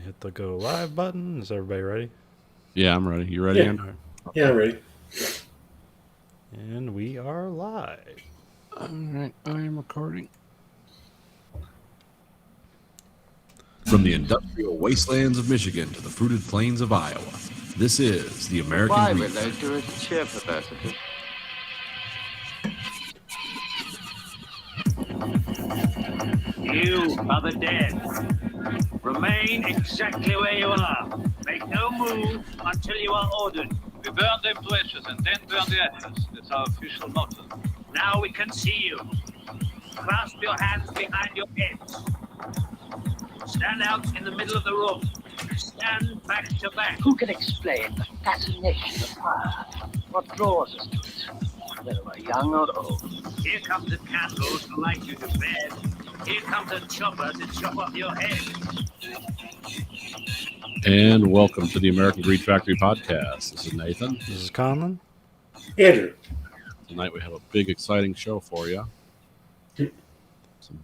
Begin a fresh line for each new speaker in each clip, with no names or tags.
Hit the go live button. Is everybody ready?
Yeah, I'm ready. You ready,
Yeah.
Andrew?
Yeah, I'm ready.
And we are live.
All right, I am recording. From the industrial wastelands of Michigan to the fruited plains of Iowa, this is the American
Why
Green.
relate to its sheer perversity?
You are the dead. Remain exactly where you are. Make no move until you are ordered.
We burn them to ashes and then burn the ashes. That's our official motto.
Now we can see you. Clasp your hands behind your heads. Stand out in the middle of the room. Stand back to back.
Who can explain the fascination of fire? What draws us to it, whether we're young or old?
Here comes the candles to light you to bed. Here comes a chopper to chop off your head.
And welcome to the American Greed Factory podcast. This is Nathan.
This is Conlon.
Andrew.
Tonight we have a big, exciting show for you. Some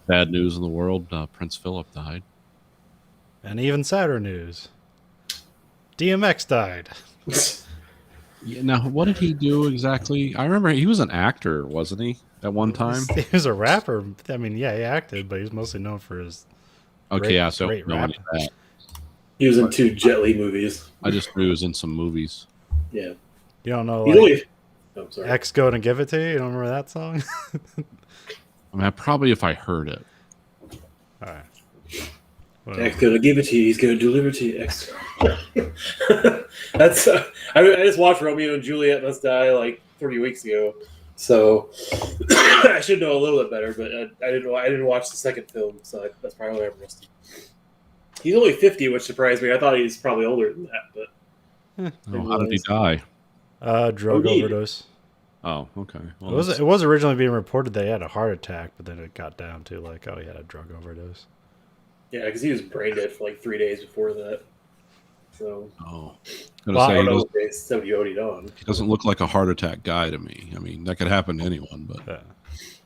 bad news in the world. Prince Philip died.
And even sadder news. DMX died.
Yeah, now, what did he do exactly? I remember he was an actor, wasn't he, at one time?
He was a rapper. I mean, yeah, he acted, but he's mostly known for his
Okay, yeah, so
great
no
rap.
any of that.
He was in 2 Jet Li movies.
I just knew he was in some movies.
Yeah.
You don't know,
He's
like,
only. Oh, sorry.
X Go and Give It to You? You don't remember that song?
I mean, probably if I heard it.
All right.
X gonna give it to you. He's gonna deliver it to you. X. That's. I just watched Romeo and Juliet Must Die like 3 weeks ago, so I should know a little bit better. But I didn't watch the second film, so that's probably why I'm rusty. He's only 50, which surprised me. I thought he was probably older than that, but
Oh, how did he die?
Drug
OD.
overdose.
Oh, okay. Well,
It was originally being reported that he had a heart attack, but then it got down to like, oh, he had a drug overdose.
yeah, because he was brain dead for like 3 days before that. So
oh.
Well,
I
Say,
don't
he,
know
does,
what they said he OD'd on.
he doesn't look like a heart attack guy to me. I mean, that could happen to anyone, but
Yeah.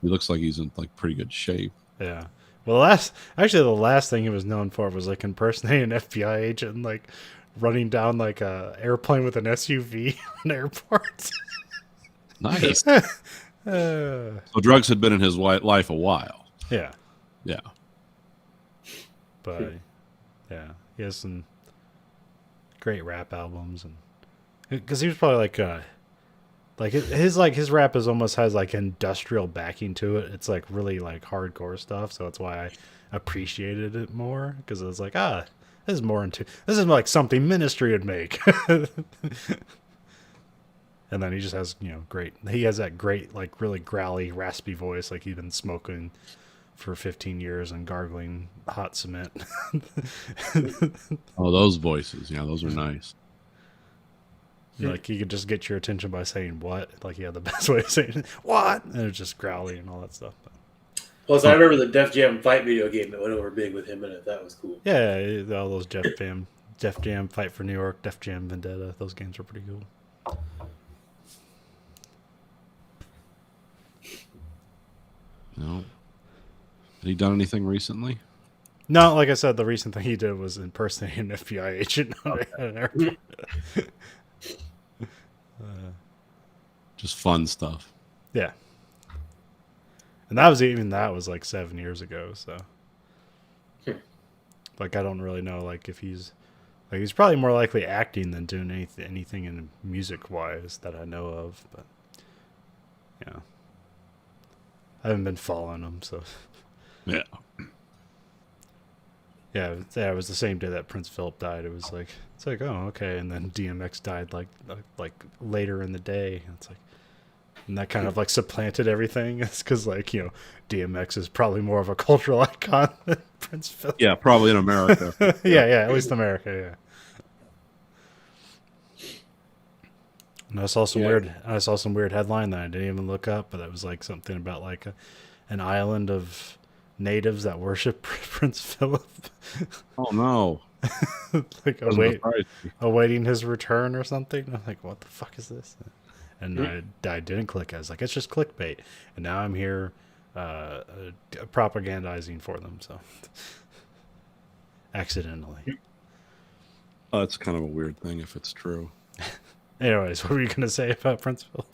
he looks like he's in like pretty good shape.
Yeah. Well, the last thing he was known for was like impersonating an FBI agent and like running down like a airplane with an SUV in airports.
Nice.
Uh,
So drugs had been in his life a while.
yeah.
Yeah.
But yeah, he has some great rap albums, and because he was probably his rap is almost has like industrial backing to it. It's like really like hardcore stuff, so that's why I appreciated it more, because it was like, this is like something Ministry would make. And then he just has he has that great like really growly raspy voice, like he's been smoking for 15 years and gargling hot cement.
Oh, those voices. Yeah, those are nice.
Like he could just get your attention by saying what, like he had the best way of saying it. What, and it's just growly and all that stuff. But,
Plus, I remember the Def Jam fight video game that went over big with him in it. That was cool.
yeah, all those Def Jam Fight for New York, Def Jam Vendetta, those games are pretty cool.
No. Had he done anything recently?
No, like I said, the recent thing he did was impersonating an FBI agent at an airport.
Just fun stuff.
Yeah. And that was like 7 years ago, so like I don't really know like if he's probably more likely acting than doing anything in music wise that I know of, but yeah. I haven't been following him, so
Yeah.
yeah, it was the same day that Prince Philip died. It's like, oh, okay, and then DMX died like later in the day. It's like, and that kind of like supplanted everything. It's because like DMX is probably more of a cultural icon than Prince Philip.
Yeah, probably in America.
yeah, at least America, yeah. And I saw some weird headline that I didn't even look up, but it was like something about like an island of natives that worship Prince Philip.
Oh, no.
Like
Doesn't surprise me.
awaiting his return or something. I'm like, what the fuck is this? And I didn't click. I was like, it's just clickbait. And now I'm here propagandizing for them. So, accidentally.
Oh, it's kind of a weird thing if it's true.
Anyways, what were you gonna say about Prince Philip?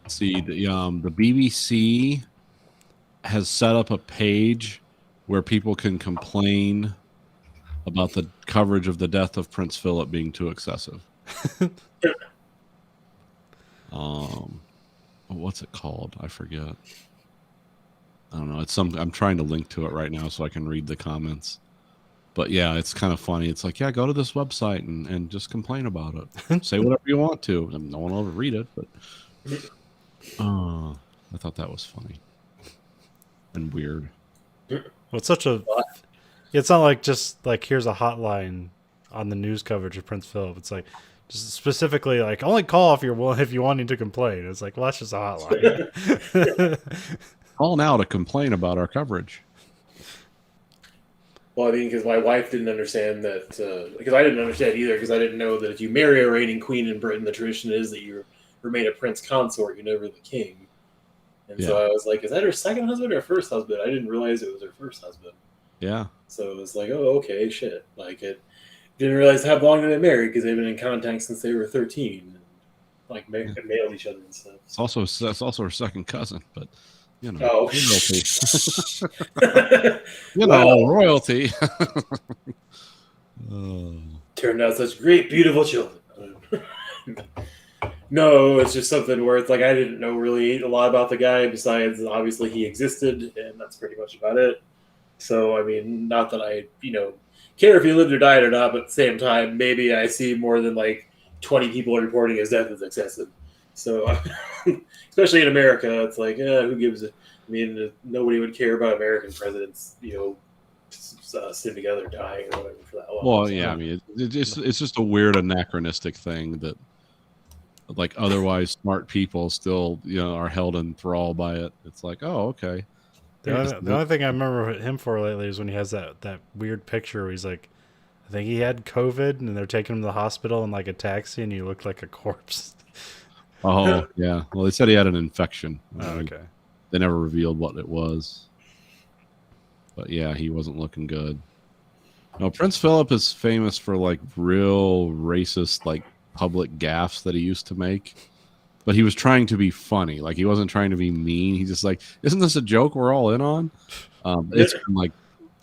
Let's see, the BBC has set up a page where people can complain about the coverage of the death of Prince Philip being too excessive. What's it called? I forget. I don't know. It's some. I'm trying to link to it right now so I can read the comments. But yeah, it's kind of funny. It's like, yeah, go to this website and just complain about it. Say whatever you want to. And no one will ever read it, but I thought that was funny and weird.
Well, it's such a. It's not like just like here's a hotline on the news coverage of Prince Philip. It's like just specifically like only call if you're wanting to complain. It's like, well, that's just a hotline.
Call now to complain about our coverage.
Well, I mean, because my wife didn't understand that, because I didn't understand either, because I didn't know that if you marry a reigning queen in Britain, the tradition is that you remain a prince consort, you're never the king. And so I was like, is that her second husband or first husband? I didn't realize it was her first husband.
Yeah.
So it was like, oh, okay, shit. Like, it didn't realize how long they've been married, because they've been in contact since they were 13. And, like, mailed each other and stuff.
It's also her second cousin, but you know,
royalty.
Royalty.
Turned out such great, beautiful children. No, it's just something where it's like I didn't know really a lot about the guy besides obviously he existed, and that's pretty much about it. So I mean, not that I care if he lived or died or not, but at the same time, maybe I see more than like 20 people reporting his death as excessive. So, especially in America, it's like, who gives a? I mean, nobody would care about American presidents, sitting together dying or whatever for that long.
Well, yeah, I mean, it's just a weird anachronistic thing that, like, otherwise smart people still, are held in thrall by it. It's like, oh, okay.
The only thing I remember him for lately is when he has that weird picture where he's like, I think he had COVID, and they're taking him to the hospital in like a taxi, and he looked like a corpse.
Oh, yeah. Well, they said he had an infection.
Oh, okay.
They never revealed what it was. But yeah, he wasn't looking good. No, Prince Philip is famous for like real racist, like public gaffes that he used to make. But he was trying to be funny. Like he wasn't trying to be mean. He's just like, isn't this a joke we're all in on? It's been like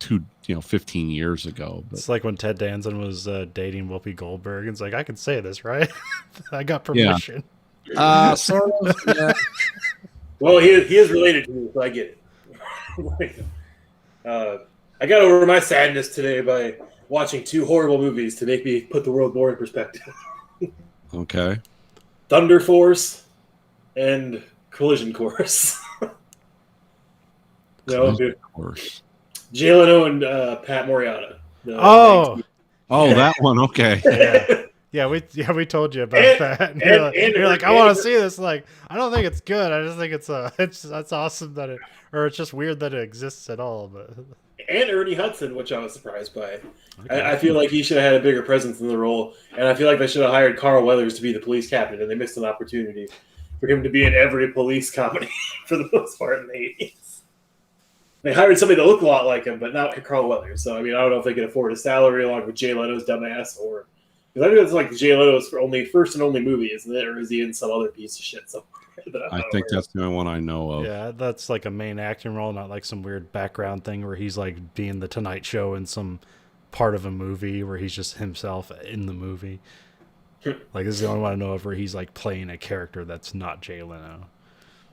15 years ago. But.
It's like when Ted Danson was dating Whoopi Goldberg. It's like, I can say this, right? I got permission.
Sort of. Yeah.
Well, he is related to me, so I get it. I got over my sadness today by watching two horrible movies to make me put the world more in perspective.
Okay.
Thunder Force and Collision Course.
Collision Course.
Jay Leno and Pat Morita.
That one. Okay.
Yeah, we told you about that. You're like, I want to see this. Like, I don't think it's good. I just think that's awesome that it's just weird that it exists at all. But
and Ernie Hudson, which I was surprised by. Okay. I feel like he should have had a bigger presence in the role, and I feel like they should have hired Carl Weathers to be the police captain, and they missed an opportunity for him to be in every police comedy for the most part in the 80s. They hired somebody to look a lot like him, but not Carl Weathers. So I mean, I don't know if they could afford a salary along with Jay Leno's dumbass or. Because I think it's like Jay Leno's first and only movie, isn't it? Or is he in some other piece of shit somewhere?
I think that's the only one I know of.
Yeah, that's like a main acting role, not like some weird background thing where he's like being the Tonight Show in some part of a movie where he's just himself in the movie. Like this is the only one I know of where he's like playing a character that's not Jay Leno.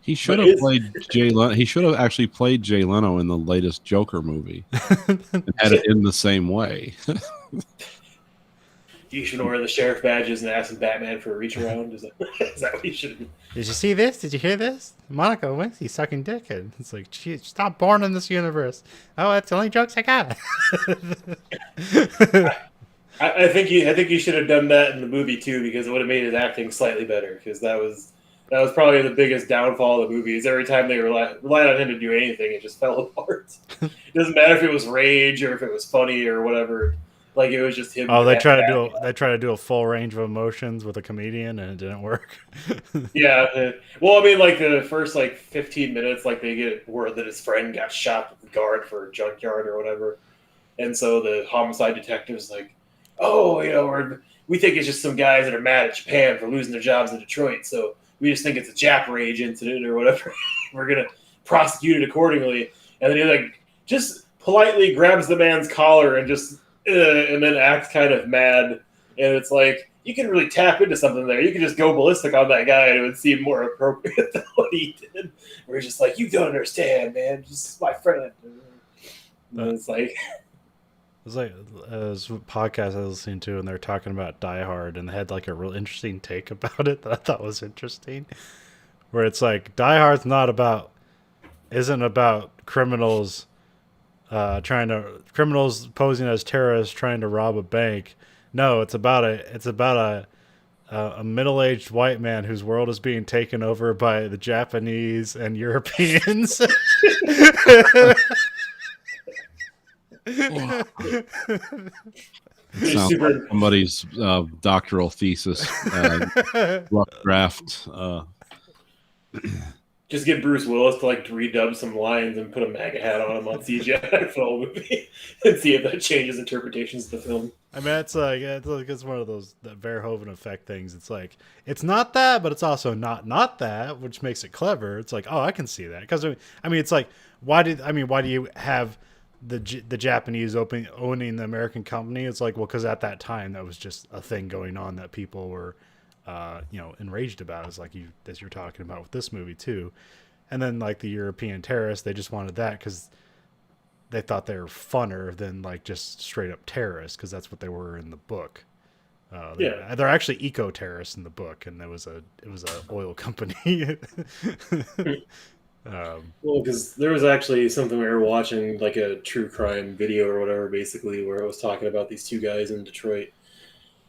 He should have played Jay Leno. He should have actually played Jay Leno in the latest Joker movie and had it in the same way.
You should wear the sheriff badges and ask Batman for a reach around. Is that what you should do?
Did you see this? Did you hear this? Monica Lewinsky sucking dick. And it's like, she's stop born in this universe. Oh, that's the only jokes I got.
I think you should have done that in the movie too, because it would have made his acting slightly better. Because that was probably the biggest downfall of the movie. Is every time they relied on him to do anything, it just fell apart. It doesn't matter if it was rage or if it was funny or whatever. Like it was just him.
Oh, they try to do a full range of emotions with a comedian, and it didn't work.
Yeah. Well, I mean, like the first like 15 minutes, like they get word that his friend got shot with the guard for a junkyard or whatever, and so the homicide detective's like, "Oh, we think it's just some guys that are mad at Japan for losing their jobs in Detroit, so we just think it's a Jap rage incident or whatever. We're gonna prosecute it accordingly." And then he like just politely grabs the man's collar and just and then acts kind of mad. And it's like you can really tap into something there. You can just go ballistic on that guy, and it would seem more appropriate than what he did. Where he's just like, "You don't understand, man. Just my friend." And it's like.
It was a podcast I was listening to, and they're talking about Die Hard, and they had like a real interesting take about it that I thought was interesting. Where it's like Die Hard's isn't about criminals criminals posing as terrorists trying to rob a bank. No, it's about a middle-aged white man whose world is being taken over by the Japanese and Europeans.
Sounds like somebody's doctoral thesis, rough draft.
Just get Bruce Willis to like redub some lines and put a MAGA hat on him on CGI for the whole movie and see if that changes interpretations of the film.
I mean, it's one of those that Verhoeven effect things. It's like it's not that, but it's also not that, which makes it clever. It's like, oh, I can see that because I mean, it's like why do you have the Japanese owning the American company? It's like, well, because at that time that was just a thing going on that people were enraged about. It's like as you're talking about with this movie too. And then like the European terrorists, they just wanted that because they thought they were funner than like just straight up terrorists, because that's what they were in the book. They're actually eco terrorists in the book, and it was a oil company.
Well, because there was actually something we were watching, like a true crime video or whatever, basically, where it was talking about these two guys in Detroit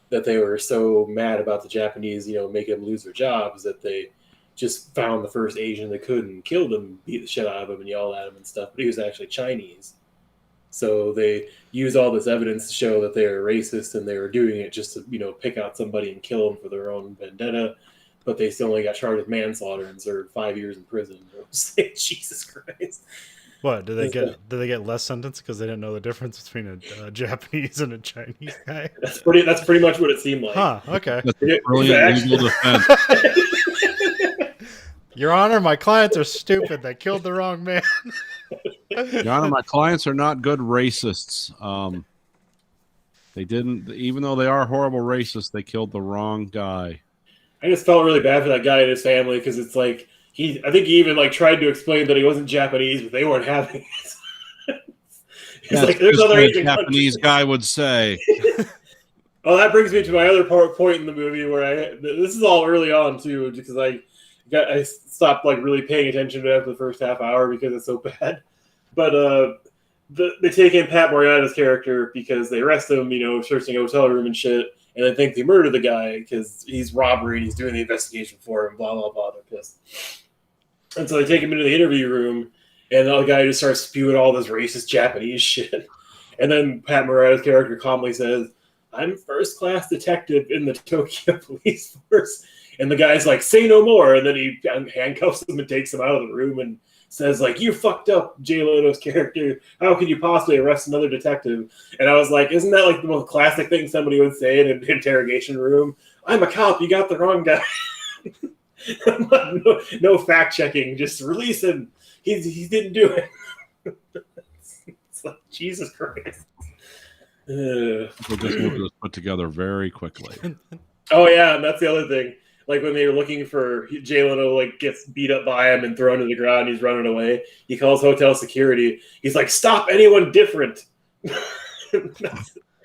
that they were so mad about the Japanese, making them lose their jobs that they just found the first Asian they could and killed him, beat the shit out of him, and yelled at him and stuff. But he was actually Chinese. So they used all this evidence to show that they were racist, and they were doing it just to, pick out somebody and kill them for their own vendetta. But they still only got charged with manslaughter and served 5 years in prison. I was like, Jesus Christ!
What did they get less sentence because they didn't know the difference between a Japanese and a Chinese guy?
That's pretty much what it seemed like.
Huh? Okay.
That's brilliant legal defense.
Your Honor, my clients are stupid. They killed the wrong man.
Your Honor, my clients are not good racists. They didn't, even though they are horrible racists, they killed the wrong guy.
I just felt really bad for that guy and his family because it's like I think he even like tried to explain that he wasn't Japanese, but they weren't having it. He's like, there's other Asian
Japanese guy would say.
Oh, that brings me to my other point in the movie where this is all early on too, because I stopped like really paying attention to it after the first half hour because it's so bad. But they take in Pat Morita's character because they arrest him, searching a hotel room and shit. And they think they murdered the guy because he's robbery and he's doing the investigation for him, blah, blah, blah. They're pissed. And so they take him into the interview room, and the guy just starts spewing all this racist Japanese shit. And then Pat Morita's character calmly says, "I'm first-class detective in the Tokyo police force." And the guy's like, "Say no more." And then he handcuffs him and takes him out of the room and says, like, "You fucked up Jay Leno's character. How could you possibly arrest another detective?" And I was like, isn't that like the most classic thing somebody would say in an interrogation room? "I'm a cop. You got the wrong guy." no fact checking. Just release him. He didn't do it. It's like, Jesus Christ.
This movie was put together very quickly.
Oh yeah, and that's the other thing. Like when they were looking for Jay Leno, like gets beat up by him and thrown to the ground, he's running away. He calls hotel security. He's like, "Stop anyone different."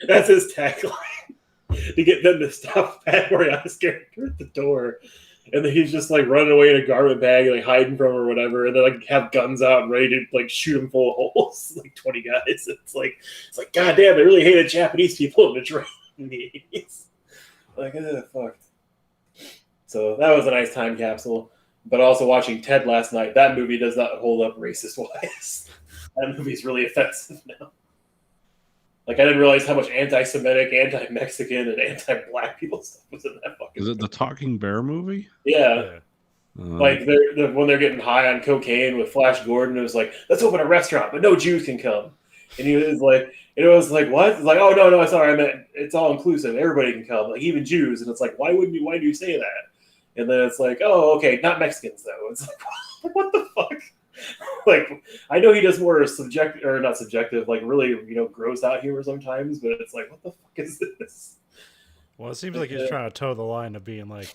that's his tagline to get them to stop Pat Morita's character at the door. And then he's just like running away in a garment bag, like hiding from or whatever. And they like have guns out and ready to like shoot him full of holes, like 20 guys. It's like, God damn, they really hated Japanese people in Detroit in the 80s. Like, fuck. So that was a nice time capsule. But also watching Ted last night, that movie does not hold up racist-wise. That movie's really offensive now. Like I didn't realize how much anti-Semitic, anti-Mexican, and anti-Black people stuff was in that fucking.
Is it the Talking Bear movie?
Yeah.
Yeah.
Like when they're getting high on cocaine with Flash Gordon, it was like, let's open a restaurant, but no Jews can come. And he was like, it was like, what? It's like, oh no, sorry, I meant it's all inclusive. Everybody can come, like even Jews. And it's like, why do you say that? And then it's like, oh, okay, not Mexicans though. It's like, what the fuck? Like, I know he does more subjective or not subjective, like really, gross out humor sometimes, but it's like, what the fuck is this?
Well, it seems like he's trying to toe the line of being like,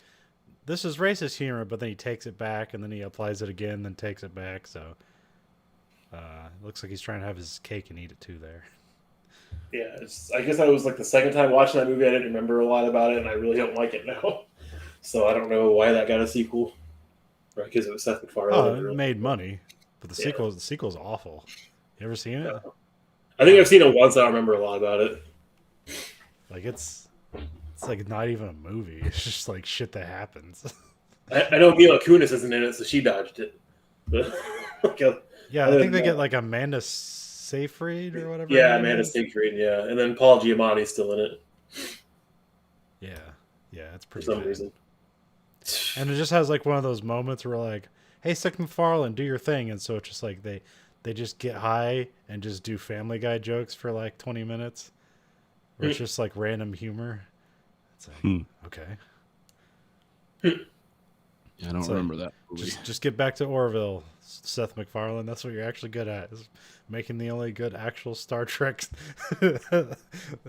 this is racist humor, but then he takes it back and then he applies it again, then takes it back. So it looks like he's trying to have his cake and eat it too there.
Yeah, I guess that was like the second time watching that movie. I didn't remember a lot about it, and I really don't like it now. So I don't know why that got a sequel. Right, because it was Seth MacFarlane.
Oh, it made money, but the sequel's awful. You ever seen it?
I think I've seen it once. I don't remember a lot about it.
Like it's like not even a movie. It's just like shit that happens.
I know Mila Kunis isn't in it, so she dodged it.
Yeah, I think they get like Amanda Seyfried or whatever.
Yeah, Amanda Seyfried. Yeah, and then Paul Giamatti's still in it.
Yeah, it's
For
pretty
some
bad.
reason.
And it just has like one of those moments where like, hey, Seth MacFarlane, do your thing. And so it's just like they just get high and just do Family Guy jokes for like 20 minutes. Where it's just like random humor. It's like, okay.
Yeah, I don't remember that movie.
Just get back to Orville, Seth MacFarlane. That's what you're actually good at, is making the only good actual Star Trek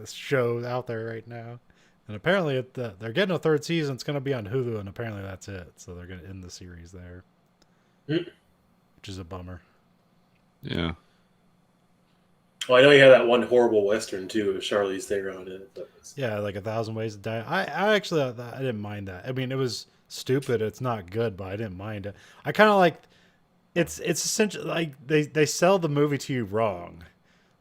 show out there right now. And apparently they're getting a third season. It's going to be on Hulu, and apparently that's it. So they're going to end the series there, which is a bummer.
Yeah.
Well, I know you had that one horrible Western, too, with Charlize Theron in it.
Yeah, like 1,000 Ways to Die. I actually I didn't mind that. I mean, it was stupid. It's not good, but I didn't mind it. I kind of like it's essentially like they sell the movie to you wrong.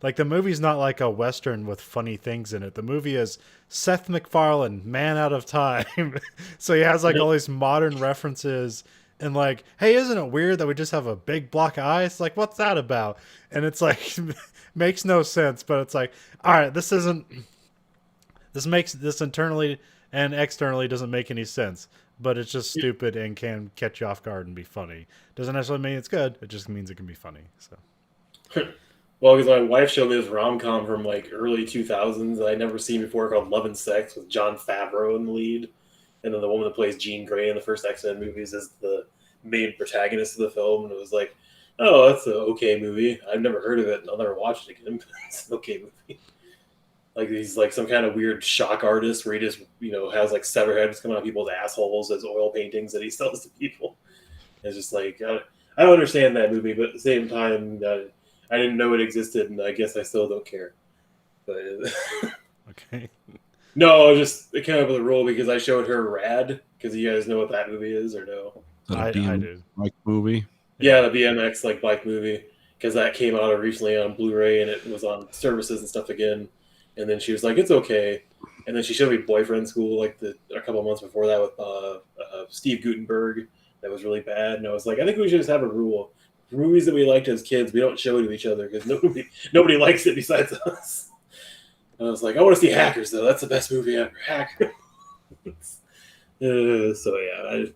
Like the movie's not like a Western with funny things in it. The movie is Seth MacFarlane, Man Out of Time. So he has like all these modern references and like, hey, isn't it weird that we just have a big block of ice? Like, what's that about? And it's like makes no sense, but it's like, all right, this makes this internally and externally doesn't make any sense, but it's just stupid and can catch you off guard and be funny. Doesn't necessarily mean it's good. It just means it can be funny. So.
Well, because my wife showed me this rom-com from like early 2000s that I'd never seen before called Love and Sex with Jon Favreau in the lead. And then the woman that plays Jean Grey in the first X-Men movies is the main protagonist of the film. And it was like, oh, that's an okay movie. I've never heard of it, and I'll never watch it again. But it's an okay movie. Like he's like some kind of weird shock artist where he just, has like severed heads coming out of people's assholes as oil paintings that he sells to people. It's just like, I don't understand that movie, but at the same time, I didn't know it existed, and I guess I still don't care. But
Okay.
no, it came up with a rule because I showed her Rad, because you guys know what that movie is or no?
Is that a
I
BMX
do.
Like movie?
Yeah, the BMX like bike movie, because that came out recently on Blu-ray and it was on services and stuff again. And then she was like, "It's okay." And then she showed me Boyfriend School like a couple months before that with Steve Guttenberg. That was really bad, and I was like, I think we should just have a rule. Movies that we liked as kids, we don't show to each other because nobody likes it besides us. And I was like, I want to see Hackers though. That's the best movie ever. Hackers. So yeah.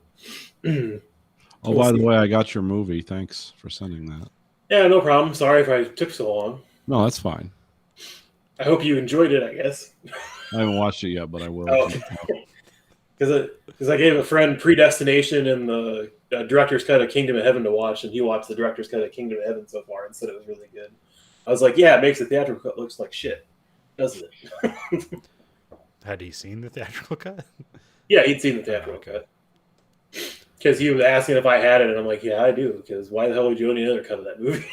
Oh, by the way, I got your movie. Thanks for sending that.
Yeah, no problem. Sorry if I took so long.
No, that's fine.
I hope you enjoyed it. I guess.
I haven't watched it yet, but I will.
Oh. Because I gave a friend Predestination and the director's cut of Kingdom of Heaven to watch, and he watched the director's cut of Kingdom of Heaven so far and said it was really good. I was like, yeah, it makes the theatrical cut looks like shit, doesn't it?
Had he seen the theatrical cut?
Yeah, he'd seen the theatrical cut. Because he was asking if I had it, and I'm like, yeah, I do. Because why the hell would you own any other cut of that movie?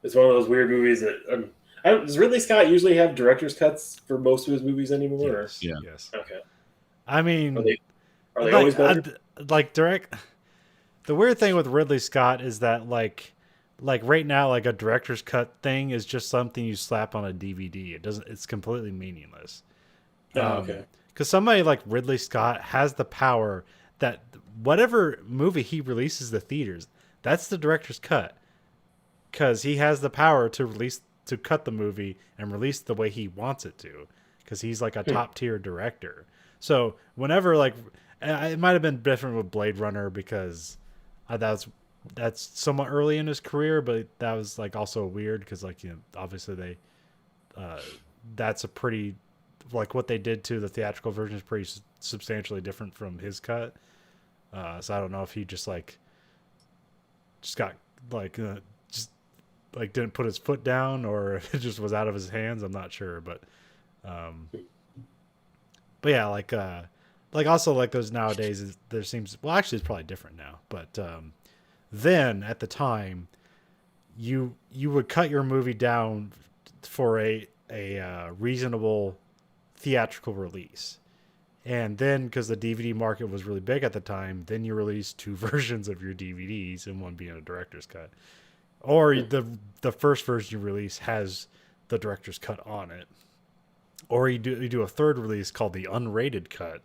It's one of those weird movies that... does Ridley Scott usually have director's cuts for most of his movies anymore?
Yes.
Yeah.
Yes.
Okay.
I mean,
Are they always better?
The weird thing with Ridley Scott is that like right now, like a director's cut thing is just something you slap on a DVD. It's completely meaningless.
Okay.
Because somebody like Ridley Scott has the power that whatever movie he releases the theaters, that's the director's cut. because he has the power to cut the movie and release the way he wants it to, because he's like a top tier director. So whenever like it might have been different with Blade Runner because that's somewhat early in his career, but that was like also weird because like obviously they that's a pretty like what they did to the theatrical version is pretty substantially different from his cut. So I don't know if he just got like just like didn't put his foot down or if it just was out of his hands. I'm not sure, but yeah, like also like those nowadays there seems well actually it's probably different now, but then at the time you would cut your movie down for a reasonable theatrical release. And then, because the DVD market was really big at the time, then you release 2 versions of your DVDs, and one being a director's cut. Or the first version you release has the director's cut on it. Or you do a third release called the unrated cut,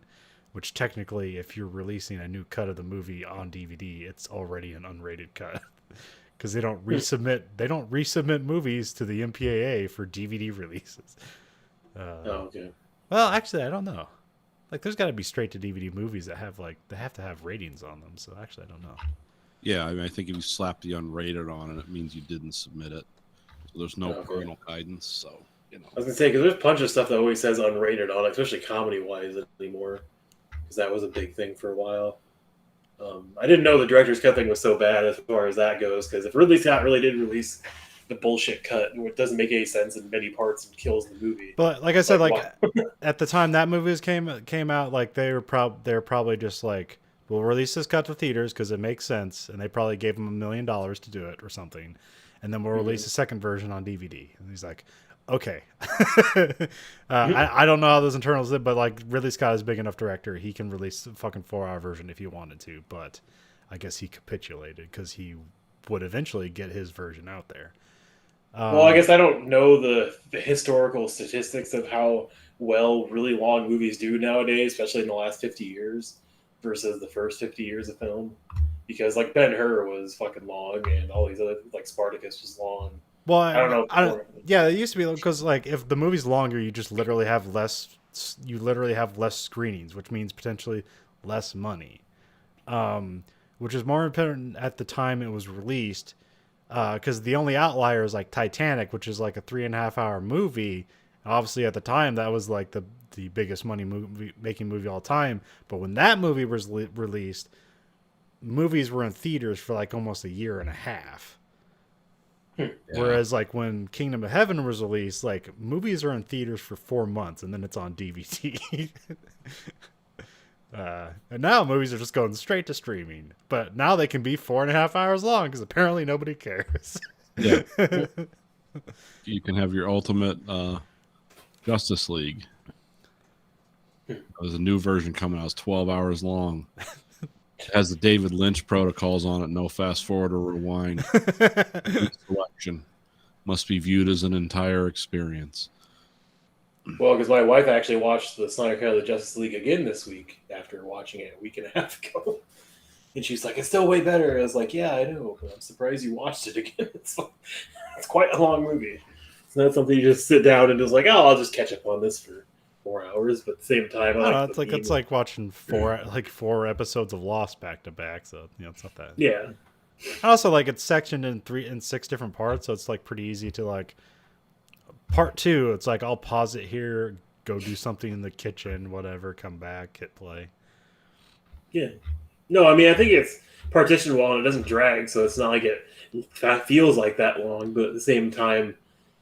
which technically, if you're releasing a new cut of the movie on DVD, it's already an unrated cut. Because they don't resubmit movies to the MPAA for DVD releases.
Okay.
Well, actually, I don't know. Like, there's got to be straight to DVD movies that have they have to have ratings on them. So actually, I don't know.
Yeah, I mean, I think if you slap the unrated on it means you didn't submit it. So there's no parental guidance. So
I was gonna say because there's a bunch of stuff that always says unrated on it, especially comedy wise anymore, because that was a big thing for a while. I didn't know the director's cut thing was so bad as far as that goes, because if Ridley Scott really did release the bullshit cut, it doesn't make any sense in many parts and kills the movie.
But like I said, at the time that movie came out, like they were probably just like, we'll release this cut to theaters because it makes sense, and they probably gave him $1 million to do it or something, and then we'll release a second version on DVD. And he's like, okay. I don't know how those internals did, but like Ridley Scott is a big enough director, he can release a fucking 4-hour version if he wanted to. But I guess he capitulated because he would eventually get his version out there.
Well, I guess I don't know the historical statistics of how well really long movies do nowadays, especially in the last 50 years versus the first 50 years of film. Because like Ben-Hur was fucking long, and all these other like Spartacus was long.
Well,
I don't know.
Yeah, it used to be because like if the movie's longer, you just literally have less. You literally have less screenings, which means potentially less money, which is more important at the time it was released. Because the only outlier is like Titanic, which is like a 3.5-hour movie. Obviously, at the time, that was like the biggest making movie all time. But when that movie was released, movies were in theaters for like almost 1.5 years.
Yeah.
Whereas like when Kingdom of Heaven was released, like movies are in theaters for 4 months and then it's on DVD. And now movies are just going straight to streaming, but now they can be 4.5 hours long because apparently nobody cares.
Yeah, you can have your ultimate Justice League. There's a new version coming out. It's 12 hours long. It has the David Lynch protocols on it. No fast forward or rewind. Selection must be viewed as an entire experience.
Well, because my wife actually watched the Snyder Cut of the Justice League again this week after watching it a week and a half ago. And she's like, it's still way better. I was like, yeah, I know, but I'm surprised you watched it again. It's quite a long movie. It's not something you just sit down and just like, oh, I'll just catch up on this for 4 hours. But at the same time,
it's like watching four episodes of Lost back to back. So it's not that.
Yeah.
And also, like it's sectioned in 6 different parts, so it's like pretty easy to like. Part 2, it's like I'll pause it here, go do something in the kitchen, whatever, come back, hit play.
Yeah. No, I mean, I think it's partitioned well and it doesn't drag, so it's not like it feels like that long, but at the same time,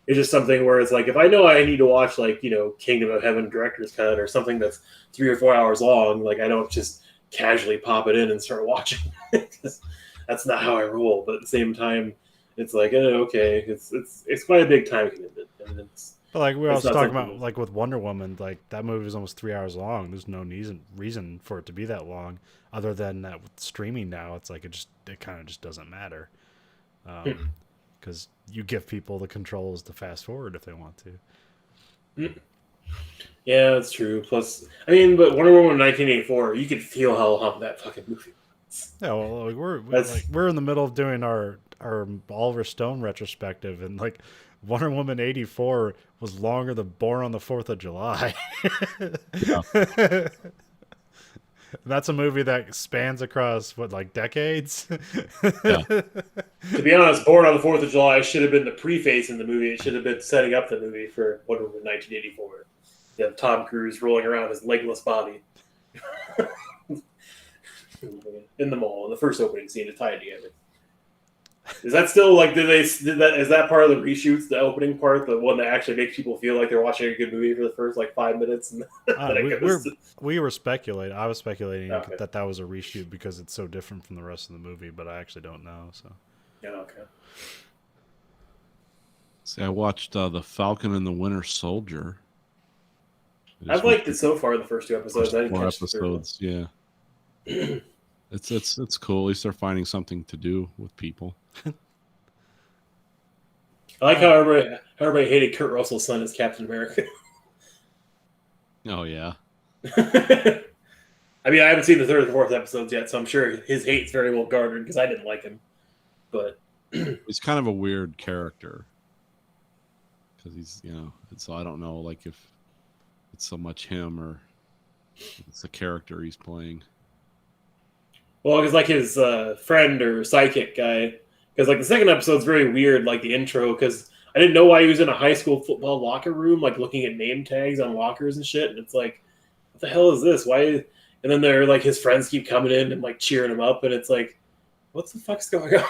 it's just something where it's like, if I know I need to watch, like, Kingdom of Heaven Director's Cut or something that's 3 or 4 hours long, like, I don't just casually pop it in and start watching. That's not how I roll, but at the same time, it's like, okay, it's quite a big time commitment. And
but like we were also talking about, like with Wonder Woman, like that movie was almost 3 hours long. There's no reason for it to be that long, other than that with streaming now, it's like it kind of just doesn't matter, because you give people the controls to fast forward if they want to.
Yeah, that's true. Plus, I mean, but Wonder Woman 1984, you could feel how long that fucking movie was.
Yeah, well, we're in the middle of doing our our Oliver Stone retrospective, and like Wonder Woman 84 was longer than Born on the 4th of July. That's a movie that spans across what, like decades.
Yeah.
To be honest, Born on the 4th of July should have been the preface in the movie. It should have been setting up the movie for Wonder Woman 1984. You have Tom Cruise rolling around his legless body in the mall in the first opening scene to tie it together. Is that still like? Is that part of the reshoots? The opening part, the one that actually makes people feel like they're watching a good movie for the first like 5 minutes. And
we were speculating. I was speculating
Okay.
that was a reshoot because it's so different from the rest of the movie, but I actually don't know. So
yeah, okay.
See, I watched The Falcon and the Winter Soldier.
I've liked it so far. The first 2 episodes. I didn't
More
catch the third one.
episodes, yeah. It's cool. At least they're finding something to do with people.
I like how everybody hated Kurt Russell's son as Captain America.
Oh yeah.
I mean, I haven't seen the 3rd and 4th episodes yet, so I'm sure his hate's very well guarded because I didn't like him. But
He's kind of a weird character because he's, so I don't know, like if it's so much him or it's the character he's playing.
well, because like his friend or sidekick guy, because like the second episode's very weird, like the intro, because I didn't know why he was in a high school football locker room, like looking at name tags on lockers and shit, and it's like, what the hell is this? Why? And then they're like, his friends keep coming in and like cheering him up, and it's like, what the fuck's going on?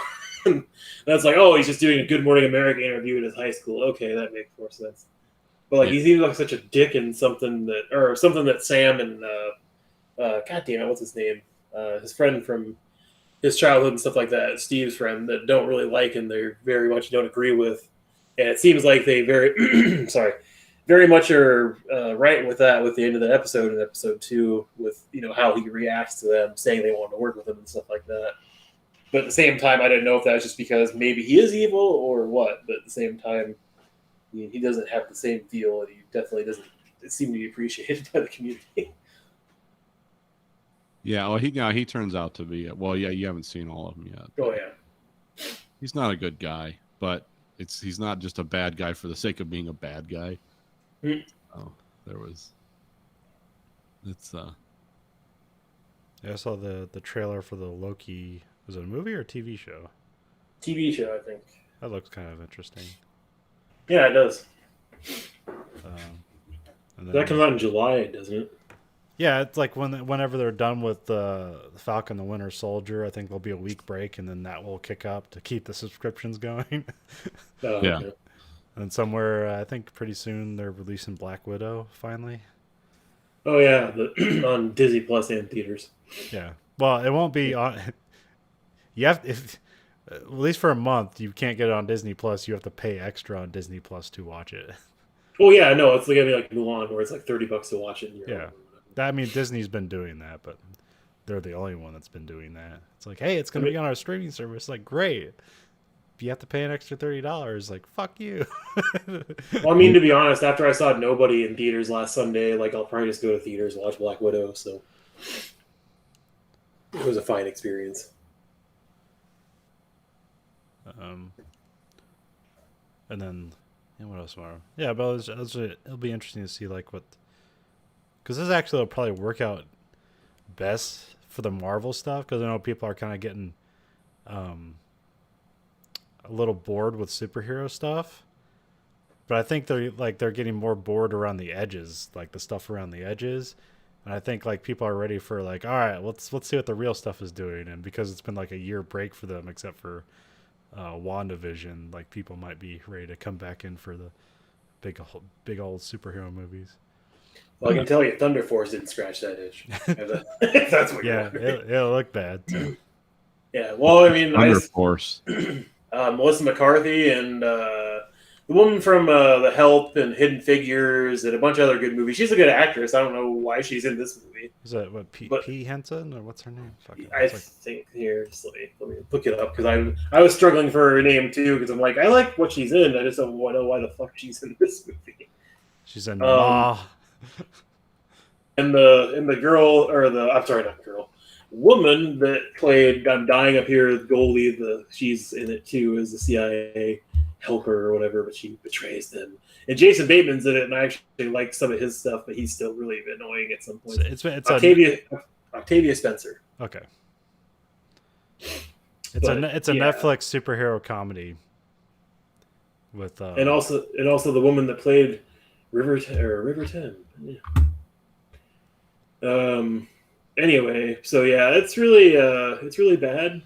And it's like, oh, he's just doing a Good Morning America interview in his high school. Okay, that makes more sense. But like, he seems like such a dick in something that Sam and God damn it, what's his name? His friend from his childhood and stuff like that, Steve's friend, that don't really like him. They very much don't agree with, and it seems like they very much are right with that with the end of the episode in episode 2 with how he reacts to them saying they want to work with him and stuff like that. But at the same time, I didn't know if that was just because maybe he is evil or what. But at the same time, he doesn't have the same feel, and he definitely doesn't seem to be appreciated by the community.
Yeah, well, he turns out to be. Well, yeah, you haven't seen all of them yet.
Oh yeah.
He's not a good guy, but he's not just a bad guy for the sake of being a bad guy. Oh, it's
yeah, I saw the trailer for the Loki. Was it a movie or a TV show?
TV show, I think.
That looks kind of interesting.
Yeah, it does.
And then,
That comes out in July, doesn't it?
yeah, it's like whenever they're done with the Falcon the Winter Soldier, I think there'll be a week break, and then that will kick up to keep the subscriptions going.
Oh,
Yeah.
okay.
And somewhere, I think pretty soon they're releasing Black Widow finally.
Oh yeah, on Disney Plus and theaters.
Yeah. Well, it won't be on. You have at least for a month you can't get it on Disney Plus. You have to pay extra on Disney Plus to watch it.
Oh yeah, no, it's gonna be like Mulan, where it's like $30 to watch it. In your
Yeah. I mean, Disney's been doing that, but they're the only one that's been doing that. It's like, hey, it's going to be on our streaming service. Like, great. If you have to pay an extra $30, like, fuck you.
Well, I mean, to be honest, after I saw Nobody in theaters last Sunday, like, I'll probably just go to theaters and watch Black Widow. So it was a fine experience.
And then, what else tomorrow? Yeah, but it'll be interesting to see like what, because this actually will probably work out best for the Marvel stuff, because I know people are kind of getting a little bored with superhero stuff. But I think they're getting more bored around the edges, like the stuff around the edges. And I think like people are ready for like, all right, let's see what the real stuff is doing. And because it's been like a year break for them, except for WandaVision, like people might be ready to come back in for the big old superhero movies.
Well, I can tell you, Thunder Force didn't scratch that itch. If that's what
Yeah,
you're wondering.
it'll look bad too.
Yeah, well, I mean,
Thunder Force.
Melissa McCarthy and the woman from The Help and Hidden Figures and a bunch of other good movies. She's a good actress. I don't know why she's in this movie.
Is that what P. Henson or what's her name?
I think here, just let me look it up, because I was struggling for her name too, because I'm like, I like what she's in. I just don't know why the fuck she's in this movie.
She's in Ma.
And the girl, or I'm sorry, not girl. woman that played I'm Dying Up Here, Goldie, she's in it too as the CIA helper or whatever, but she betrays them. And Jason Bateman's in it, and I actually like some of his stuff, but he's still really annoying at some point.
It's
Octavia Spencer.
okay. It's
But,
a
yeah.
Netflix superhero comedy with
And also the woman that played Riverton. Yeah. Anyway, so yeah, it's really bad.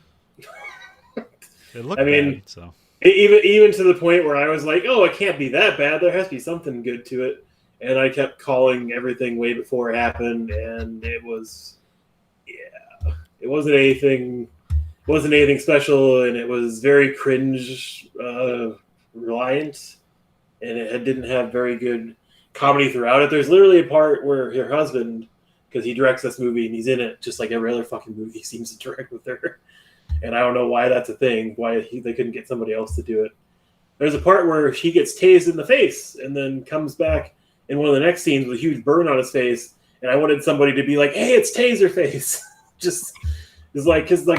it looked
I mean,
bad, so
Even to the point where I was like, oh, it can't be that bad. There has to be something good to it. And I kept calling everything way before it happened, and it wasn't anything special, and it was very cringe reliant, and it didn't have very good comedy throughout it. There's literally a part where her husband, because he directs this movie and he's in it just like every other fucking movie he seems to direct with her. And I don't know why that's a thing, why they couldn't get somebody else to do it. There's a part where he gets tased in the face and then comes back in one of the next scenes with a huge burn on his face. And I wanted somebody to be like, hey, it's Taser face. Because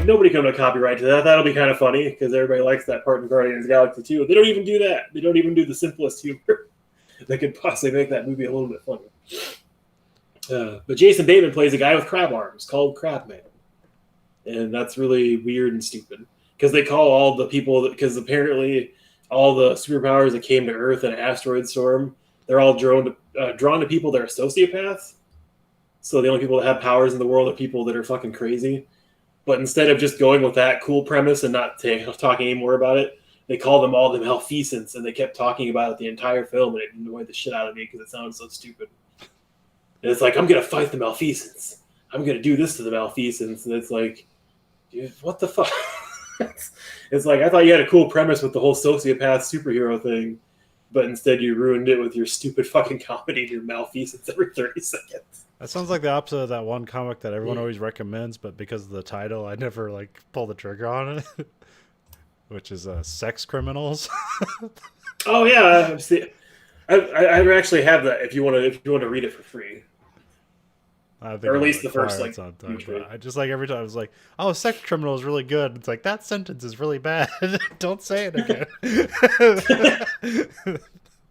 nobody can have a copyright to that. That'll be kind of funny because everybody likes that part in Guardians of the Galaxy too. They don't even do that. They don't even do the simplest humor that could possibly make that movie a little bit funny. But Jason Bateman plays a guy with crab arms called Crabman. And that's really weird and stupid because they call all the people because apparently all the superpowers that came to Earth in an asteroid storm, they're all drawn to people that are sociopaths. So the only people that have powers in the world are people that are fucking crazy. But instead of just going with that cool premise and not talking anymore about it, they call them all the malfeasance, and they kept talking about it the entire film, and it annoyed the shit out of me because it sounded so stupid. And it's like, I'm gonna fight the malfeasance. I'm gonna do this to the malfeasance, and it's like, dude, what the fuck? It's like, I thought you had a cool premise with the whole sociopath superhero thing, but instead you ruined it with your stupid fucking comedy and your malfeasance every 30 seconds.
that sounds like the opposite of that one comic that everyone always recommends, but because of the title, I never pull the trigger on it. Which is Sex Criminals.
Oh yeah, I've seen. I actually have that. If you want to read it for free.
I think
Or at
I'll
least the first,
acquire it sometime, but I just every time I was like, "Oh, Sex Criminal is really good." It's like that sentence is really bad. Don't say it again.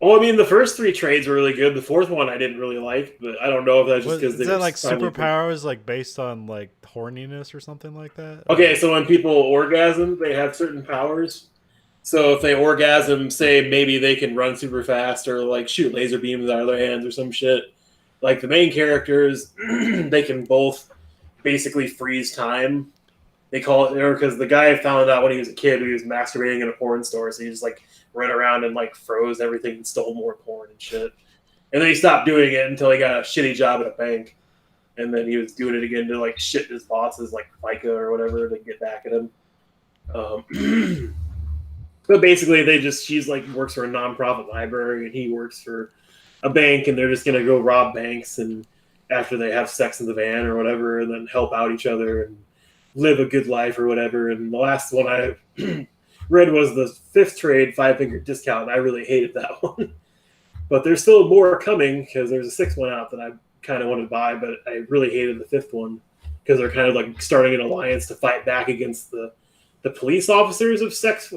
Well, I mean, the first 3 trades were really good. The 4th one I didn't really like, but I don't know if that's just because
is that superpowers based on horniness or something like that?
Okay, so when people orgasm, they have certain powers. So if they orgasm, say maybe they can run super fast or shoot laser beams out of their hands or some shit. Like the main characters, they can both basically freeze time. They call it because the guy found out when he was a kid he was masturbating in a porn store, so he just ran around and like froze everything and stole more porn and shit. And then he stopped doing it until he got a shitty job at a bank. And then he was doing it again to like shit his bosses like FICA or whatever to get back at him. But basically she's like works for a nonprofit library and he works for a bank, and they're just gonna go rob banks and after they have sex in the van or whatever, and then help out each other and live a good life or whatever. And the last one I read was the 5th trade, 5 Finger Discount. I really hated that one, but there's still more coming because there's a 6th one out that I kind of wanted to buy, but I really hated the 5th one because they're kind of like starting an alliance to fight back against the police officers of sex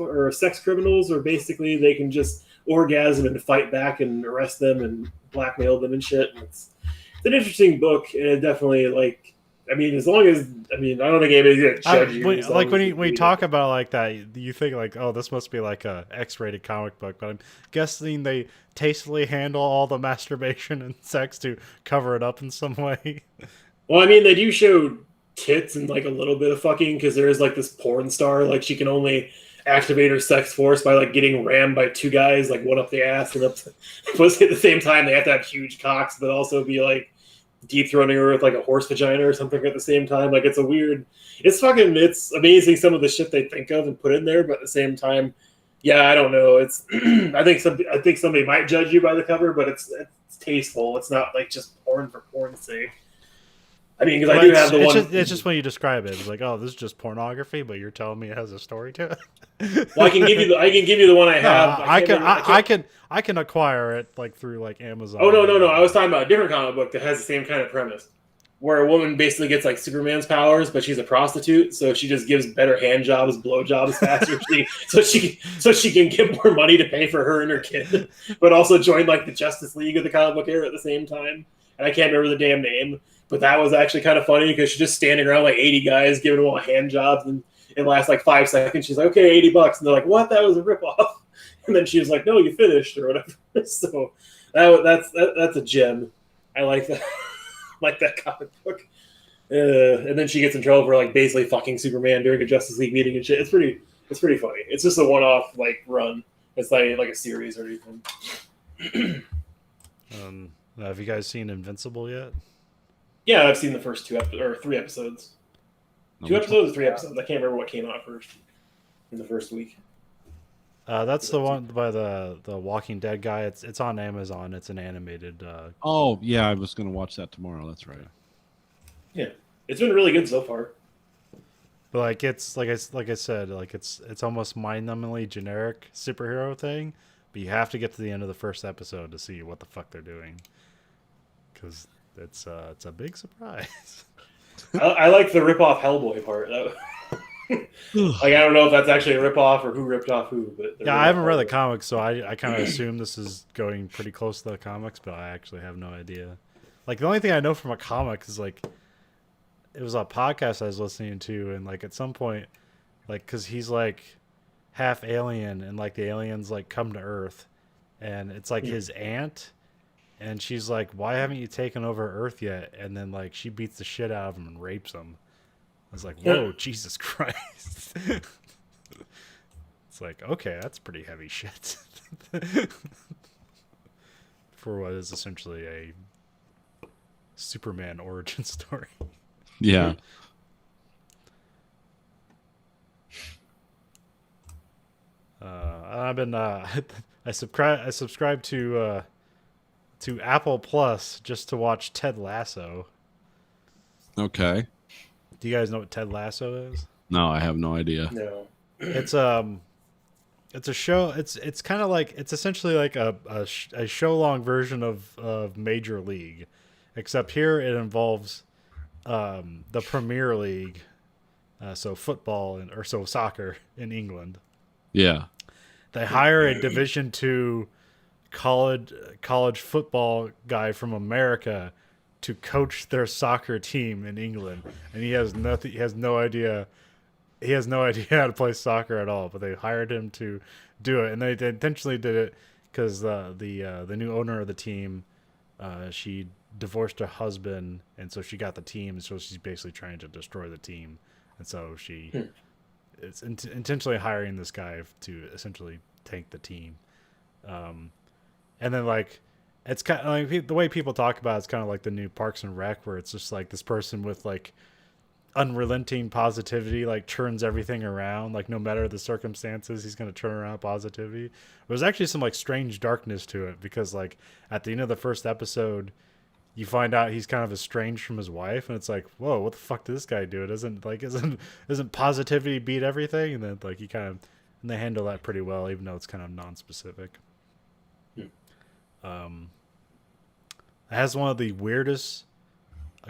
criminals, or basically they can just orgasm and fight back and arrest them and blackmail them and shit. And it's an interesting book, and it definitely I don't think anybody's gonna judge you.
When you talk about that, you think oh, this must be like a X-rated comic book, but I'm guessing they tastefully handle all the masturbation and sex to cover it up in some way.
Well, I mean, they do show tits and a little bit of fucking because there is this porn star, she can only activate her sex force by getting rammed by 2 guys, one up the ass and up the pussy at the same time. They have to have huge cocks, but also be deep throating her with a horse vagina or something at the same time. It's it's amazing some of the shit they think of and put in there, but at the same time, yeah, I don't know. It's I think somebody might judge you by the cover, but it's tasteful. It's not just porn for porn's sake. I mean, because I do have the one.
It's just when you describe it, it's oh, this is just pornography, but you're telling me it has a story to it.
Well, I can give you the one I have.
I can acquire it through Amazon.
Oh no! I was talking about a different comic book that has the same kind of premise. where a woman basically gets like Superman's powers, but she's a prostitute, so she just gives better hand jobs, blow jobs faster, so she can get more money to pay for her and her kid, but also join like the Justice League of the comic book era at the same time. And I can't remember the damn name, but that was actually kind of funny because she's just standing around like 80 guys giving them all hand jobs, and it lasts like 5 seconds. She's like, okay, $80, and they're like, what? That was a ripoff. And then she was like, no, you finished or whatever. So that's a gem. I like that. Like that comic book. And then she gets in trouble for like basically fucking Superman during a Justice League meeting and shit. It's pretty funny. It's just a one-off like run. It's like a series or anything.
Have you guys seen Invincible yet?
Yeah, I've seen the first 3 episodes. 2 episodes or 3 episodes. I can't remember what came out first in the first week.
That's the one by the Walking Dead guy. It's on Amazon. It's an animated.
Oh yeah, I was gonna watch that tomorrow. That's right.
Yeah, it's been really good so far.
But like it's like I said, like it's almost mind-numbingly generic superhero thing. But you have to get to the end of the first episode to see what the fuck they're doing, because it's a big surprise.
I like the rip-off Hellboy part. Like I don't know if that's actually a rip-off or who ripped off who, but
yeah, I haven't read the comics, so I kind of assume this is going pretty close to the comics, but I actually have no idea. Like the only thing I know from a comic is like it was a podcast I was listening to, and like at some point, like because he's like half alien, and like the aliens like come to Earth, and it's like his aunt, and she's like, "Why haven't you taken over Earth yet?" And then like she beats the shit out of him and rapes him. I was like, whoa, Jesus Christ. It's like, okay, that's pretty heavy shit. For what is essentially a Superman origin story.
Yeah.
I've been I subscribed to Apple Plus just to watch Ted Lasso.
Okay.
Do you guys know what Ted Lasso is?
No, I have no idea.
No.
It's a show. It's kind of like it's essentially like a show long version of Major League, except here it involves the Premier League, so football or soccer in England.
Yeah.
They hire a Division II college football guy from America to coach their soccer team in England, and he has nothing. He has no idea how to play soccer at all. But they hired him to do it, and they intentionally did it because the new owner of the team, she divorced her husband, and so she got the team, and so she's basically trying to destroy the team, and so she is intentionally hiring this guy to essentially tank the team, and then like. It's kind of like the way people talk about it's kind of like the new Parks and Rec, where it's just like this person with like unrelenting positivity, like turns everything around. Like no matter the circumstances, he's going to turn around positivity. There's actually some like strange darkness to it because like at the end of the first episode, you find out he's kind of estranged from his wife, and it's like, whoa, what the fuck did this guy do? It isn't positivity beat everything? And then like and they handle that pretty well, even though it's kind of non-specific. It has one of the weirdest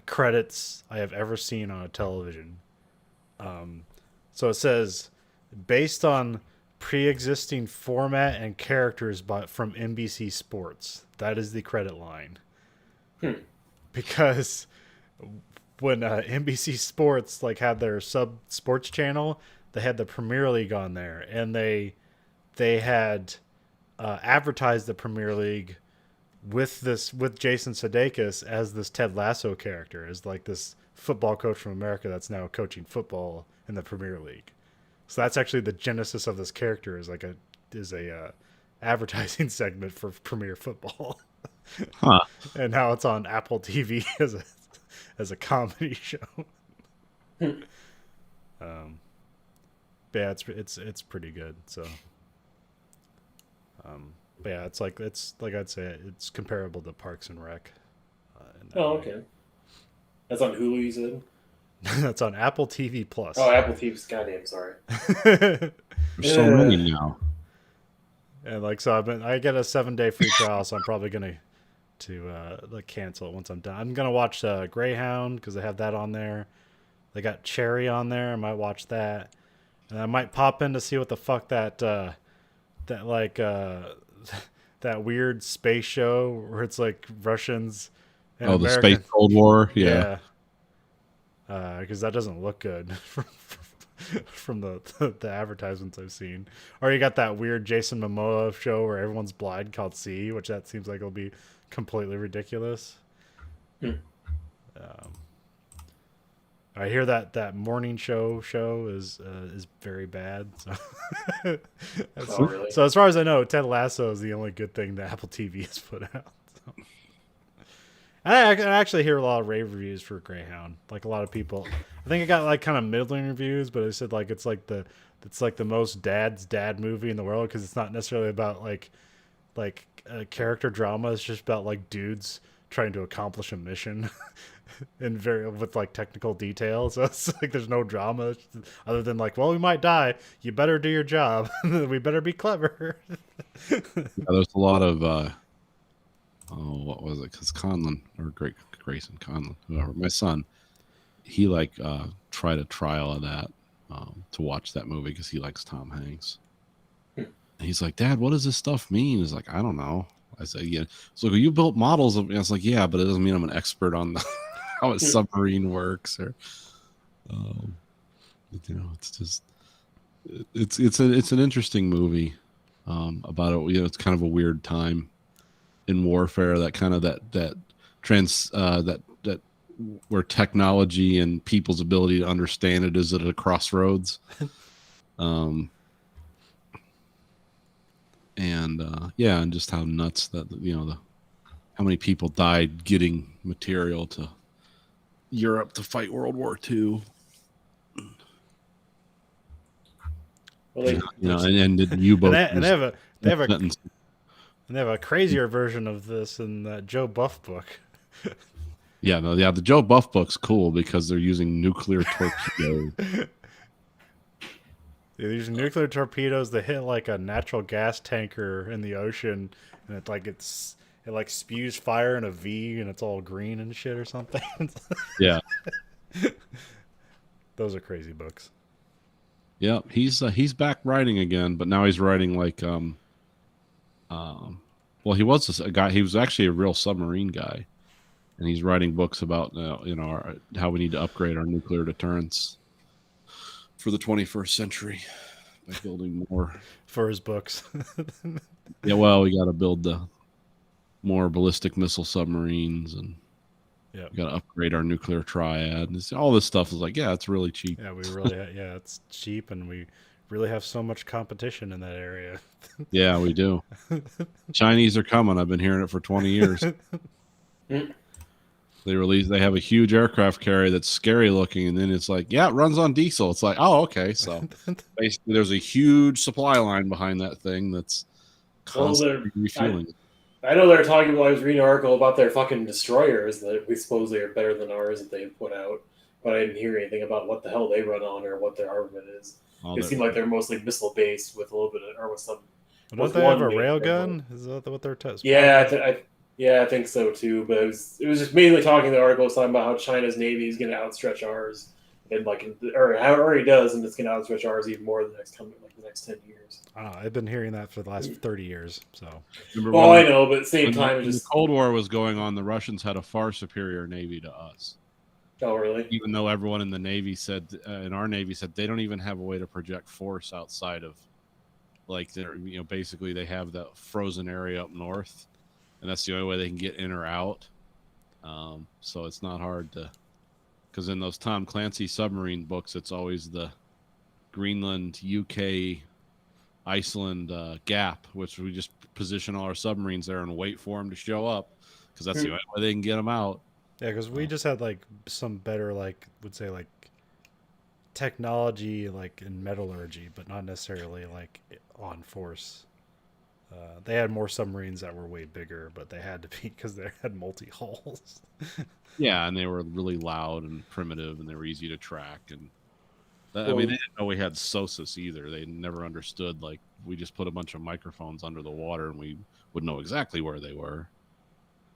credits I have ever seen on a television. So it says, based on pre-existing format and characters from NBC Sports. That is the credit line. Because when NBC Sports like had their sub sports channel, they had the Premier League on there, and they had advertised the Premier League with Jason Sudeikis as this Ted Lasso character, as like this football coach from America that's now coaching football in the Premier League. So that's actually the genesis of this character, is a advertising segment for Premier Football.
Huh.
And now it's on Apple TV as a comedy show. But yeah, it's pretty good. So but yeah, it's like I'd say it's comparable to Parks and Rec.
Okay. That's on Hulu, you said?
That's on Apple TV Plus.
Oh, Apple TV's goddamn sorry.
There's so many now.
And like, so I get a 7-day free trial, so I'm probably gonna like cancel it once I'm done. I'm gonna watch Greyhound because they have that on there. They got Cherry on there. I might watch that, and I might pop in to see what the fuck that that weird space show where it's like Russians and
Oh, the
Americans.
Space Cold War. Yeah.
Because that doesn't look good from the advertisements I've seen. Or you got that weird Jason Momoa show where everyone's blind called See, which that seems like it'll be completely ridiculous. I hear that morning show is very bad. So.
Oh, really?
So as far as I know, Ted Lasso is the only good thing that Apple TV has put out. So. I actually hear a lot of rave reviews for Greyhound. Like a lot of people, I think it got like kind of middling reviews, but they said like it's like the most dad movie in the world because it's not necessarily about like a character drama. It's just about like dudes trying to accomplish a mission, and with like technical details. So it's like there's no drama other than like, well, we might die. You better do your job. We better be clever.
There's a lot of what was it? Because Conlon or Grayson Conlon, whoever, my son, he like tried a trial of that to watch that movie because he likes Tom Hanks. And he's like, Dad, what does this stuff mean? He's like, I don't know. I said, yeah. So you built models of. I was like, yeah, but it doesn't mean I'm an expert on how a submarine works or, it's just it's an interesting movie about it. It's kind of a weird time in warfare, that kind of that where technology and people's ability to understand it is at a crossroads. And just how nuts that how many people died getting material to Europe to fight World War II.
Well,
and the U-boat.
And they have a crazier version of this in that Joe Buff book.
The Joe Buff book's cool because they're using nuclear torpedoes.
They're using nuclear torpedoes that hit like a natural gas tanker in the ocean, and it spews fire in a V, and it's all green and shit or something.
Yeah,
those are crazy books.
Yeah, he's back writing again, but now he's writing like he was a guy. He was actually a real submarine guy, and he's writing books about how we need to upgrade our nuclear deterrence for the 21st century by building more
for his books.
Yeah, well, we got to build the more ballistic missile submarines, and we got to upgrade our nuclear triad. And all this stuff is like, it's really cheap.
Yeah, we really, it's cheap, and we really have so much competition in that area.
Yeah, we do. Chinese are coming. I've been hearing it for 20 years. They have a huge aircraft carrier that's scary looking, and then it's like, it runs on diesel. It's like, oh, okay. So basically there's a huge supply line behind that thing that's constantly refueling.
I know they're talking about, I was reading an article about their fucking destroyers that we supposedly are better than ours that they put out, but I didn't hear anything about what the hell they run on or what their armament is. They seem like they're mostly missile based with a little bit of, or with some.
Don't they have a railgun? Is that what they're testing?
Yeah, I think so too. But it was just mainly talking. The article was talking about how China's Navy is going to outstretch ours, and or how it already does, and it's going to outstretch ours even more the next 10 years.
I've been hearing that for the last 30 years. So.
I know, but at the same time,
when the Cold War was going on, the Russians had a far superior Navy to us.
Oh, really?
Even though everyone in the Navy said, in our Navy said, they don't even have a way to project force outside of, basically they have the frozen area up north, and that's the only way they can get in or out. So it's not hard to, because in those Tom Clancy submarine books, it's always the Greenland, UK, Iceland gap, which we just position all our submarines there and wait for them to show up, because that's the only way they can get them out.
Yeah, because we just had some better technology in metallurgy, but not necessarily on force. They had more submarines that were way bigger, but they had to be because they had multi-hulls.
Yeah, and they were really loud and primitive, and they were easy to track. And they didn't know we had SOSUS either. They never understood. We just put a bunch of microphones under the water, and we would know exactly where they were.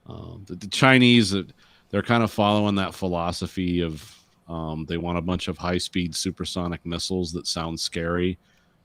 The Chinese, they're kind of following that philosophy of they want a bunch of high-speed supersonic missiles that sound scary,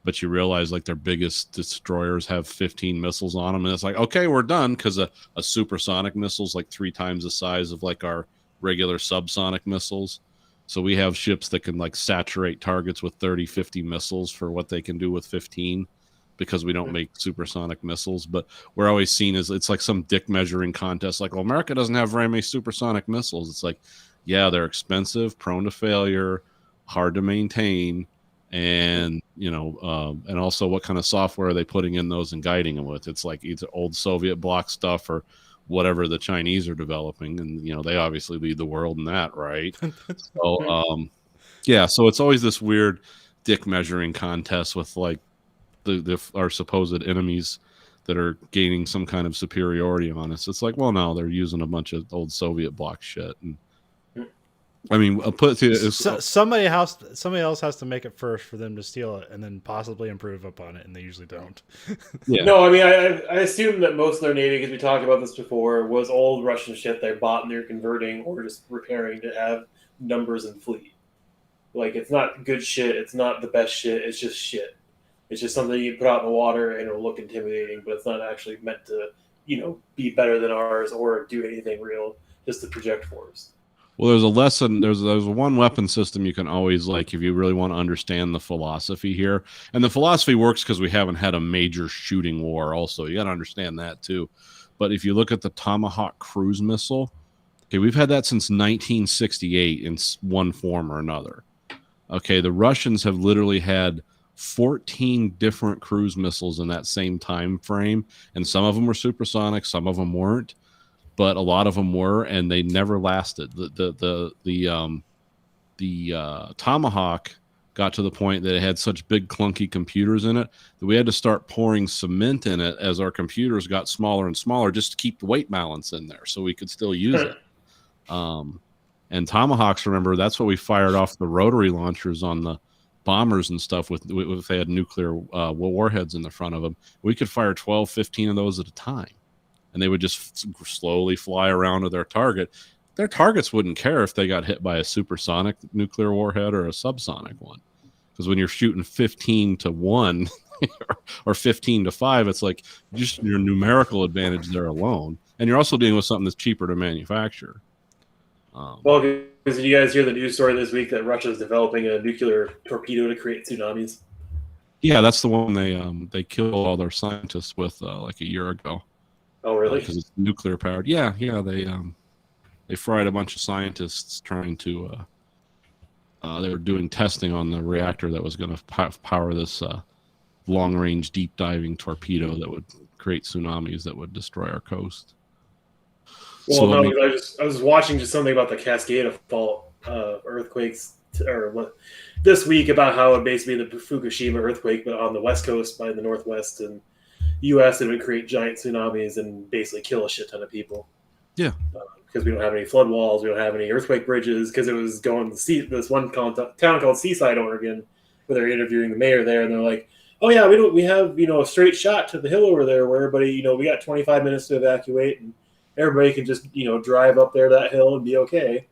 but you realize like their biggest destroyers have 15 missiles on them, and it's like, okay, we're done, because a supersonic missile is like 3 times the size of like our regular subsonic missiles. So we have ships that can like saturate targets with 30, 50 missiles for what they can do with 15, because we don't make supersonic missiles. But we're always seen as it's like some dick measuring contest. Like, well, America doesn't have very many supersonic missiles. It's like, yeah, they're expensive, prone to failure, hard to maintain. And, and also what kind of software are they putting in those and guiding them with? It's like either old Soviet bloc stuff or whatever the Chinese are developing. And, they obviously lead the world in that, right? So, so it's always this weird dick measuring contest with like our supposed enemies that are gaining some kind of superiority on us. It's like, well, no, they're using a bunch of old Soviet bloc shit. And I mean, I'll put it to
somebody else has to make it first for them to steal it and then possibly improve upon it, and they usually don't.
Yeah.
No, I mean, I assume that most of their navy, because we talked about this before, was old Russian shit they bought and they're converting or just repairing to have numbers and fleet. Like, it's not good shit. It's not the best shit. It's just shit. It's just something you put out in the water and it'll look intimidating, but it's not actually meant to, be better than ours or do anything real, just to project force.
Well, there's a lesson. There's one weapon system you can always like if you really want to understand the philosophy here. And the philosophy works because we haven't had a major shooting war. Also, you got to understand that too. But if you look at the Tomahawk cruise missile, okay, we've had that since 1968 in one form or another. Okay, the Russians have literally had 14 different cruise missiles in that same time frame, and some of them were supersonic, some of them weren't. But a lot of them were, and they never lasted. The Tomahawk got to the point that it had such big clunky computers in it that we had to start pouring cement in it as our computers got smaller and smaller, just to keep the weight balance in there so we could still use it. And Tomahawks, remember, that's what we fired off the rotary launchers on the bombers and stuff with if they had nuclear warheads in the front of them. We could fire 12, 15 of those at a time. And they would just slowly fly around to their target. Their targets wouldn't care if they got hit by a supersonic nuclear warhead or a subsonic one. Because when you're shooting 15 to 1 or 15 to 5, it's like just your numerical advantage there alone. And you're also dealing with something that's cheaper to manufacture.
Well, did you guys hear the news story this week that Russia is developing a nuclear torpedo to create tsunamis?
Yeah, that's the one they killed all their scientists with like a year ago.
Oh, really?
Because it's nuclear powered. Yeah. They fried a bunch of scientists trying to. They were doing testing on the reactor that was going to power this long range deep diving torpedo that would create tsunamis that would destroy our coast.
Well,
So,
no,
I mean,
I was watching just something about the Cascade fault earthquakes this week, about how it basically the Fukushima earthquake, but on the west coast by the northwest and U.S. it would create giant tsunamis and basically kill a shit ton of people.
Yeah,
because we don't have any flood walls, we don't have any earthquake bridges. Because it was going to this one town called Seaside, Oregon, where they're interviewing the mayor there, and they're like, "Oh yeah, we have a straight shot to the hill over there where everybody we got 25 minutes to evacuate and everybody can just drive up there that hill and be okay."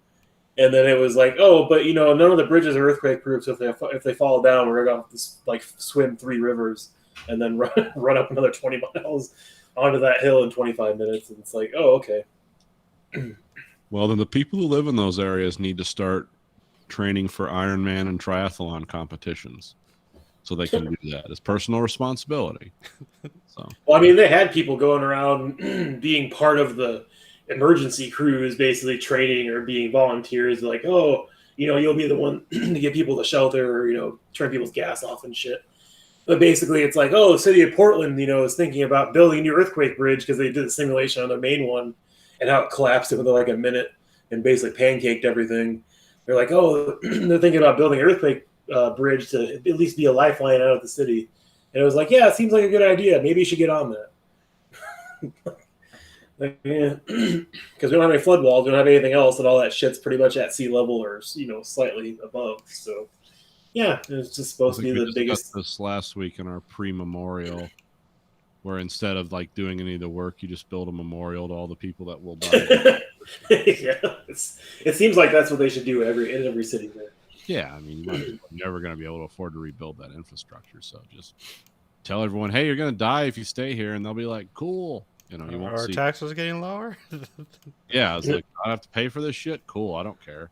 And then it was like, "Oh, but none of the bridges are earthquake proof. So if they fall down, we're going to swim 3 rivers and then run up another 20 miles onto that hill in 25 minutes." And it's like, oh, okay.
well, then the people who live in those areas need to start training for Ironman and triathlon competitions so they can do that. It's personal responsibility. So,
Well, I mean, they had people going around being part of the emergency crews, basically training or being volunteers. Like, oh, you'll be the one to get people to shelter or, turn people's gas off and shit. But basically, it's like, oh, the city of Portland, is thinking about building a new earthquake bridge because they did a simulation on their main one and how it collapsed within like a minute and basically pancaked everything. They're like, oh, they're thinking about building an earthquake bridge to at least be a lifeline out of the city. And it was like, yeah, it seems like a good idea. Maybe you should get on that. Yeah, because we don't have any flood walls, we don't have anything else, and all that shit's pretty much at sea level or slightly above. So, yeah, it's just supposed to be the biggest.
This last week in our pre-memorial where instead of like doing any of the work, you just build a memorial to all the people that will die.
Yeah, it seems like that's what they should do in every city there.
Yeah, I mean, you're never going to be able to afford to rebuild that infrastructure. So just tell everyone, hey, you're going to die if you stay here, and they'll be like, cool. You know, you won't
Are
see.
taxes getting lower?
Yeah, it's like I have to pay for this shit. Cool, I don't care.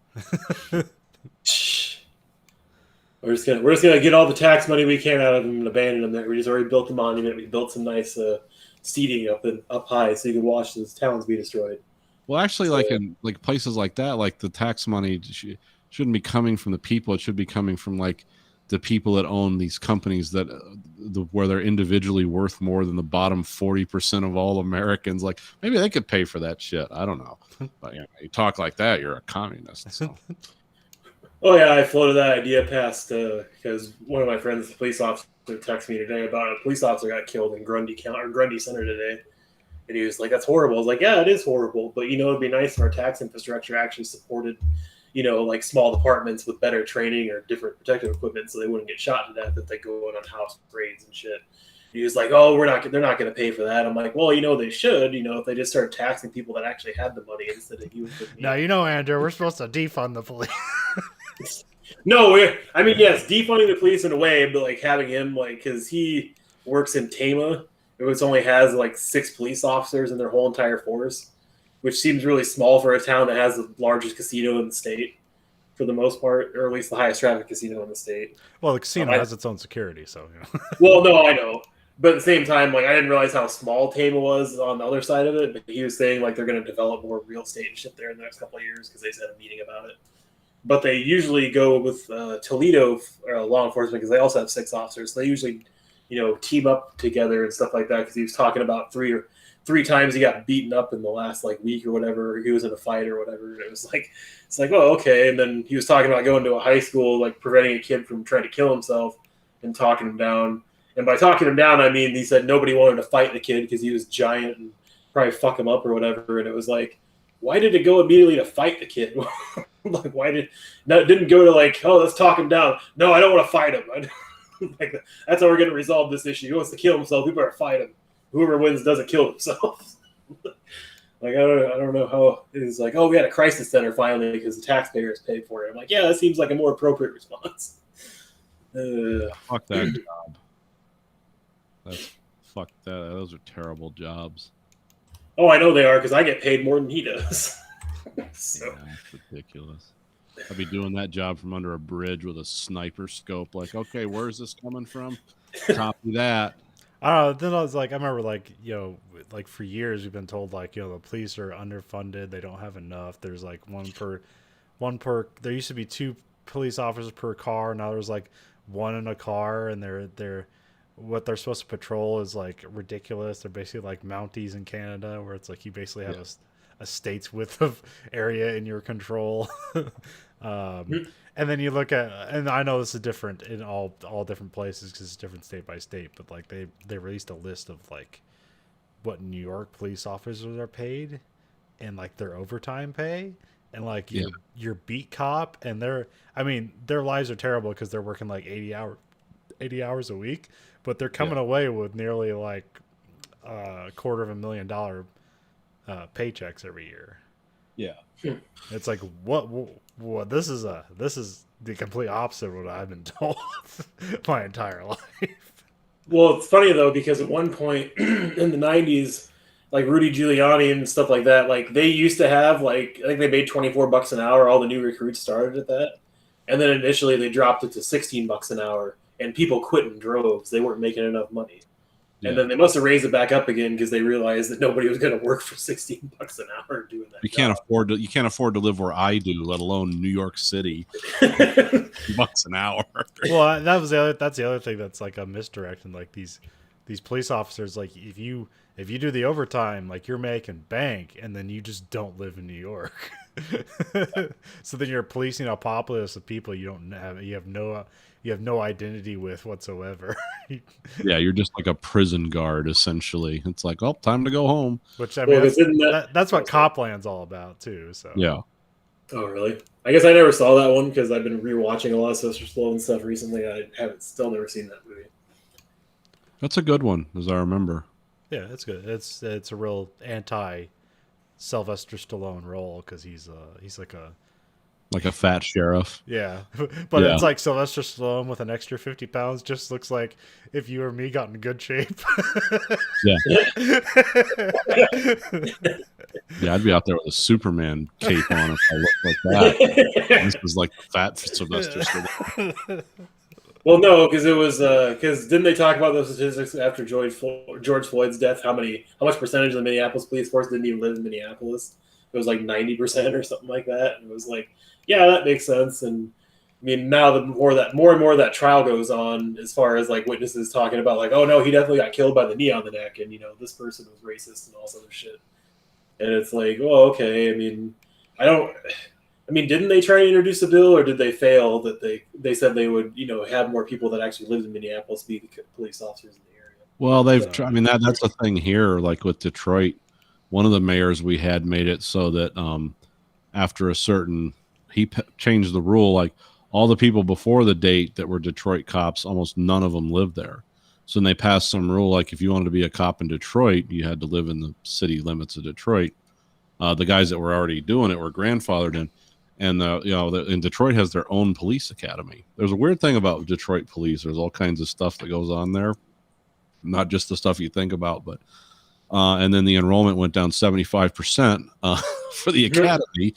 We're just gonna get all the tax money we can out of them and abandon them. There, we just already built the monument. We built some nice seating up high, so you can watch those towns be destroyed.
Well, actually, like in like places like that, like the tax money shouldn't be coming from the people. It should be coming from like the people that own these companies that where they're individually worth more than the bottom 40% of all Americans. Like maybe they could pay for that shit. I don't know. But you talk like that, you're a communist. So.
Oh yeah, I floated that idea past because one of my friends, the police officer, texted me today about a police officer got killed in Grundy Center today, and he was like, "That's horrible." I was like, "Yeah, it is horrible, but it'd be nice if our tax infrastructure actually supported, like small departments with better training or different protective equipment, so they wouldn't get shot to death if they go in on house raids and shit." He was like, "Oh, they're not going to pay for that." I'm like, "Well, they should. If they just start taxing people that actually had the money instead of you."
Now, Andrew, we're supposed to defund the police.
No, yes, defunding the police in a way, but like having him, because he works in Tama, which only has like 6 police officers in their whole entire force, which seems really small for a town that has the largest casino in the state, for the most part, or at least the highest traffic casino in the state.
Well, the casino has its own security, so
Well, no, I know, but at the same time, I didn't realize how small Tama was on the other side of it. But he was saying they're going to develop more real estate and shit there in the next couple of years because they just had a meeting about it. But they usually go with Toledo law enforcement because they also have 6 officers. So they usually, team up together and stuff like that. Because he was talking about three times he got beaten up in the last week or whatever. He was in a fight or whatever. And it was it's oh, okay. And then he was talking about going to a high school, preventing a kid from trying to kill himself and talking him down. And by talking him down, I mean he said nobody wanted to fight the kid because he was giant and probably fuck him up or whatever. And it was why did it go immediately to fight the kid? Why didn't go to oh, let's talk him down. No, I don't want to fight him. That's how we're going to resolve this issue. He wants to kill himself. We better fight him. Whoever wins doesn't kill themselves. I don't know how it's oh, we had a crisis center finally because the taxpayers paid for it. I'm yeah, that seems like a more appropriate response.
Fuck that job. Fuck that. Those are terrible jobs.
Oh, I know they are because I get paid more than he does. So.
Yeah, that's ridiculous. I'd be doing that job from under a bridge with a sniper scope. Okay, where's this coming from? Copy that.
I don't know. Then I was I remember for years we've been told the police are underfunded. They don't have enough. There's one per. There used to be 2 police officers per car. Now there's 1 in a car, and they're what they're supposed to patrol is ridiculous. They're basically Mounties in Canada, where it's you basically have a state's width of area in your control. And then you look at, and I know this is different in all different places because it's different state by state, but they released a list of what New York police officers are paid and their overtime pay and your beat cop, and their lives are terrible because they're working 80 hours a week, but they're coming away with nearly $250,000 paychecks every year.
Yeah.
It's what this is the complete opposite of what I've been told my entire life.
Well, it's funny though because at one point in the 90s, Rudy Giuliani and stuff like that, they used to have I think they made $24 an hour. All the new recruits started at that, and then initially they dropped it to $16 an hour, and people quit in droves. They weren't making enough money. And then they must have raised it back up again because they realized that nobody was going to work for $16 an hour doing that.
You can't afford to live where I do, let alone New York City. Bucks an hour.
Well, that's the other thing that's a misdirection. These police officers, if you do the overtime, you're making bank, and then you just don't live in New York. So then you're policing a populace of people you have no identity with whatsoever.
Yeah, you're just a prison guard, essentially. It's time to go home.
Which, that's what Copland's all about, too. So
yeah.
Oh, really? I guess I never saw that one because I've been rewatching a lot of Sylvester Stallone stuff recently. I haven't still never seen that movie.
That's a good one, as I remember.
Yeah, it's good. It's a real anti Sylvester Stallone role because he's like a
Like a fat sheriff.
yeah, but
Yeah.
it's like Sylvester Stallone with an extra 50 pounds. Just looks like if you or me got in good shape.
Yeah. Yeah, I'd be out there with a Superman cape on if I looked like that. This was like fat Sylvester Stallone.
Well, no, because it was because didn't they talk about those statistics after George Floyd's death? How much percentage of the Minneapolis police force didn't even live in Minneapolis? It was like 90% or something like that. And it was like, yeah, that makes sense. And I mean, now the more and more of that trial goes on, as far as like witnesses talking about like, oh no, he definitely got killed by the knee on the neck, and this person was racist and all this other shit. And it's like, well, okay. I mean, didn't they try to introduce a bill, or did they fail? That they said they would, have more people that actually lived in Minneapolis be the police officers in the area.
Well, I mean, that's the thing here. Like with Detroit, one of the mayors we had made it so that after a certain, he changed the rule. Like all the people before the date that were Detroit cops, almost none of them lived there. So then they passed some rule, like if you wanted to be a cop in Detroit, you had to live in the city limits of Detroit. The guys that were already doing it were grandfathered in. And and Detroit has their own police academy. There's a weird thing about Detroit police. There's all kinds of stuff that goes on there, not just the stuff you think about. But and then the enrollment went down 75% for the academy,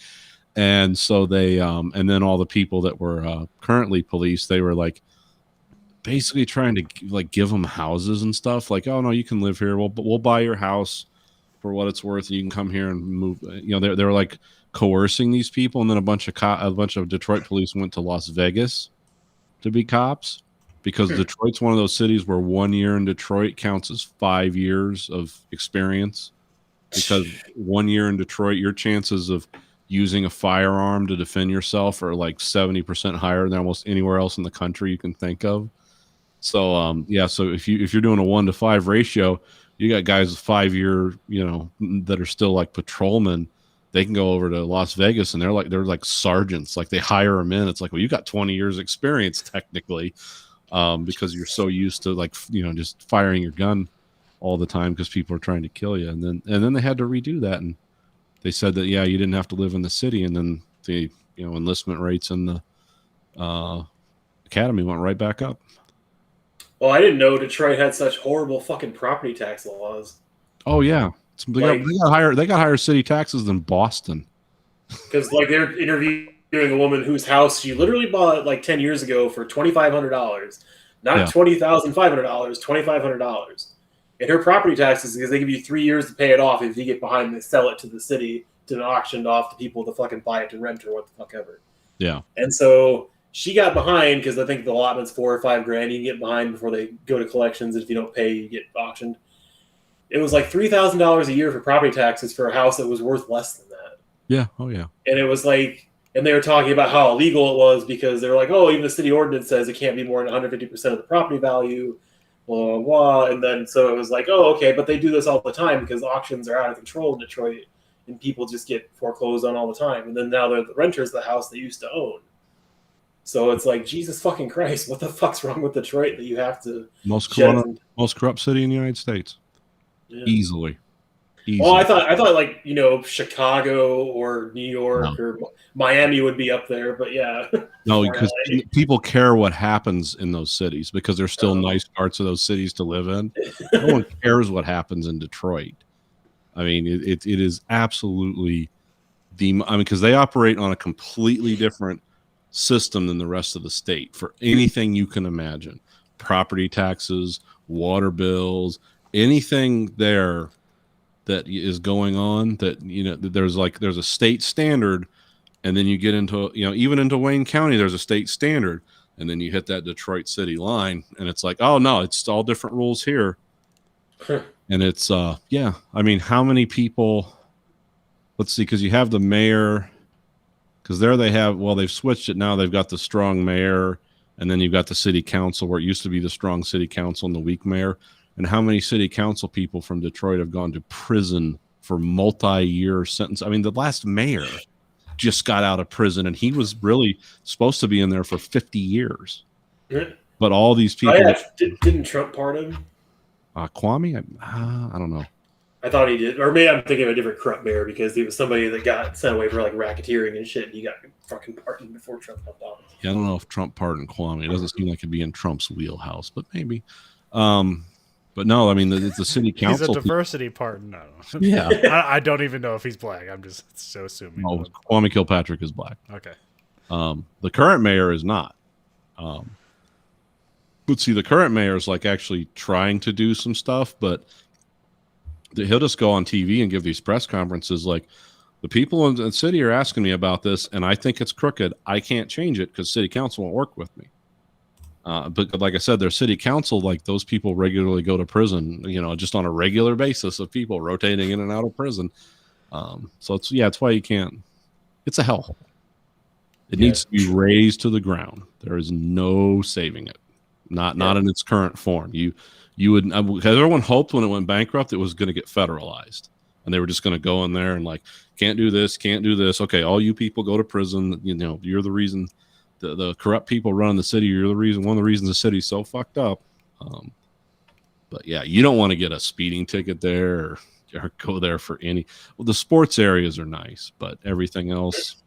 and so they and then all the people that were currently police, they were like basically trying to like give them houses and stuff. Like, oh no, you can live here. We'll buy your house for what it's worth, and you can come here and move. They were like coercing these people, and then a bunch of Detroit police went to Las Vegas to be cops because Detroit's one of those cities where 1 year in Detroit counts as 5 years of experience. Because 1 year in Detroit, your chances of using a firearm to defend yourself are like 70% higher than almost anywhere else in the country you can think of. So so if you're doing a 1-to-5 ratio, you got guys with 5 year, that are still like patrolmen. They can go over to Las Vegas and they're like sergeants. Like they hire them in. It's like, well, you got 20 years experience technically, because you're so used to like, just firing your gun all the time because people are trying to kill you. And then they had to redo that. And they said that, yeah, you didn't have to live in the city. And then the, enlistment rates in the academy went right back up.
Well, I didn't know Detroit had such horrible fucking property tax laws.
Oh yeah. They got higher city taxes than Boston.
Because like they're interviewing a woman whose house she literally bought like 10 years ago for $2,500, not $20,500, $2,500. And her property taxes, because they give you 3 years to pay it off. If you get behind, they sell it to the city to auction off to people to fucking buy it to rent or what the fuck ever.
Yeah.
And so she got behind because I think the allotment's $4,000 or $5,000. You can get behind before they go to collections. If you don't pay, you get auctioned. It was like $3,000 a year for property taxes for a house that was worth less than that.
Yeah. Oh, yeah.
And it was like, and they were talking about how illegal it was because they were like, oh, even the city ordinance says it can't be more than 150% of the property value, blah, blah, blah. And then so it was like, oh, okay, but they do this all the time because auctions are out of control in Detroit and people just get foreclosed on all the time. And then now they're the renters of the house they used to own. So it's like, Jesus fucking Christ, what the fuck's wrong with Detroit that you have to
most corrupt city in the United States? Yeah. Easily.
Well, I thought like Chicago or New York or Miami would be up there, but yeah.
No, because people care what happens in those cities because there's still nice parts of those cities to live in. No one cares what happens in Detroit. I mean, it is absolutely because they operate on a completely different system than the rest of the state for anything you can imagine. Property taxes, water bills, anything there that is going on that, there's a state standard, and then you get into, even into Wayne County, there's a state standard, and then you hit that Detroit city line and it's like, oh no, it's all different rules here. And it's, I mean, how many people, let's see, because you have the mayor, because there they've switched it now. They've got the strong mayor, and then you've got the city council where it used to be the strong city council and the weak mayor. And how many city council people from Detroit have gone to prison for multi-year sentence? I mean, the last mayor just got out of prison, and he was really supposed to be in there for 50 years. But all these people...
didn't Trump pardon him?
Kwame, I don't know.
I thought he did, or maybe I'm thinking of a different corrupt mayor because he was somebody that got sent away for like racketeering and shit. And he got fucking pardoned before Trump got down.
Yeah, I don't know if Trump pardoned Kwame. It doesn't seem like it'd be in Trump's wheelhouse, but maybe. But no, I mean, it's the city
He's
council.
a diversity pardon. I don't know.
Yeah.
I don't even know if he's black. I'm just so assuming.
No, Kwame Kilpatrick is black.
Okay.
The current mayor is not. But see, the current mayor is like actually trying to do some stuff, but he'll just go on TV and give these press conferences like, the people in the city are asking me about this, and I think it's crooked. I can't change it because city council won't work with me. But like I said, their city council, like those people regularly go to prison, just on a regular basis of people rotating in and out of prison. So it's why you can't. It's a hellhole. It needs to be razed to the ground. There is no saving it. Not in its current form. You would, because everyone hoped when it went bankrupt it was going to get federalized, and they were just going to go in there and like, can't do this, can't do this. Okay, all you people go to prison. You're the reason. The corrupt people running the city. You're the reason. One of the reasons the city's so fucked up. But yeah, you don't want to get a speeding ticket there or go there for any. Well, the sports areas are nice, but everything else,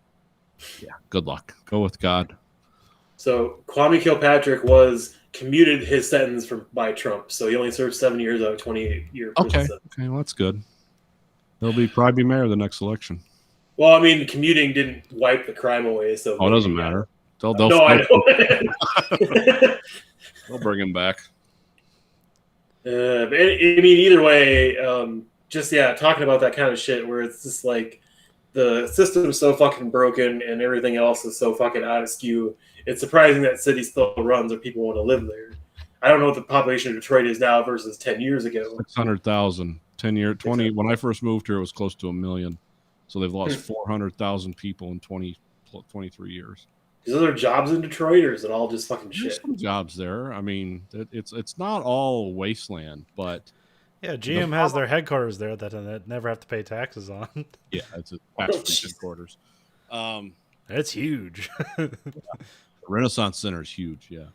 yeah, good luck. Go with God.
So Kwame Kilpatrick was commuted his sentence by Trump, so he only served 7 years out of 28-year prison sentence.
Okay, well that's good. He'll probably be mayor the next election.
Well, I mean, commuting didn't wipe the crime away, so
it doesn't matter. They'll
I know.
They'll bring him back.
But I mean, either way, talking about that kind of shit where it's just like the system's so fucking broken and everything else is so fucking out of skew. It's surprising that city still runs or people want to live there. I don't know what the population of Detroit is now versus 10 years ago.
600,000. 20. When I first moved here, it was close to 1 million. So they've lost 400,000 people in 23 years.
Is there jobs in Detroit, or is it all just fucking shit?
There's some jobs there. I mean, it's not all wasteland, but
yeah, GM has their headquarters there that they never have to pay taxes on.
Yeah, it's a tax-free headquarters.
It's huge.
The Renaissance Center is huge. Yeah.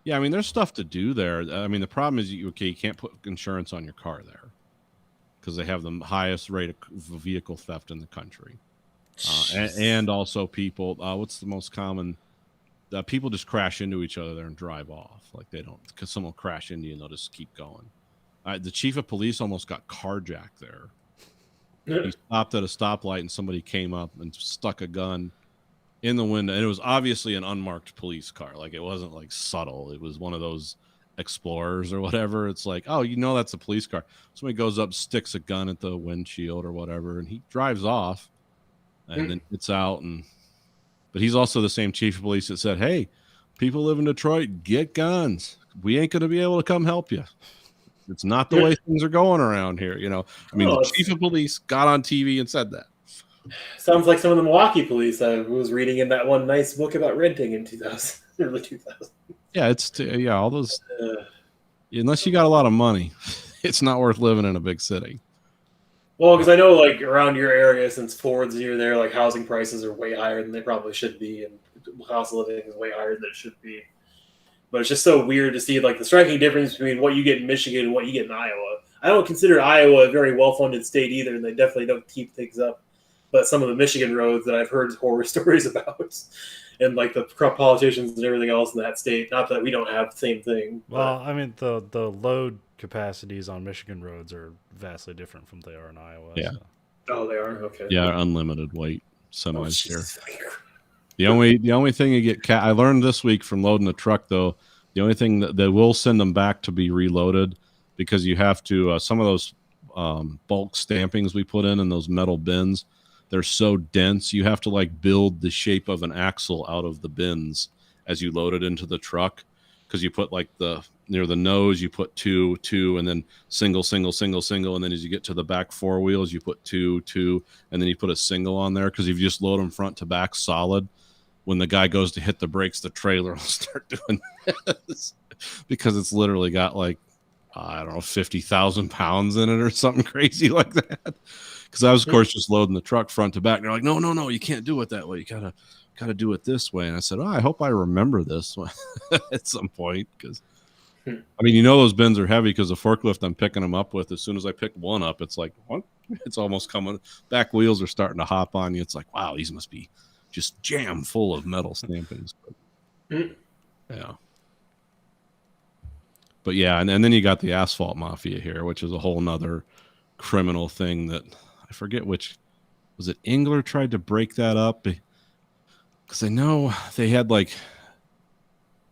Yeah, I mean, there's stuff to do there. I mean, the problem is you can't put insurance on your car there because they have the highest rate of vehicle theft in the country. And also people, what's the most common? People just crash into each other there and drive off. Like they don't, because someone will crash into you and they'll just keep going. The chief of police almost got carjacked there. He stopped at a stoplight and somebody came up and stuck a gun in the window. And it was obviously an unmarked police car. Like it wasn't like subtle. It was one of those Explorers or whatever. It's like, oh, that's a police car. Somebody goes up, sticks a gun at the windshield or whatever, and he drives off. And then it's out, but he's also the same chief of police that said, "Hey, people live in Detroit, get guns. We ain't going to be able to come help you. It's not the way things are going around here." I mean, the chief of police got on TV and said that.
Sounds like some of the Milwaukee police I was reading in that one nice book about renting in 2000, early 2000.
Yeah, all those. Unless you got a lot of money, it's not worth living in a big city.
Well, because I know, like, around your area, since Ford's near there, like, housing prices are way higher than they probably should be, and cost of living is way higher than it should be. But it's just so weird to see, like, the striking difference between what you get in Michigan and what you get in Iowa. I don't consider Iowa a very well-funded state either, and they definitely don't keep things up. But some of the Michigan roads that I've heard horror stories about, and, like, the corrupt politicians and everything else in that state, not that we don't have the same thing.
Well, I mean, the load capacities on Michigan roads are vastly different from they are in Iowa.
Yeah.
So.
Oh, they are? Okay.
Yeah, unlimited weight semis here. The only thing you get, I learned this week from loading a truck, though, the only thing that they will send them back to be reloaded because you have to, some of those bulk stampings we put in those metal bins, they're so dense, you have to like build the shape of an axle out of the bins as you load it into the truck. Because you put like near the nose, you put two, and then single, and then as you get to the back four wheels, you put two, and then you put a single on there because if you just load them front to back solid, when the guy goes to hit the brakes, the trailer will start doing this because it's literally got like, I don't know, 50,000 pounds in it or something crazy like that. Because I was, of course, just loading the truck front to back. And they're like, no, you can't do it that way. You gotta do it this way. And I said, I hope I remember this one at some point because I mean, you know those bins are heavy because the forklift I'm picking them up with, as soon as I pick one up, it's like, what? It's almost coming. Back wheels are starting to hop on you. It's like, wow, these must be just jam full of metal stampings. But, yeah. But yeah, and then you got the asphalt mafia here, which is a whole nother criminal thing that I forget which. Was it Engler tried to break that up? Because I know they had like,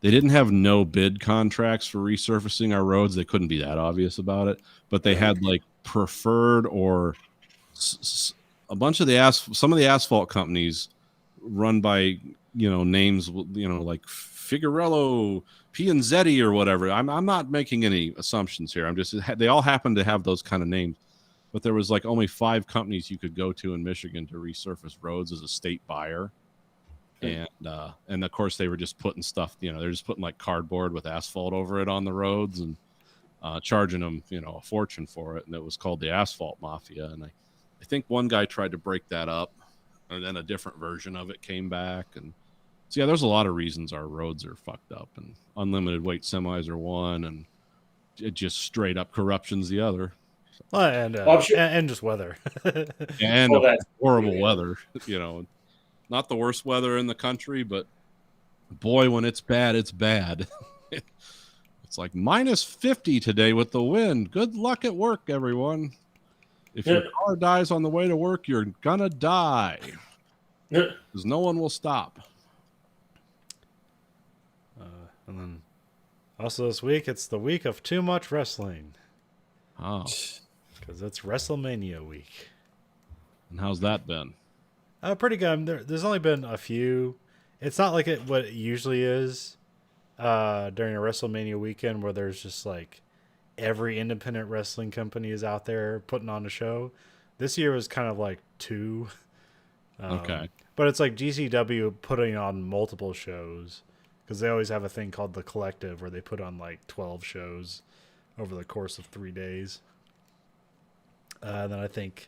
they didn't have no bid contracts for resurfacing our roads. They couldn't be that obvious about it, but they had like preferred or a bunch of some of the asphalt companies run by, names, like Figuerello, Pianzetti or whatever. I'm not making any assumptions here. I'm just, they all happen to have those kind of names, but there was like only 5 companies you could go to in Michigan to resurface roads as a state buyer. And of course they were just putting stuff, they're just putting like cardboard with asphalt over it on the roads and charging them, a fortune for it. And it was called the Asphalt Mafia. And I think one guy tried to break that up, and then a different version of it came back. And so, yeah, there's a lot of reasons our roads are fucked up, and unlimited weight semis are one, and it just straight up corruption's the other.
Well, and just weather.
And horrible weather, not the worst weather in the country, but boy, when it's bad, it's bad. It's like -50 today with the wind. Good luck at work, everyone. If your car dies on the way to work, you're gonna die. Because no one will stop.
And then also this week, it's the week of too much wrestling.
Oh.
Because it's WrestleMania week.
And how's that been?
Pretty good. There's only been a few. It's not like what it usually is during a WrestleMania weekend where there's just like every independent wrestling company is out there putting on a show. This year was kind of like 2.
Okay.
But it's like GCW putting on multiple shows because they always have a thing called the Collective where they put on like 12 shows over the course of 3 days. Then I think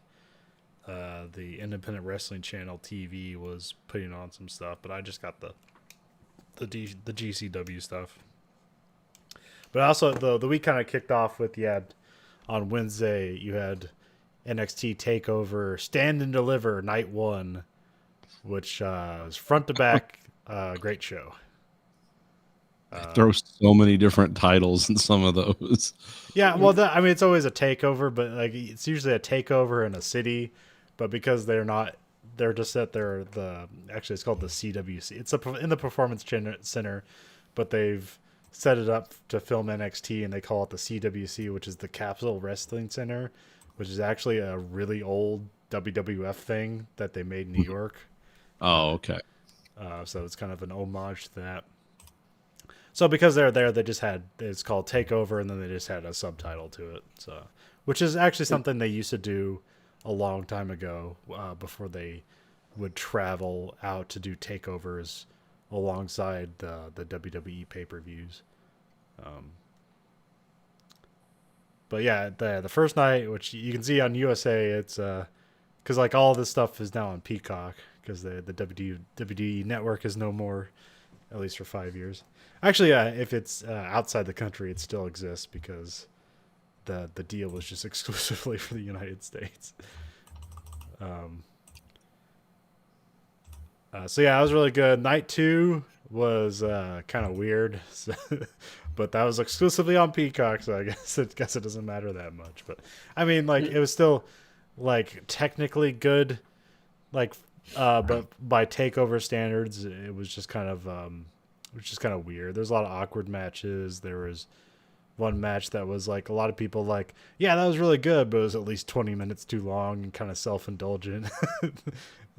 the Independent Wrestling Channel TV was putting on some stuff, but I just got the GCW stuff. But also the week kind of kicked off with on Wednesday you had NXT TakeOver Stand and Deliver Night 1, which was front to back great show.
Throw so many different titles in some of those.
Yeah, well, it's always a takeover, but like it's usually a takeover in a city. But because they're just at actually it's called the CWC. It's in the Performance Center, but they've set it up to film NXT and they call it the CWC, which is the Capitol Wrestling Center, which is actually a really old WWF thing that they made in New York.
Oh, okay.
So it's kind of an homage to that. So because they're there, it's called Takeover, and then they just had a subtitle to it. So, which is actually something they used to do a long time ago, before they would travel out to do takeovers alongside the WWE pay-per-views. But yeah, the first night, which you can see on USA, it's because like all this stuff is now on Peacock because the WWE network is no more, at least for 5 years. Actually, if it's outside the country, it still exists because the deal was just exclusively for the United States. So yeah, it was really good. Night 2 was kind of weird, but that was exclusively on Peacock, so I guess it doesn't matter that much. But I mean, like it was still like technically good, like but by takeover standards, it was just kind of weird. There's a lot of awkward matches. There was one match that was like a lot of people like, yeah, that was really good, but it was at least 20 minutes too long and kind of self-indulgent.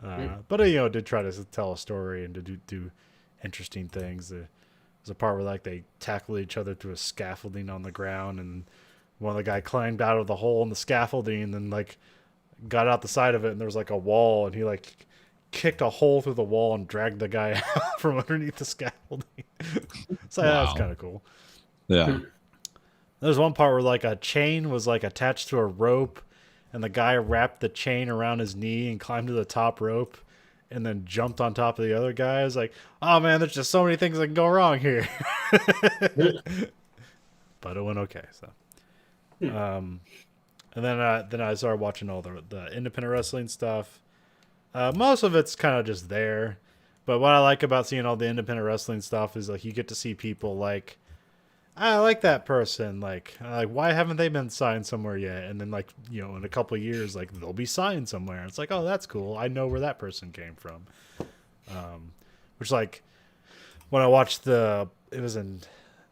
But it did try to tell a story and to do interesting things. There's a part where like they tackled each other through a scaffolding on the ground, and one of the guy climbed out of the hole in the scaffolding and then like got out the side of it, and there was like a wall, and he like kicked a hole through the wall and dragged the guy out from underneath the scaffolding. So yeah, that's kind of cool.
Yeah.
There's one part where like a chain was like attached to a rope, and the guy wrapped the chain around his knee and climbed to the top rope and then jumped on top of the other guy. I was like, oh man, there's just so many things that can go wrong here. but it went okay. So, and then I started watching all the independent wrestling stuff. Most of it's kind of just there, but what I like about seeing all the independent wrestling stuff is like you get to see people like, I like that person. Like why haven't they been signed somewhere yet? And then like, you know, in a couple of years, like they'll be signed somewhere. It's like, oh, that's cool. I know where that person came from. Which like when I watched it was in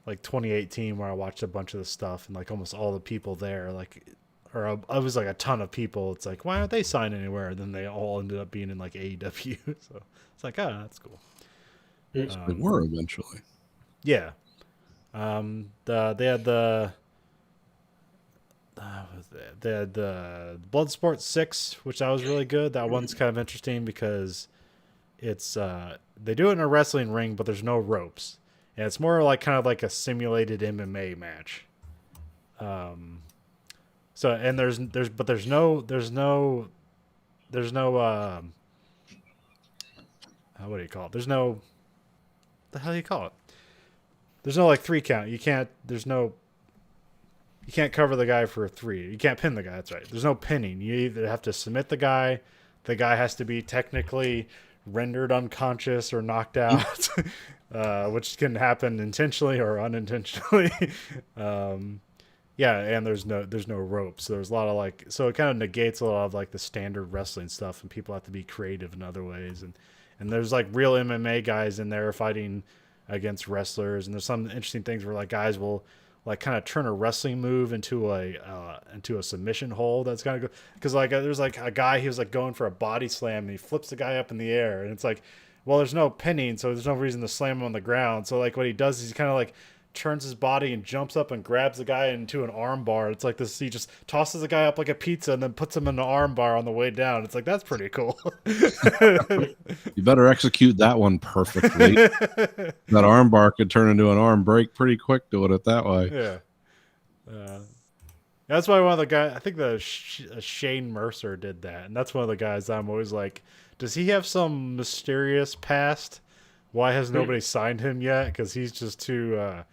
like 2018 where I watched a bunch of the stuff and like almost all the people there, like, or I was like a ton of people. It's like, why aren't they signed anywhere? And then they all ended up being in like AEW. So it's like, oh, that's cool.
They were eventually.
Yeah. They had the Bloodsport 6, which that was really good. That one's kind of interesting because it's they do it in a wrestling ring, but there's no ropes, and it's more like kind of like a simulated MMA match. So and there's no what do you call it? There's no, the hell do you call it? There's no like 3 count. You can't cover the guy for a 3. You can't pin the guy. That's right. There's no pinning. You either have to submit the guy has to be technically rendered unconscious or knocked out, which can happen intentionally or unintentionally. Yeah, and there's no ropes. So there's a lot of like, so it kind of negates a lot of like the standard wrestling stuff, and people have to be creative in other ways. And there's like real MMA guys in there fighting against wrestlers, and there's some interesting things where like guys will like kind of turn a wrestling move into a submission hold. That's kind of good because like there's like a guy, he was like going for a body slam and he flips the guy up in the air, and it's like, well, there's no pinning, so there's no reason to slam him on the ground. So like what he does is he kind of like turns his body and jumps up and grabs the guy into an arm bar. It's like this, he just tosses the guy up like a pizza and then puts him in an arm bar on the way down. It's like, that's pretty cool.
You better execute that one perfectly. That arm bar could turn into an arm break pretty quick doing it that way.
Yeah. That's why one of the guys, I think Shane Mercer did that. And that's one of the guys I'm always like, does he have some mysterious past? Why has nobody signed him yet? Because he's just too,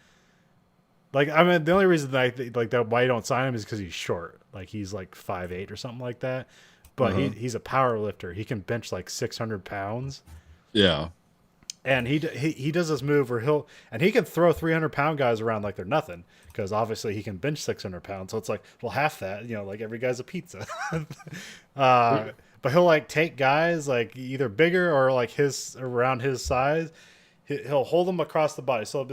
like, I mean, the only reason that I think like that why you don't sign him is because he's short. Like he's like 5'8" or something like that. But he's a power lifter. He can bench like 600 pounds.
Yeah.
And he does this move where he can throw 300-pound guys around like they're nothing, because obviously he can bench 600 pounds. So it's like, well, half that, you know, like every guy's a pizza. But he'll like take guys like either bigger or like around his size. He'll hold them across the body, so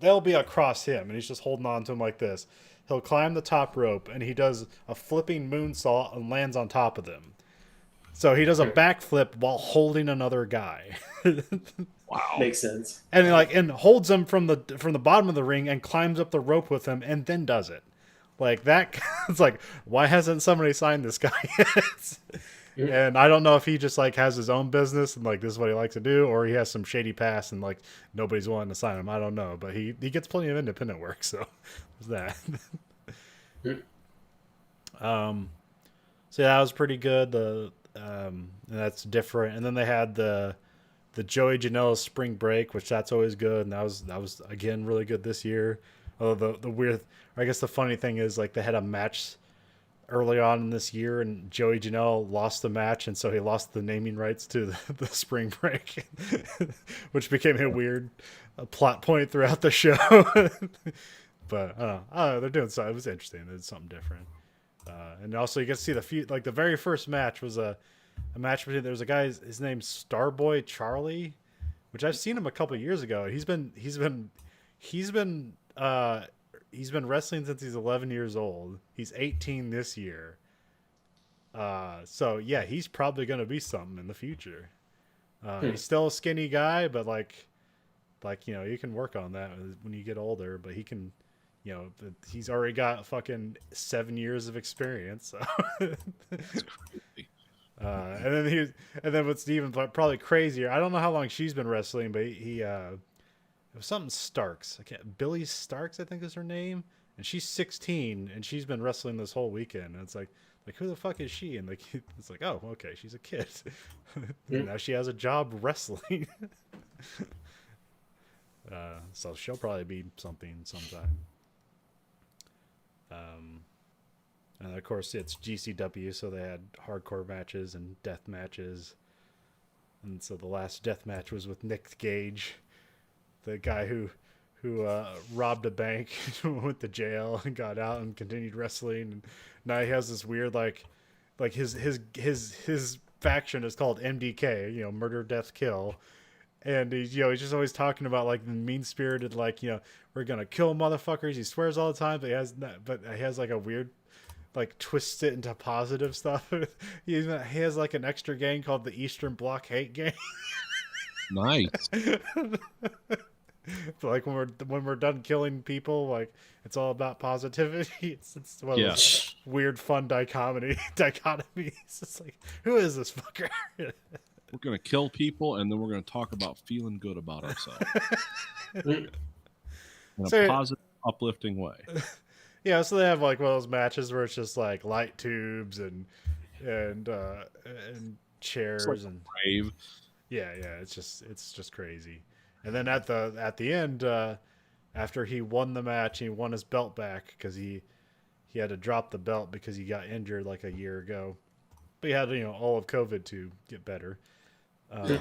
they'll be across him, and he's just holding on to him like this. He'll climb the top rope, and he does a flipping moonsault and lands on top of them. So he does a backflip while holding another guy.
Wow, makes sense.
And holds him from the bottom of the ring and climbs up the rope with him, and then does it. Like that, it's like, why hasn't somebody signed this guy yet? And I don't know if he just like has his own business and like this is what he likes to do, or he has some shady past and like nobody's willing to sign him. I don't know, but he gets plenty of independent work, so there's that. So yeah, that was pretty good. And that's different. And then they had the Joey Janela Spring Break, which that's always good, and that was again really good this year. Although the weird, I guess the funny thing is like they had a match early on in this year, and Joey Janela lost the match, and so he lost the naming rights to the Spring Break, which became a weird plot point throughout the show. But I don't know, they're doing something. It was interesting. It's something different. And also you get to see the very first match was a match between, there was a guy, his name's Starboy Charlie, which I've seen him a couple of years ago. He's been wrestling since he's 11 years old. He's 18 this year. So yeah, he's probably going to be something in the future. He's still a skinny guy, but like, you know, you can work on that when you get older, but he can, you know, he's already got fucking 7 years of experience. So.
That's crazy.
And then what's even probably crazier, I don't know how long she's been wrestling, but he it was something Starks. Billy Starks, I think is her name, and she's 16, and she's been wrestling this whole weekend. And it's like who the fuck is she? And like it's like, oh, okay, she's a kid. Now she has a job wrestling. So she'll probably be something sometime. And of course, it's GCW, so they had hardcore matches and death matches. And so the last death match was with Nick Gage, the guy who robbed a bank, went to jail, and got out and continued wrestling. And now he has this weird like his faction is called MDK, Murder, Death, Kill. And he's just always talking about like the mean spirited, like, we're gonna kill motherfuckers. He swears all the time, but he has like a weird, like, twists it into positive stuff. he has like an extra gang called the Eastern Bloc Hate Gang.
Nice.
But like when we're done killing people, like, it's all about positivity. It's one of those weird fun dichotomies. It's like, who is this fucker?
We're going to kill people, and then we're going to talk about feeling good about ourselves in a positive, uplifting way.
Yeah, so they have like one of those matches where it's just like light tubes and chairs
Like
and
brave.
yeah, it's just crazy. And then at the end, after he won the match, he won his belt back because he had to drop the belt because he got injured like a year ago. But he had all of COVID to get better. And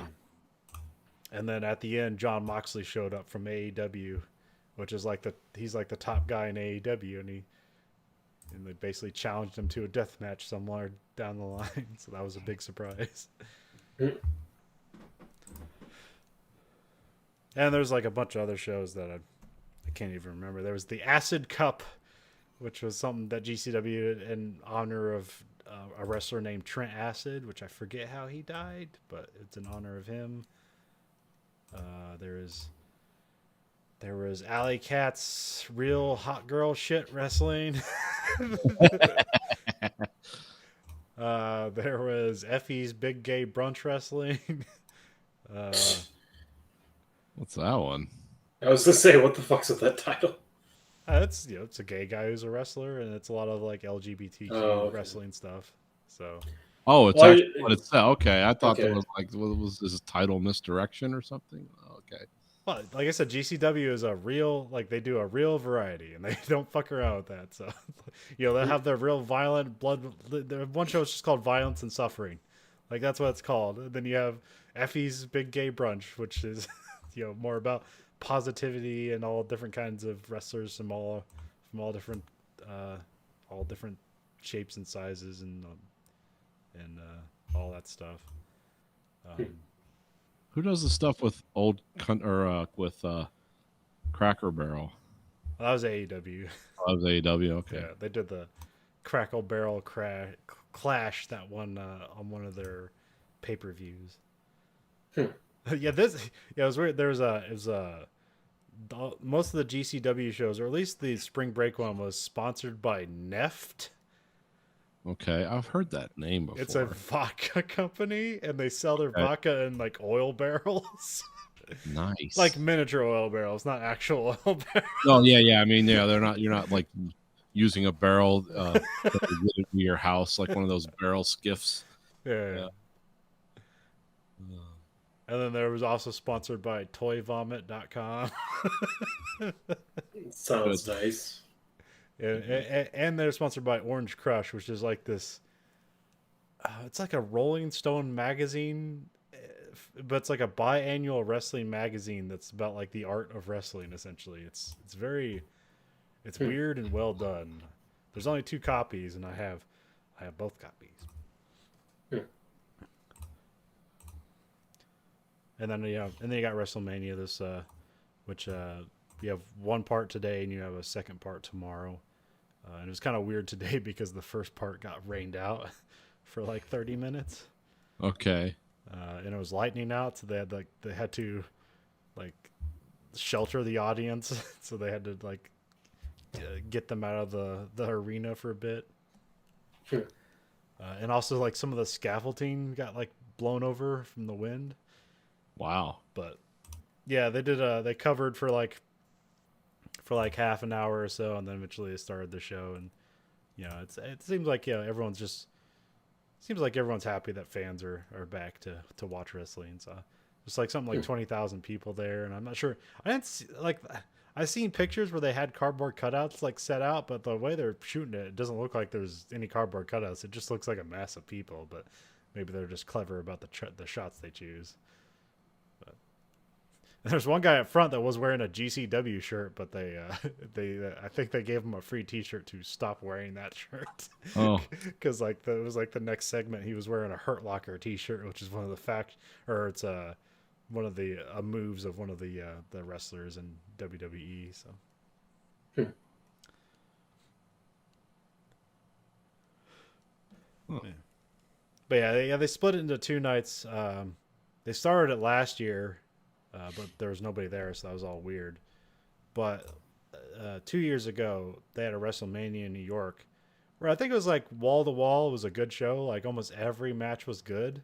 then at the end, John Moxley showed up from AEW, which is like he's like the top guy in AEW, and they basically challenged him to a death match somewhere down the line. So that was a big surprise. And there's like a bunch of other shows that I can't even remember. There was the Acid Cup, which was something that GCW in honor of a wrestler named Trent Acid, which I forget how he died, but it's in honor of him. There was Alley Cat's Real Hot Girl Shit Wrestling. There was Effie's Big Gay Brunch Wrestling.
What's that one?
I was gonna say, what the fuck's with that title?
It's it's a gay guy who's a wrestler, and it's a lot of like LGBTQ wrestling stuff. So,
Oh, it's
Well,
actually what it's okay. I thought
Okay.
there was like, what was this title misdirection or something? Okay.
well, like I said, GCW is a real, like, they do a real variety, and they don't fuck around with that. So, they have their real violent blood. Their one show is just called Violence and Suffering, like that's what it's called. And then you have Effie's Big Gay Brunch, which is more about positivity and all different kinds of wrestlers from all different shapes and sizes and all that stuff.
Who does the stuff with with Cracker Barrel?
Well, that was AEW.
Oh, that was AEW. Okay.
Yeah, they did the Crackle Barrel Clash that one on one of their pay-per-views. It was weird. Most of the GCW shows, or at least the Spring Break one, was sponsored by Neft.
Okay, I've heard that name before.
It's a vodka company, and they sell their vodka in like oil barrels.
Nice.
Like miniature oil barrels, not actual oil barrels.
Oh yeah. I mean, they're not. You're not like using a barrel that you get into your house, like one of those barrel skiffs.
Yeah. And then there was also sponsored by toyvomit.com.
Sounds nice.
And they're sponsored by Orange Crush, which is like this. It's like a Rolling Stone magazine, but it's like a biannual wrestling magazine that's about like the art of wrestling. Essentially, it's weird and well done. There's only 2 copies, and I have both copies. And then you got WrestleMania which you have one part today and you have a second part tomorrow. And it was kind of weird today because the first part got rained out for like 30 minutes.
Okay.
And it was lightning out, so they had to like shelter the audience, so they had to like get them out of the arena for a bit. And also like some of the scaffolding got like blown over from the wind.
Wow.
But yeah, they covered for like half an hour or so, and then eventually they started the show. And it seems like everyone's happy that fans are back to watch wrestling. So just like something like 20,000 people there, and I'm not sure. I I've seen pictures where they had cardboard cutouts like set out, but the way they're shooting it, it doesn't look like there's any cardboard cutouts. It just looks like a mass of people. But maybe they're just clever about the shots they choose. But there's one guy up front that was wearing a GCW shirt, but they I think they gave him a free T-shirt to stop wearing that shirt.
Oh,
Because like it was like the next segment, he was wearing a Hurt Locker T-shirt, which is one of the it's one of the moves of one of the wrestlers in WWE. So,
Huh.
yeah. But yeah, they split it into two nights. They started it last year, but there was nobody there, so that was all weird. But 2 years ago, they had a WrestleMania in New York, where I think it was like wall to wall. It was a good show. Like almost every match was good.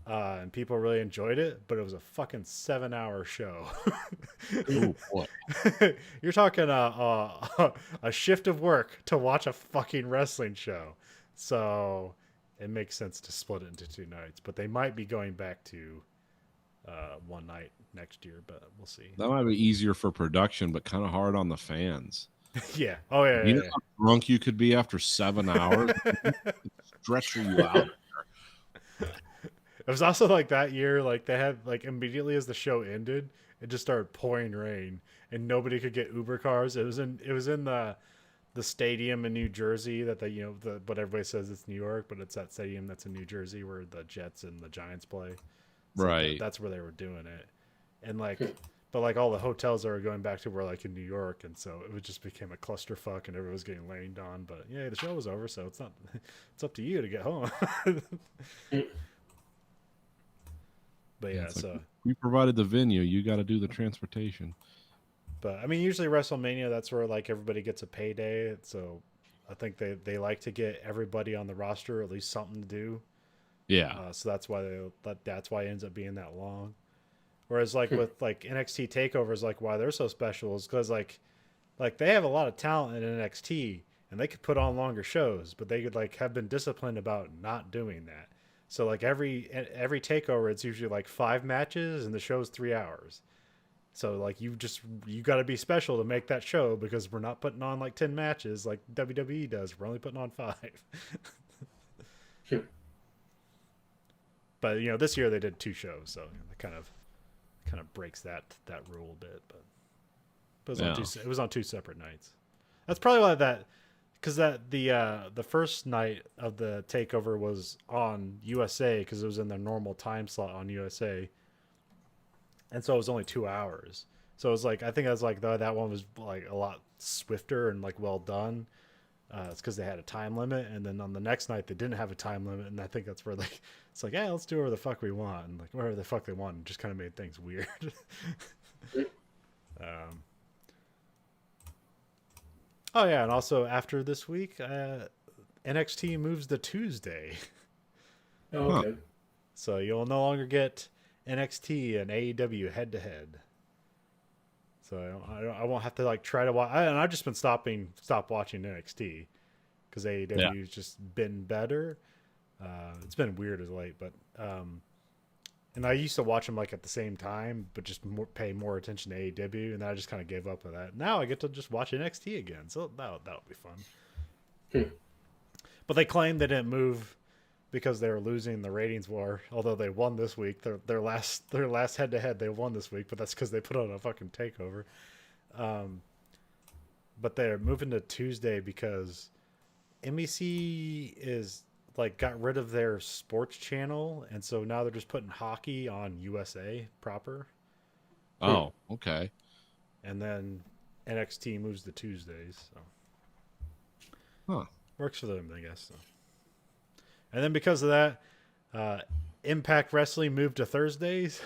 And people really enjoyed it, but it was a fucking 7-hour show.
ooh, boy.
You're talking a shift of work to watch a fucking wrestling show. So it makes sense to split it into two nights. But they might be going back to one night next year, but we'll see.
That might be easier for production, but kind of hard on the fans.
Yeah. Oh, yeah.
You
Yeah,
know
yeah.
how drunk you could be after 7 hours? Stretch you out.
It was also like that year, like they had like immediately as the show ended, it just started pouring rain and nobody could get Uber cars. It was in the stadium in New Jersey that they but everybody says it's New York, but it's that stadium that's in New Jersey where the Jets and the Giants play. So
Right.
that's where they were doing it. And like but like all the hotels are going back to where like in New York, and so it just became a clusterfuck and everyone was getting rained on. But yeah, the show was over, so it's up to you to get home. But yeah,
It's like,
so
we provided the venue. You got to do the transportation.
but I mean, usually WrestleMania, that's where like everybody gets a payday. So I think they like to get everybody on the roster at least something to do.
Yeah.
So that's why that's why it ends up being that long. Whereas like with like NXT takeovers, like why they're so special is because like they have a lot of talent in NXT and they could put on longer shows, but they could like have been disciplined about not doing that. So like every takeover, it's usually like 5 matches and the show's 3 hours. So like you got to be special to make that show because we're not putting on like 10 matches like WWE does. We're only putting on 5. But this year they did 2 shows, so it kind of breaks that rule a bit. But it was on 2 separate nights. That's probably why because the first night of the takeover was on USA because it was in the normal time slot on USA, and so it was only 2 hours. So it was like I think that's like that one was like a lot swifter and like well done. It's because they had a time limit, and then on the next night they didn't have a time limit, and I think that's where it's like, yeah, let's do whatever the fuck we want, and like whatever the fuck they want, and just kind of made things weird. Oh yeah, and also after this week, NXT moves to Tuesday,
Oh, okay.
so you'll no longer get NXT and AEW head to head. So I won't have to like try to watch. And I've just been stop watching NXT because AEW's just been better. It's been weird as late, but and I used to watch them like at the same time, but just pay more attention to AEW, and then I just kind of gave up with that. Now I get to just watch NXT again, so that'll be fun. But they claim they didn't move because they were losing the ratings war, although they won this week. Their last head to head they won this week, but that's because they put on a fucking takeover. But they're moving to Tuesday because NBC is like got rid of their sports channel, and so now they're just putting hockey on USA proper.
Oh, okay.
And then NXT moves to Tuesdays. So.
Huh.
Works for them, I guess. So. And then because of that, Impact Wrestling moved to Thursdays.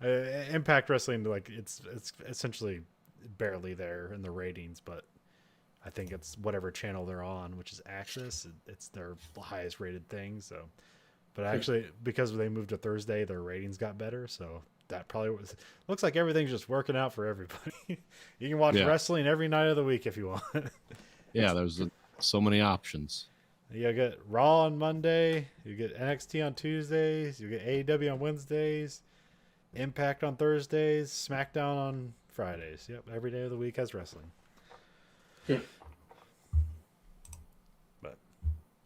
Impact Wrestling, like it's essentially barely there in the ratings, but I think it's whatever channel they're on, which is Access. It's their highest rated thing. So, but actually, because they moved to Thursday, their ratings got better. So that probably looks like everything's just working out for everybody. You can watch wrestling every night of the week if you want.
Yeah, there's so many options.
You get Raw on Monday. You get NXT on Tuesdays. You get AEW on Wednesdays. Impact on Thursdays, SmackDown on Fridays. Yep, every day of the week has wrestling. But,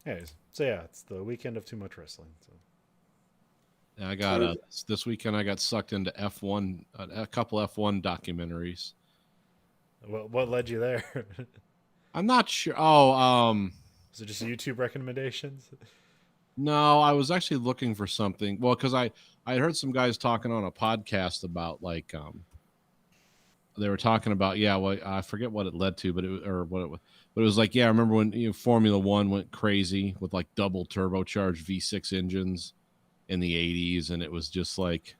anyways, so yeah, it's the weekend of too much wrestling. So.
I got this weekend. I got sucked into F1, a couple F1 documentaries.
What led you there?
I'm not sure. Oh,
Is it just YouTube recommendations?
no, I was actually looking for something. Well, because I heard some guys talking on a podcast about like they were talking about well, I forget what it led to, but it was like, I remember when Formula One went crazy with like double turbocharged V6 engines in the 80s, and it was just like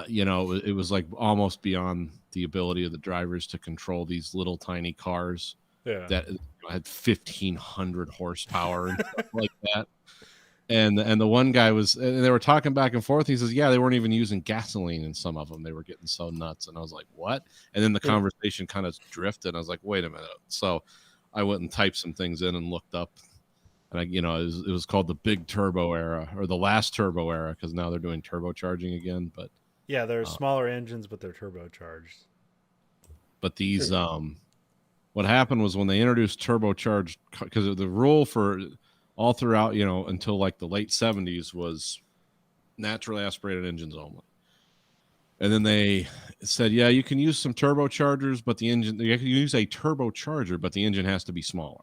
it was like almost beyond the ability of the drivers to control these little tiny cars that had 1,500 horsepower and stuff like that. And the one guy and they were talking back and forth. He says, they weren't even using gasoline in some of them. They were getting so nuts. And I was like, what? And then the conversation kind of drifted. I was like, wait a minute. So I went and typed some things in and looked up. And it was called the big turbo era, or the last turbo era, because now they're doing turbocharging again. But
yeah, they're smaller engines, but they're turbocharged.
But these, what happened was when they introduced turbocharged, because the rule for all throughout, until like the late 70s was naturally aspirated engines only. And then they said, you can use some turbochargers, but you can use a turbocharger, but the engine has to be smaller.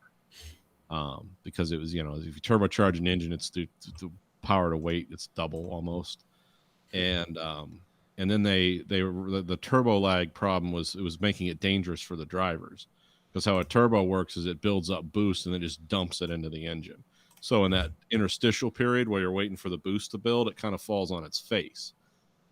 Because it was, if you turbocharge an engine, it's the power to weight, it's double almost. And then the turbo lag problem was, it was making it dangerous for the drivers, because how a turbo works is it builds up boost and then just dumps it into the engine. So in that interstitial period where you're waiting for the boost to build, it kind of falls on its face.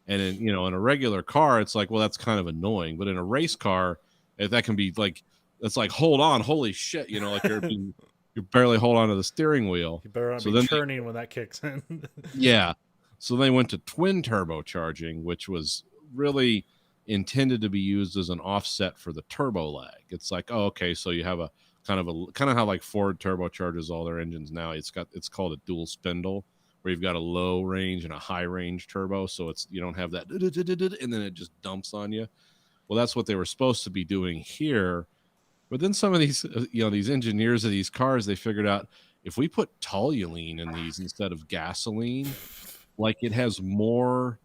And in a regular car, it's like, well, that's kind of annoying. But in a race car, that can be like, it's like, hold on, holy shit, like you barely hold on to the steering wheel.
You better not be turning when that kicks in.
Yeah. So they went to twin turbocharging, which was really intended to be used as an offset for the turbo lag. It's like, okay, so you have a kind of how like Ford turbocharges all their engines now. It's called a dual spindle, where you've got a low range and a high range turbo, so you don't have that and then it just dumps on you. Well, that's what they were supposed to be doing here. But then some of these these engineers of these cars, they figured out, if we put toluene in these instead of gasoline, like it has more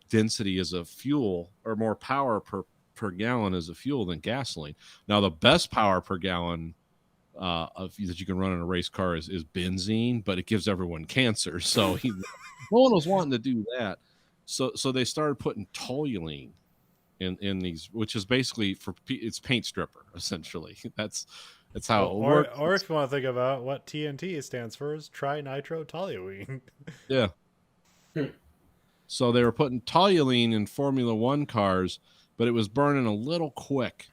density as a fuel, or more power per gallon as a fuel than gasoline. Now, the best power per gallon that you can run in a race car is benzene, but it gives everyone cancer. So no one was wanting to do that. So they started putting toluene in these, which is basically it's paint stripper, essentially. That's how it works.
Or if you want to think about what TNT stands for, is trinitro-toluene.
Yeah. So they were putting toluene in Formula One cars, but it was burning a little quick.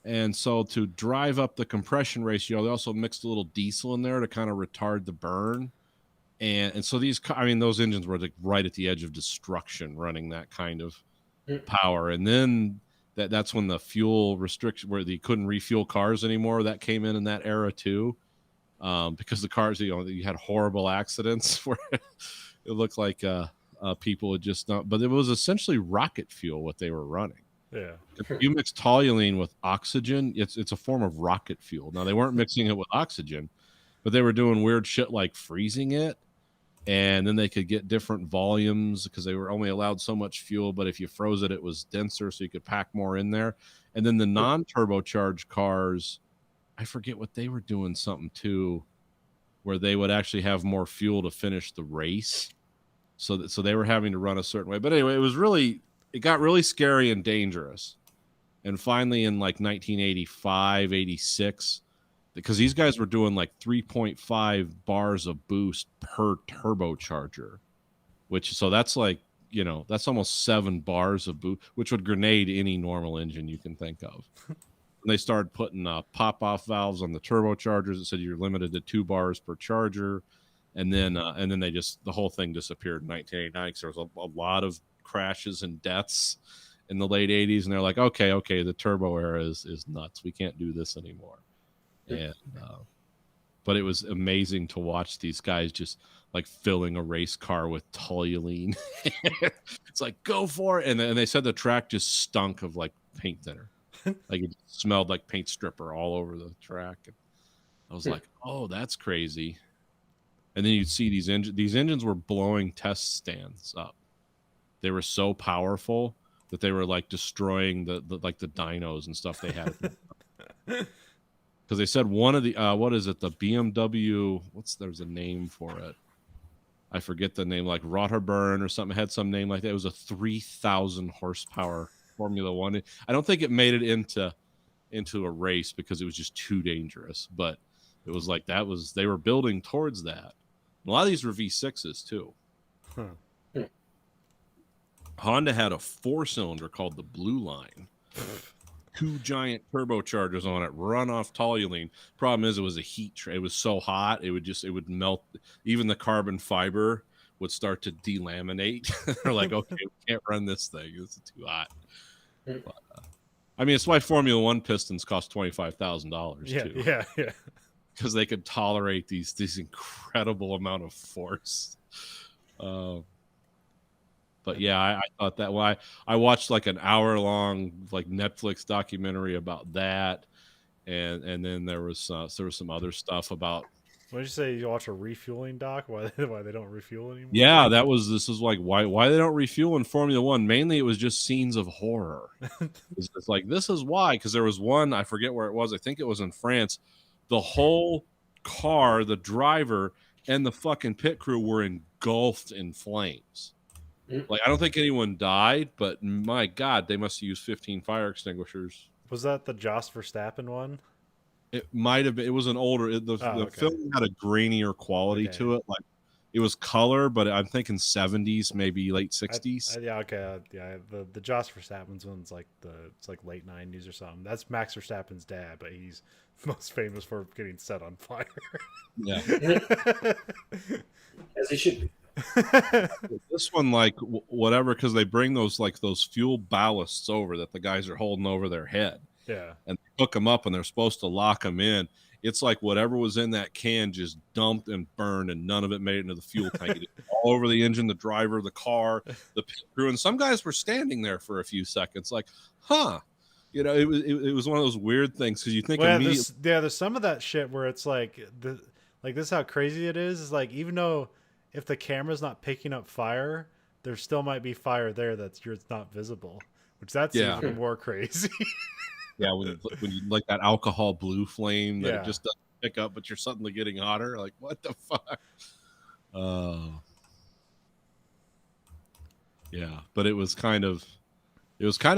And so to drive up the compression ratio, they also mixed a little diesel in there to kind of retard the burn. And so those engines were like right at the edge of destruction running that kind of power. And then that's when the fuel restriction, where they couldn't refuel cars anymore, that came in that era too. Because the cars, you had horrible accidents where it looked like people had just not, but it was essentially rocket fuel what they were running.
Yeah.
If you mix toluene with oxygen, it's a form of rocket fuel. Now, they weren't mixing it with oxygen, but they were doing weird shit like freezing it, and then they could get different volumes because they were only allowed so much fuel, but if you froze it, it was denser, so you could pack more in there. And then the non-turbocharged cars, I forget what they were doing, something too, where they would actually have more fuel to finish the race. So they were having to run a certain way. But anyway, it got really scary and dangerous. And finally in like 1985, 86, because these guys were doing like 3.5 bars of boost per turbocharger, so that's like, that's almost 7 bars of boost, which would grenade any normal engine you can think of. And they started putting pop-off valves on the turbochargers that said you're limited to 2 bars per charger. And then the whole thing disappeared in 1989 because there was a lot of crashes and deaths in the late 80s, and they're like, okay, the turbo era is nuts. We can't do this anymore. And but it was amazing to watch these guys just like filling a race car with toluene. It's like, go for it. And then they said the track just stunk of like paint thinner. Like it smelled like paint stripper all over the track. And I was like, oh, that's crazy. And then you'd see these engines were blowing test stands up. They were so powerful that they were like destroying the dynos and stuff they had. Because they said one of the what is it, the BMW, there's a name for it. I forget the name, like Rotterburn or something. It had some name like that. It was a 3,000 horsepower Formula One. I don't think it made it into a race because it was just too dangerous. But it was like they were building towards that. A lot of these were V6s too.
Huh.
Honda had a 4-cylinder called the Blue Line. 2 giant turbochargers on it, run off toluene. Problem is, it was a heat train. It was so hot, it would melt. Even the carbon fiber would start to delaminate. They're like, okay, we can't run this thing. It's too hot. But, I mean, it's why Formula One pistons cost $25,000 too.
Yeah.
Because they could tolerate these incredible amount of force. But yeah, I thought that. Well, I watched like an hour-long like Netflix documentary about that, and then there was some other stuff about.
What did you say? You watch a refueling doc? Why they don't refuel anymore?
Yeah, this is like why they don't refuel in Formula One. Mainly, it was just scenes of horror. It's like, this is why, because there was one, I forget where it was. I think it was in France. The whole car, the driver, and the fucking pit crew were engulfed in flames. Like, I don't think anyone died, but my God, they must have used 15 fire extinguishers.
Was that the Jos Verstappen one?
It might have been. It was an older. The film had a grainier quality to it. Like, it was color, but I'm thinking 70s, maybe late 60s.
The Jos Verstappen's one's like it's like late 90s or something. That's Max Verstappen's dad, but he's most famous for getting set on fire.
Yeah,
as he should be.
This one, like whatever, because they bring those fuel ballasts over that the guys are holding over their head.
Yeah,
and they hook them up, and they're supposed to lock them in. It's like whatever was in that can just dumped and burned, and none of it made it into the fuel tank. It was all over the engine, the driver, the car, the pit crew, and some guys were standing there for a few seconds, like, huh. You know, it was one of those weird things because you think immediately.
There's some of that shit where it's like this is how crazy it is like, even though if the camera's not picking up fire, there still might be fire there it's not visible, which that's even more crazy.
Yeah, when you like that alcohol blue flame that it just doesn't pick up, but you're suddenly getting hotter. Like, what the fuck? Yeah, but it was kind of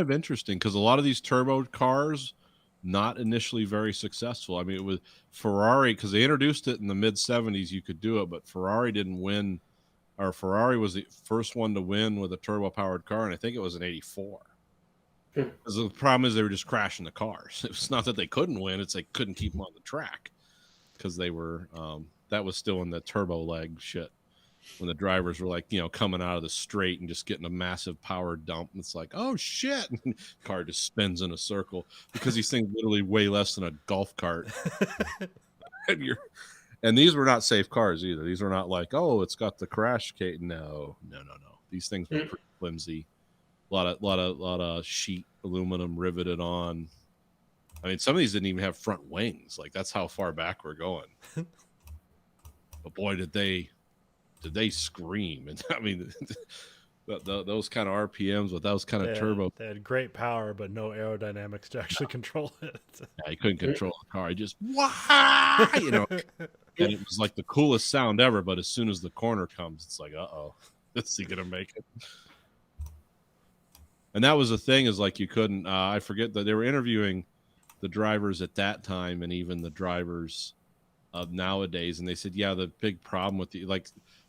interesting because a lot of these turbo cars not initially very successful. I mean, it was Ferrari, because they introduced it in the mid 70s. You could do it, but Ferrari didn't win. Or Ferrari was the first one to win with a turbo powered car, and I think it was in '84. Because the problem is they were just crashing the cars. It's not that they couldn't win; it's they couldn't keep them on the track because they were. That was still in the turbo leg shit when the drivers were like, coming out of the straight and just getting a massive power dump. And it's like, oh shit! And the car just spins in a circle because these things literally weigh less than a golf cart. And these were not safe cars either. These were not like, oh, it's got the crash cage. No. These things were pretty flimsy. A lot of sheet aluminum riveted on. I mean, some of these didn't even have front wings. Like, that's how far back we're going. But boy, did they scream! And I mean, those kind of RPMs with those kind of turbo.
They had great power, but no aerodynamics to actually control it.
Yeah, you couldn't control the car. I just and it was like the coolest sound ever. But as soon as the corner comes, it's like, uh-oh, is he gonna make it? And that was the thing, is like you couldn't. I forget that they were interviewing the drivers at that time, and even the drivers of nowadays, and they said, yeah, the big problem with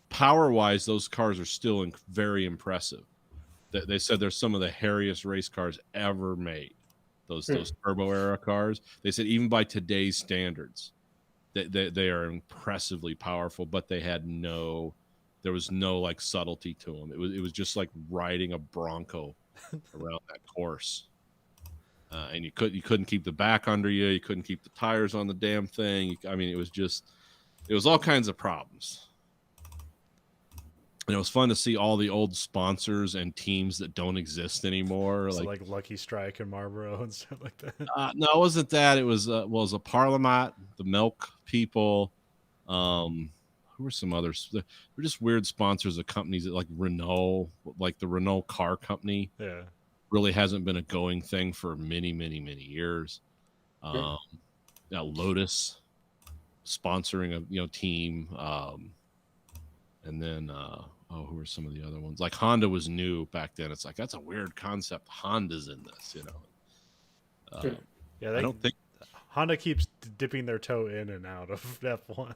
power-wise, those cars are still very impressive. They said they're some of the hairiest race cars ever made. Those turbo era cars. They said even by today's standards, they are impressively powerful, but there was no like subtlety to them. It was just like riding a Bronco around that course. And you couldn't keep the back under you. You couldn't keep the tires on the damn thing. I mean, it was all kinds of problems. And it was fun to see all the old sponsors and teams that don't exist anymore.
So like Lucky Strike and Marlboro and stuff like that.
No, it wasn't that. It was well, it was a Parliament, the Milk People. Who were some others? There were just weird sponsors of companies that like Renault, like the Renault car company.
Yeah.
Really hasn't been a going thing for many, many, many years. Now Lotus sponsoring a team, and then who were some of the other ones? Like Honda was new back then. It's like that's a weird concept. Honda's in this,
Yeah,
I don't think
Honda keeps dipping their toe in and out of F1.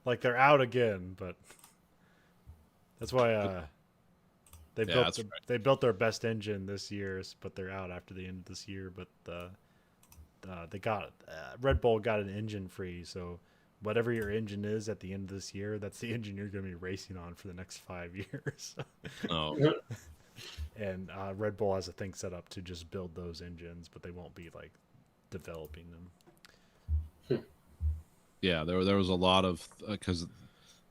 Like they're out again, but that's why they built their best engine this year, but they're out after the end of this year. But they got Red Bull got an engine free, so whatever your engine is at the end of this year, that's the engine you're going to be racing on for the next 5 years.
Oh,
And Red Bull has a thing set up to just build those engines, but they won't be like developing them.
yeah. There was a lot of because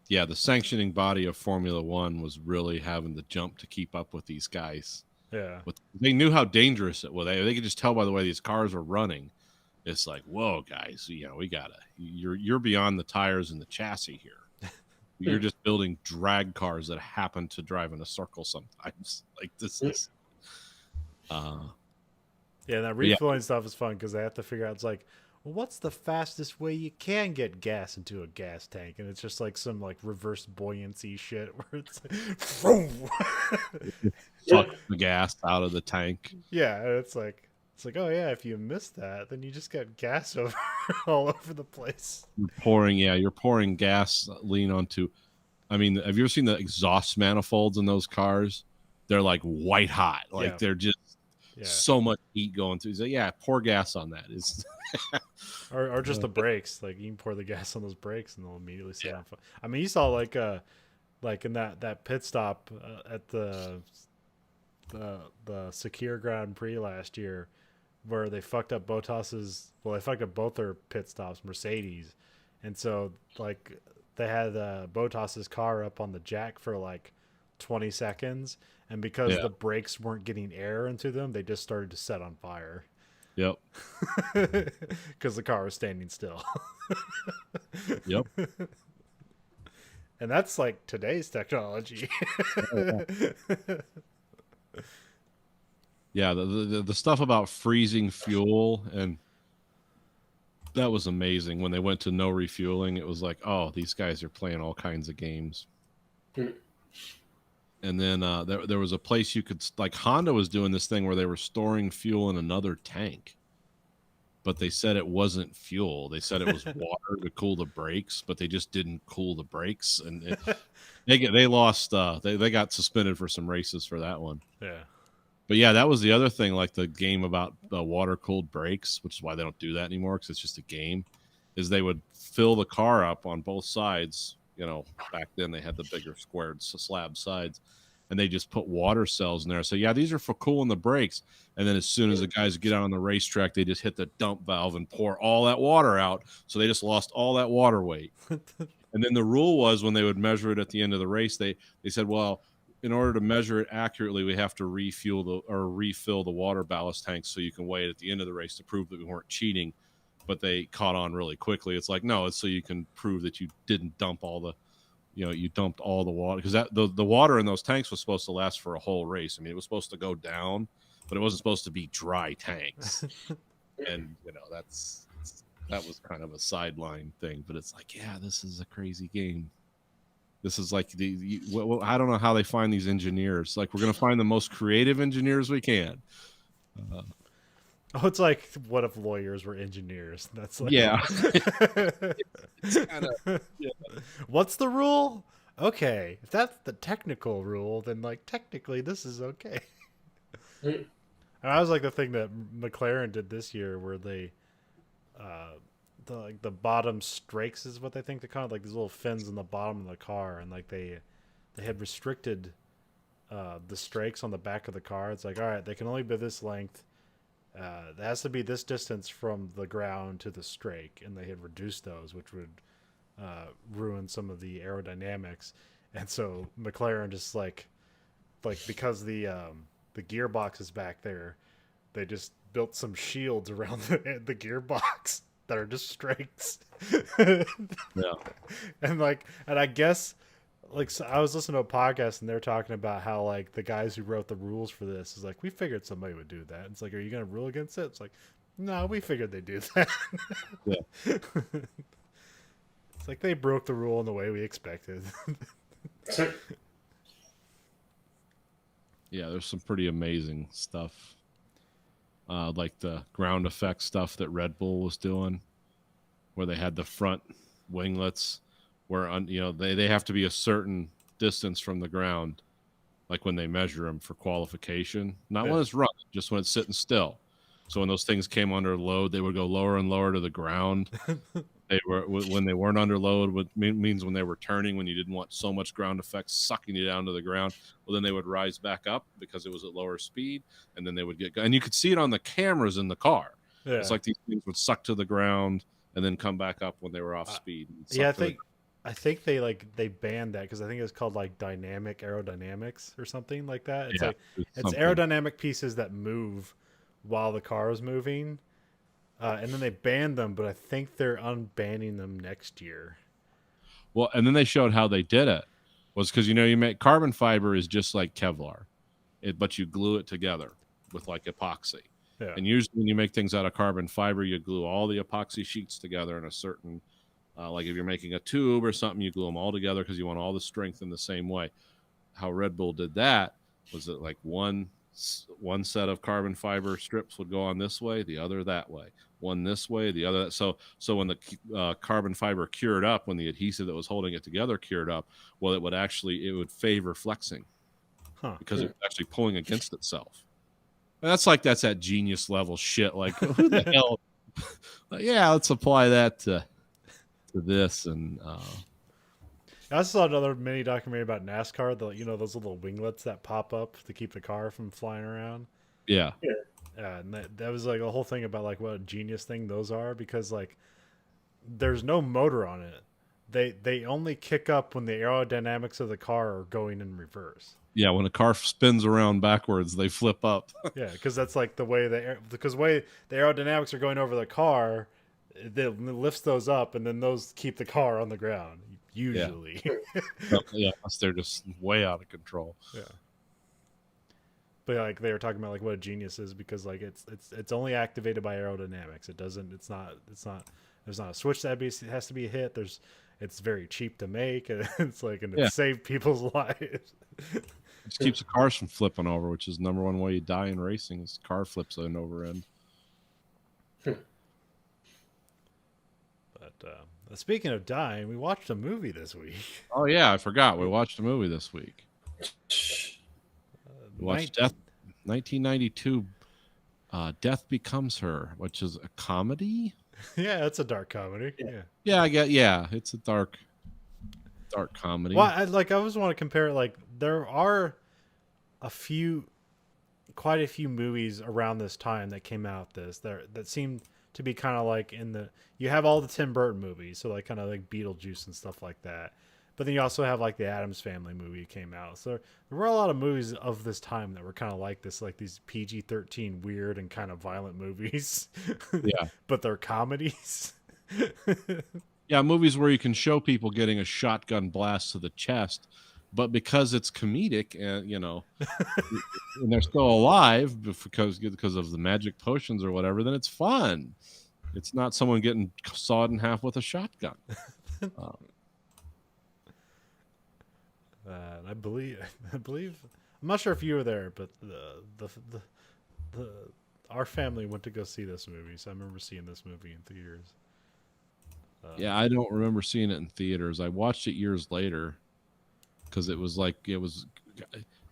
the sanctioning body of Formula One was really having to jump to keep up with these guys.
Yeah.
But they knew how dangerous it was. They could just tell by the way these cars were running. It's like, whoa, guys, we gotta. You're beyond the tires and the chassis here. You're just building drag cars that happen to drive in a circle sometimes. Like this is.
Yeah, that refueling stuff is fun because they have to figure out. It's like, well, what's the fastest way you can get gas into a gas tank? And it's just like some like reverse buoyancy shit where it's like,
Suck the gas out of the tank.
yeah, and it's like oh yeah, if you miss that, then you just get gas over all over the place.
You're pouring gasoline onto. I mean, have you ever seen the exhaust manifolds in those cars? They're like white hot. Like they're just so much heat going through. So yeah, pour gas on that. Is
or just the brakes. Like you can pour the gas on those brakes and they'll immediately set on fire. I mean, you saw like in that pit stop at the Sakir Grand Prix last year, where they fucked up they fucked up both their pit stops, Mercedes, and so like they had Bottas's car up on the jack for like 20 seconds, and because the brakes weren't getting air into them, they just started to set on fire.
Yep.
Because the car was standing still.
Yep.
And that's like today's technology.
Yeah, the stuff about freezing fuel, and that was amazing. When they went to no refueling, it was like, oh, these guys are playing all kinds of games. And then there was a place you could, like Honda was doing this thing where they were storing fuel in another tank, but they said it wasn't fuel. They said it was water to cool the brakes, but they just didn't cool the brakes, and they lost. They got suspended for some races for that one.
Yeah.
But yeah, that was the other thing, like the game about water-cooled brakes, which is why they don't do that anymore because it's just a game, is they would fill the car up on both sides. Back then they had the bigger squared slab sides, and they just put water cells in there. So yeah, these are for cooling the brakes. And then as soon as the guys get out on the racetrack, they just hit the dump valve and pour all that water out. So they just lost all that water weight. And then the rule was when they would measure it at the end of the race, they said, well, in order to measure it accurately, we have to refill the water ballast tanks so you can weigh it at the end of the race to prove that we weren't cheating. But they caught on really quickly. It's like, no, it's so you can prove that you didn't dump all the, you dumped all the water, because the water in those tanks was supposed to last for a whole race. I mean, it was supposed to go down, but it wasn't supposed to be dry tanks. And that was kind of a sideline thing. But it's like, yeah, this is a crazy game. This is like I don't know how they find these engineers. Like, we're going to find the most creative engineers we can.
Oh, it's like, what if lawyers were engineers? That's like,
yeah. It's kinda, yeah.
What's the rule? Okay, if that's the technical rule, then like technically this is okay. And I was like the thing that McLaren did this year, where they the bottom strakes is what they think they call it, like these little fins in the bottom of the car, and like they had restricted the strakes on the back of the car. It's like, all right, they can only be this length. It has to be this distance from the ground to the strake, and they had reduced those, which would ruin some of the aerodynamics. and so McLaren just like because the gearbox is back there, they just built some shields around the gearbox that are just strengths.
Yeah.
And I guess like so I was listening to a podcast and they're talking about how like the guys who wrote the rules for this is like, we figured somebody would do that. It's like, are you gonna rule against it? It's like, no, we figured they'd do that.
Yeah.
It's like they broke the rule in the way we expected.
Yeah, there's some pretty amazing stuff. Like the ground effect stuff that Red Bull was doing, where they had the front winglets where they have to be a certain distance from the ground, like when they measure them for qualification. Not when it's running, just when it's sitting still. So when those things came under load, they would go lower and lower to the ground. They were when they weren't under load, means when they were turning, when you didn't want so much ground effect sucking you down to the ground. Well, then they would rise back up because it was at lower speed, and then they would and you could see it on the cameras in the car.
Yeah.
It's like these things would suck to the ground and then come back up when they were off speed.
Yeah, I think they banned that because I think it's called like dynamic aerodynamics or something like that. It's it's aerodynamic pieces that move while the car is moving. And then they banned them, but I think they're unbanning them next year.
Well, and then they showed how they did it. Was because you make carbon fiber is just like Kevlar, but you glue it together with like epoxy.
Yeah.
And usually when you make things out of carbon fiber, you glue all the epoxy sheets together in a certain, like if you're making a tube or something, you glue them all together because you want all the strength in the same way. How Red Bull did that was that like one set of carbon fiber strips would go on this way, the other that way, one this way, the other. So when the carbon fiber cured up, when the adhesive that was holding it together cured up, well, it would favor flexing because it was actually pulling against itself. And that's that genius level shit. Like, who the hell? Yeah, let's apply that to this. And
I also saw another mini documentary about NASCAR. Those little winglets that pop up to keep the car from flying around.
Yeah.
And that was like a whole thing about like what a genius thing those are, because like there's no motor on it. They only kick up when the aerodynamics of the car are going in reverse.
Yeah, when a car spins around backwards, they flip up.
Yeah, because that's like the way the aerodynamics are going over the car. It lifts those up, and then those keep the car on the ground usually.
Yeah, unless they're just way out of control.
Yeah. But like they were talking about like what a genius is, because like it's only activated by aerodynamics. It's not there's not a switch that has to be hit. It's very cheap to make, and it saved people's lives.
It just keeps the cars from flipping over, which is number one way you die in racing is the car flips end over end.
But speaking of dying, we watched a movie this week.
Oh yeah, I forgot. We watched a movie this week. We watched 1992. Death Becomes Her, which is a comedy.
Yeah, it's a dark comedy. Yeah.
Yeah, I get. Yeah, it's a dark comedy.
Well, I always want to compare it. Like there are quite a few movies around this time that came out that seem to be kind of like you have all the Tim Burton movies, so like kind of like Beetlejuice and stuff like that. But then you also have like the Addams Family movie came out. So there were a lot of movies of this time that were kind of like this, like these PG-13 weird and kind of violent movies.
Yeah.
But they're comedies.
Yeah, movies where you can show people getting a shotgun blast to the chest, but because it's comedic and and they're still alive because of the magic potions or whatever, then it's fun. It's not someone getting sawed in half with a shotgun.
I believe I'm not sure if you were there, but our family went to go see this movie, so I remember seeing this movie in theaters.
Yeah, I don't remember seeing it in theaters. I watched it years later because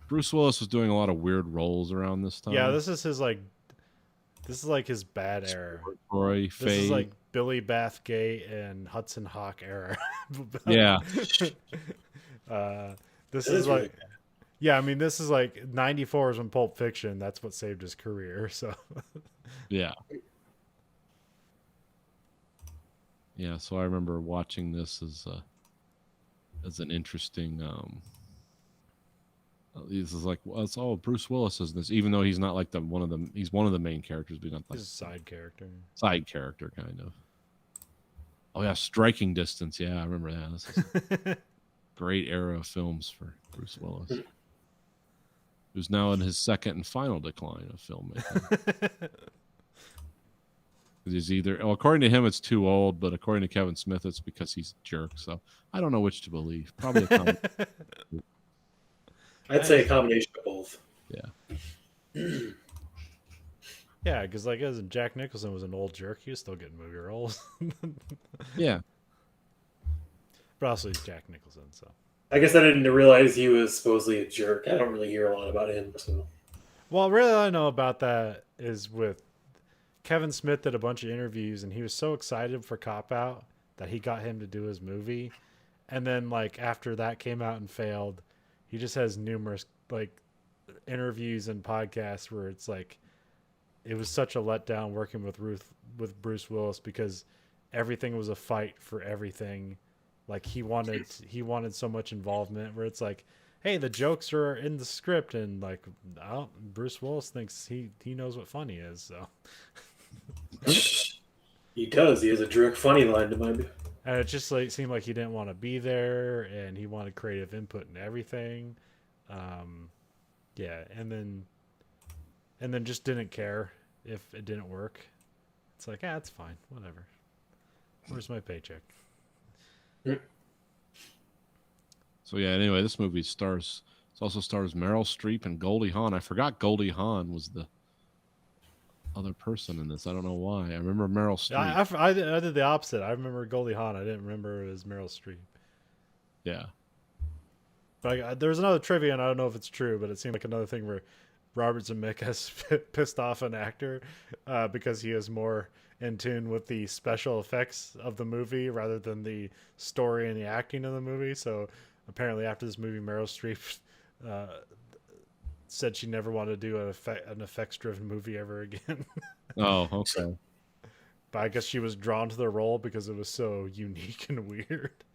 Bruce Willis was doing a lot of weird roles around this time.
Yeah, this is his bad era.
Roy,
this is like Billy Bathgate and Hudson Hawk era.
Yeah.
This is like, yeah, I mean, this is like 94 is when Pulp Fiction. That's what saved his career. So,
yeah. Yeah, so I remember watching this as as an interesting. This is like, well, it's all Bruce Willis is this, even though he's not like he's one of the main characters, but he's not like
He's a side character.
side character kind of. Oh yeah, Striking Distance. Yeah, I remember that. This is a great era of films for Bruce Willis, who's now in his second and final decline of filmmaking. He's either, well, according to him, it's too old, but according to Kevin Smith, it's because he's a jerk. So I don't know which to believe. Probably a combination.
I'd say a combination of both.
Yeah.
Yeah, because like as Jack Nicholson was an old jerk, he was still getting movie roles.
Yeah.
But also he's Jack Nicholson, so.
I guess I didn't realize he was supposedly a jerk. I don't really hear a lot about him. So
Well, really, all I know about that is with Kevin Smith did a bunch of interviews, and he was so excited for Cop Out that he got him to do his movie. And then, like after that came out and failed, he just has numerous like interviews and podcasts where it's like it was such a letdown working with Bruce Willis because everything was a fight for everything. Like he wanted so much involvement where it's like, hey, the jokes are in the script, and like, oh, Bruce Willis thinks he knows what funny is. So
he does. He has a direct funny line to my.
and it just like seemed like he didn't want to be there, and he wanted creative input in everything. Yeah, and then just didn't care if it didn't work. It's like, it's fine, whatever. Where's my paycheck?
So yeah. Anyway, this movie also stars Meryl Streep and Goldie Hawn. I forgot Goldie Hawn was the other person in this. I don't know why. I remember Meryl Streep.
I did the opposite. I remember Goldie Hawn. I didn't remember it was Meryl Streep.
Yeah.
But there's another trivia, and I don't know if it's true, but it seemed like another thing where Robert Zemeckis pissed off an actor because he is more in tune with the special effects of the movie rather than the story and the acting of the movie. So apparently after this movie, Meryl Streep said she never wanted to do an effects-driven movie ever again.
Oh, okay.
But I guess she was drawn to the role because it was so unique and weird.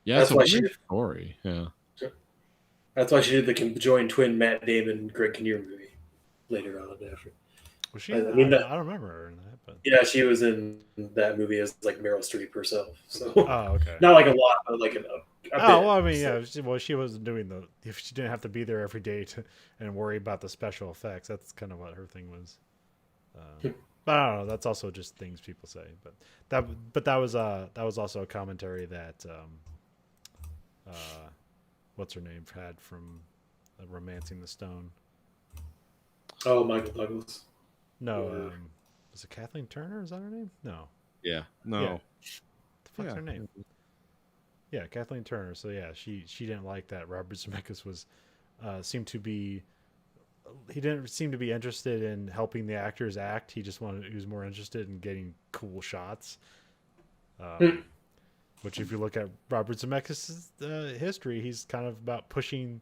Yeah,
That's
it's a
why she
weird
did.
story. Yeah.
That's why she did the conjoined twin Matt Damon Greg Kinnear movie later on after.
Was she?
I
I
mean,
don't remember her in that, but
Yeah, she was in that movie as like Meryl Streep herself. So
oh, okay.
not like a lot, but like a bit.
Well, I mean, yeah. She wasn't doing if she didn't have to be there every day and worry about the special effects. That's kind of what her thing was. But I don't know. That's also just things people say. But that was also a commentary that what's her name had from Romancing the Stone.
Oh, Michael Douglas.
No, was it Kathleen Turner? Is that her name? No.
Yeah. No.
Yeah. The fuck's
Yeah.
her name? Yeah, Kathleen Turner. So yeah, she didn't like that Robert Zemeckis was he didn't seem to be interested in helping the actors act. He was more interested in getting cool shots. Which if you look at Robert Zemeckis' history, he's kind of about pushing,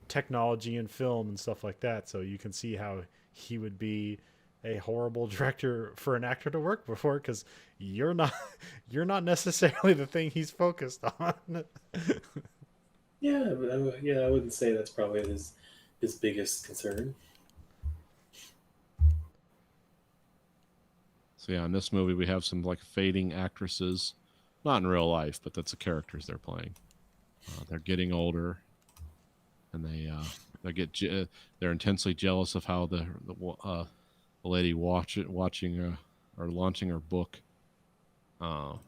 technology and film and stuff like that. So you can see how he would be a horrible director for an actor to work before, because you're not necessarily the thing he's focused on.
Yeah, but I wouldn't say that's probably his biggest concern.
So yeah, in this movie we have some like fading actresses, not in real life, but that's the characters they're playing. They're getting older, and they're intensely jealous of how the lady watching or launching her book. How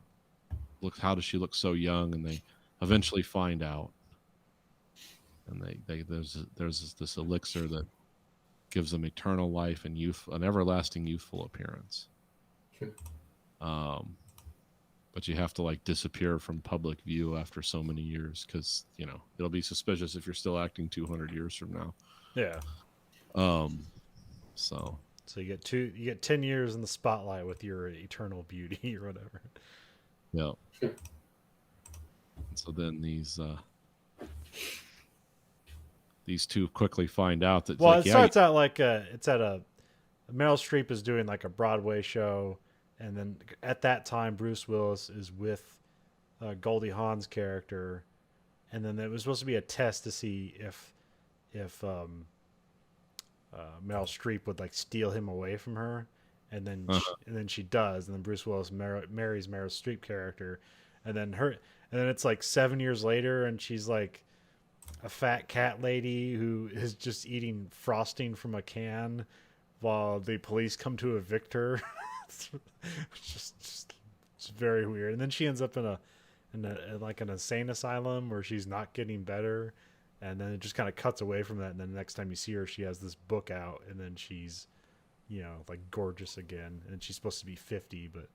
does she look so young? And they eventually find out, and there's this elixir that gives them eternal life and an everlasting youthful appearance. But you have to like disappear from public view after so many years, because it'll be suspicious if you're still acting 200 years from now.
Yeah.
So
you get 10 years in the spotlight with your eternal beauty or whatever.
yeah. So then these two quickly find out that
Well, it starts out like it's at a Meryl Streep is doing like a Broadway show, and then at that time Bruce Willis is with Goldie Hawn's character, and then it was supposed to be a test to see if Meryl Streep would like steal him away from her, and then she does, and then Bruce Willis marries Meryl Streep character, and then it's like 7 years later, and she's like a fat cat lady who is just eating frosting from a can while the police come to evict her. it's very weird. And then she ends up in like an insane asylum where she's not getting better, and then it just kind of cuts away from that, and then the next time you see her she has this book out, and then she's like gorgeous again, and she's supposed to be 50, but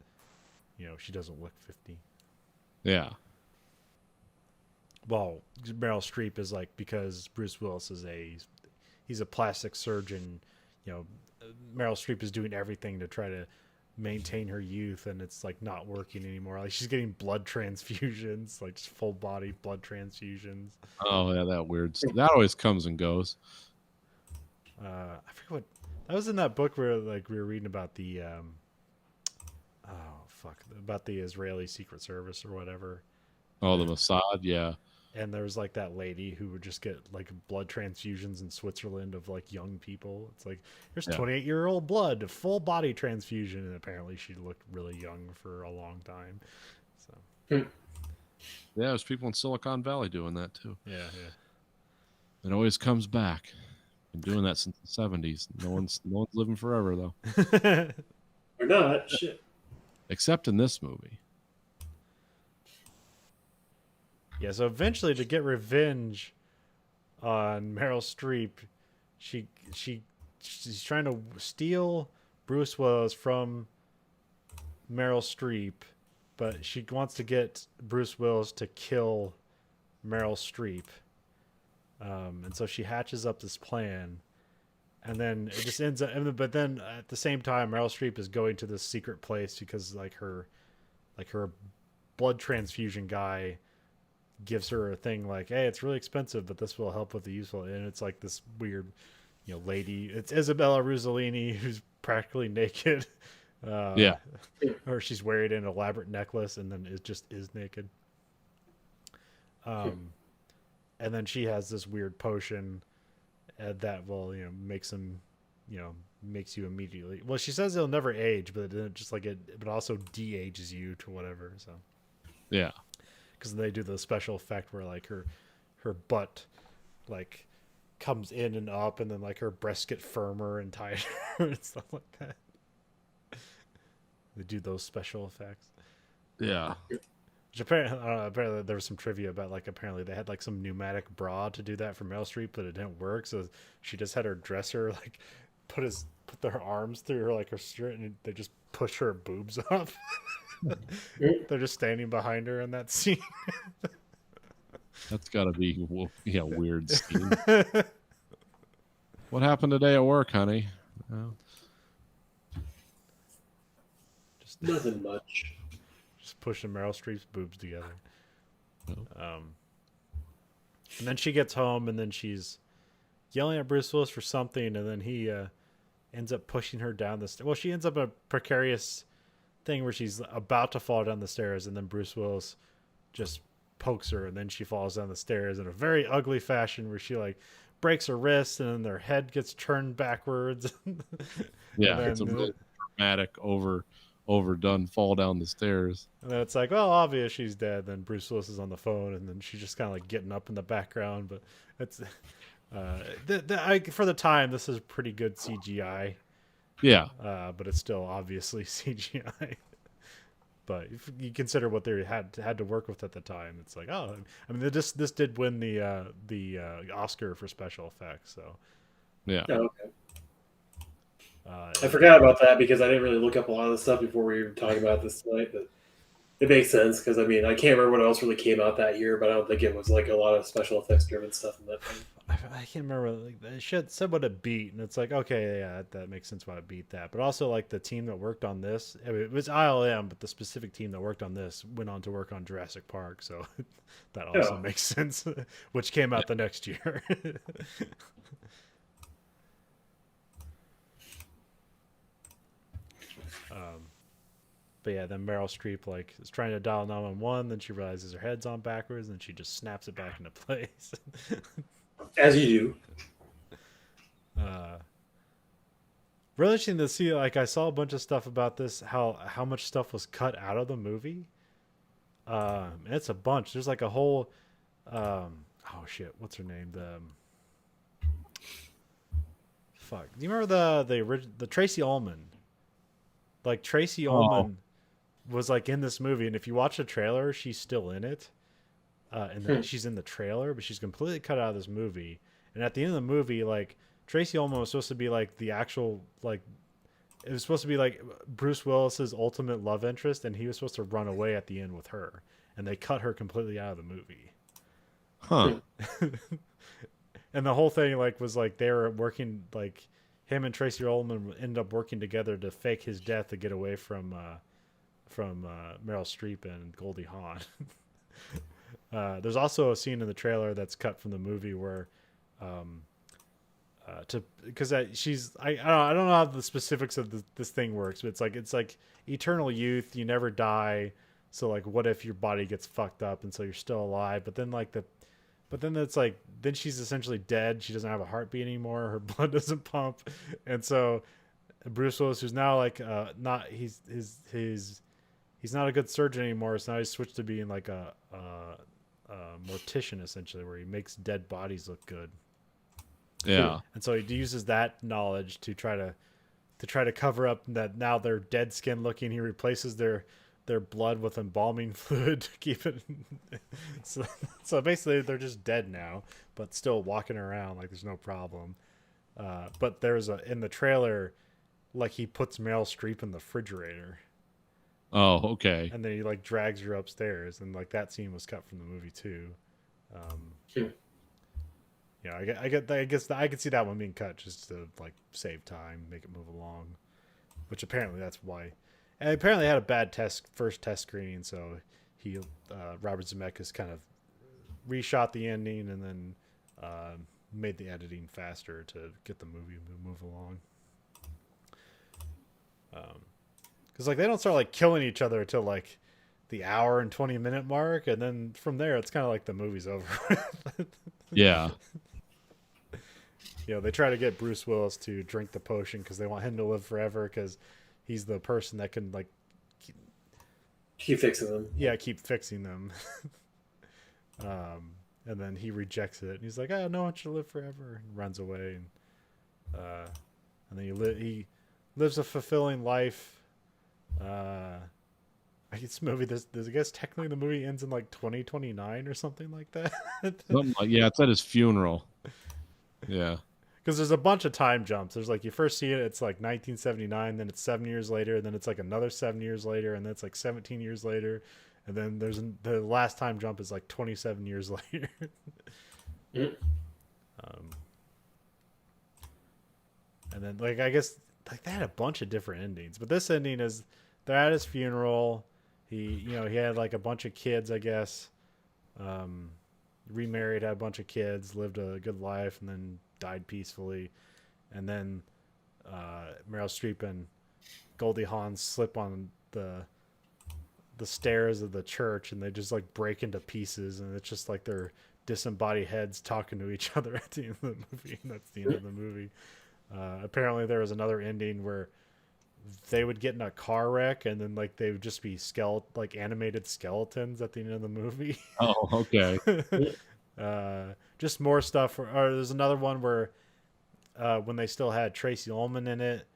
she doesn't look 50.
Yeah.
Well, Meryl Streep is like, because Bruce Willis is he's a plastic surgeon, Meryl Streep is doing everything to try to maintain her youth, and it's like not working anymore. Like she's getting blood transfusions, like just full body blood transfusions.
Oh yeah, that always comes and goes.
I forget what that was in that book where like we were reading about the about the Israeli Secret Service or whatever.
Oh, the Mossad, yeah.
And there was like that lady who would just get like blood transfusions in Switzerland of like young people. It's like, here's 28-year-old blood, full body transfusion, and apparently she looked really young for a long time. So
yeah, there's people in Silicon Valley doing that too.
Yeah.
It always comes back. Been doing that since the 70s. No one's living forever though.
Or not. Shit.
Except in this movie.
Yeah, so eventually, to get revenge on Meryl Streep, she's trying to steal Bruce Willis from Meryl Streep, but she wants to get Bruce Willis to kill Meryl Streep. And so she hatches up this plan, and then it just ends up. But then at the same time, Meryl Streep is going to this secret place because her blood transfusion guy gives her a thing like, hey, it's really expensive, but this will help with the useful. And it's like this weird, lady. It's Isabella Rossellini who's practically naked.
Yeah.
Or she's wearing an elaborate necklace and then it just is naked. And then she has this weird potion that will, makes him, makes you immediately. Well, she says it'll never age, but it just like but also de-ages you to whatever. So.
Yeah.
Because they do the special effect where like her butt like comes in and up, and then like her breasts get firmer and tighter and stuff like that. They do those special effects.
Yeah.
Which apparently there was some trivia about like apparently they had like some pneumatic bra to do that for Meryl Streep, but it didn't work. So she just had her dresser like put their arms through her like her skirt, and they just push her boobs up. They're just standing behind her in that scene.
That's got to be a weird scene. What happened today at work, honey? Oh.
Just
Nothing much.
Just pushing Meryl Streep's boobs together.
Oh.
And then she gets home, and then she's yelling at Bruce Willis for something, and then he ends up pushing her down the stairs. Well, she ends up in a precarious thing where she's about to fall down the stairs, and then Bruce Willis just pokes her, and then she falls down the stairs in a very ugly fashion where she like breaks her wrist, and then their head gets turned backwards.
Yeah, it's a really dramatic, overdone fall down the stairs.
And then it's like, well, obvious she's dead. Then Bruce Willis is on the phone, and then she's just kind of like getting up in the background. But it's for the time, this is pretty good CGI.
Yeah.
But it's still obviously CGI. But if you consider what they had to work with at the time, it's like, oh, I mean, this did win the Oscar for special effects. So
yeah.
Oh, okay. I forgot about that because I didn't really look up a lot of the stuff before we were talking about this tonight. But it makes sense because I mean I can't remember what else really came out that year, but I don't think it was like a lot of special effects driven stuff in that time.
I can't remember. Like, it said what it beat, and it's like, okay, yeah, that makes sense why it beat that. But also, like the team that worked on this, I mean, it was ILM, but the specific team that worked on this went on to work on Jurassic Park, so that also makes sense. Which came out the next year. But yeah, then Meryl Streep like is trying to dial 911, then she realizes her head's on backwards, and she just snaps it back into place.
As you do.
Really interesting to see. Like I saw a bunch of stuff about this, how much stuff was cut out of the movie. And it's a bunch. There's like a whole. Oh shit! What's her name? Fuck. Do you remember the Tracy Ullman? Like Tracy Ullman was like in this movie, and if you watch the trailer, she's still in it. And then she's in the trailer, but she's completely cut out of this movie. And at the end of the movie, like Tracy Ullman was supposed to be like the actual like it was supposed to be like Bruce Willis's ultimate love interest, and he was supposed to run away at the end with her, and they cut her completely out of the movie.
Huh.
And the whole thing like was like they were working like him and Tracy Ullman ended up working together to fake his death to get away from Meryl Streep and Goldie Hawn. There's also a scene in the trailer that's cut from the movie where because she's I don't know how the specifics of this thing works, but it's like eternal youth, you never die. So like what if your body gets fucked up and so you're still alive, but then it's like then she's essentially dead. She doesn't have a heartbeat anymore. Her blood doesn't pump, and so Bruce Willis, who's now like not he's not a good surgeon anymore. So now he's switched to being like a mortician essentially, where he makes dead bodies look good.
Yeah.
And so he uses that knowledge to try to cover up that now they're dead skin looking. He replaces their blood with embalming fluid to keep it. So basically they're just dead now, but still walking around like there's no problem. But there's in the trailer, like he puts Meryl Streep in the refrigerator.
Oh, okay.
And then he like drags her upstairs, and like that scene was cut from the movie too. Yeah, I guess I could see that one being cut just to like save time, make it move along. Which apparently that's why. And apparently had a bad first test screening, so he Robert Zemeckis kind of reshot the ending and then made the editing faster to get the movie to move along. Because like they don't start like killing each other until like the hour and 20-minute mark, and then from there it's kind of like the movie's over.
Yeah.
You know, they try to get Bruce Willis to drink the potion because they want him to live forever because he's the person that can like
keep fixing them.
Yeah, keep fixing them. And then he rejects it, and he's like, "Oh, no one should live forever," and runs away. And then he lives a fulfilling life. I guess I guess technically the movie ends in like 2029 or something like that.
Yeah, it's at his funeral. Yeah.
Because there's a bunch of time jumps. There's like you first see it, it's like 1979, then it's 7 years later, and then it's like another 7 years later, and then it's like 17 years later, and then the last time jump is like 27 years later. And then like I guess like they had a bunch of different endings, but this ending is they're at his funeral. He had like a bunch of kids, I guess. Remarried, had a bunch of kids, lived a good life, and then died peacefully. And then Meryl Streep and Goldie Hawn slip on the stairs of the church, and they just like break into pieces, and it's just like their disembodied heads talking to each other at the end of the movie. And that's the end of the movie. Apparently there was another ending where they would get in a car wreck, and then like they would just be animated skeletons at the end of the movie.
Oh, okay.
Just more stuff. Or there's another one where when they still had Tracy Ullman in it,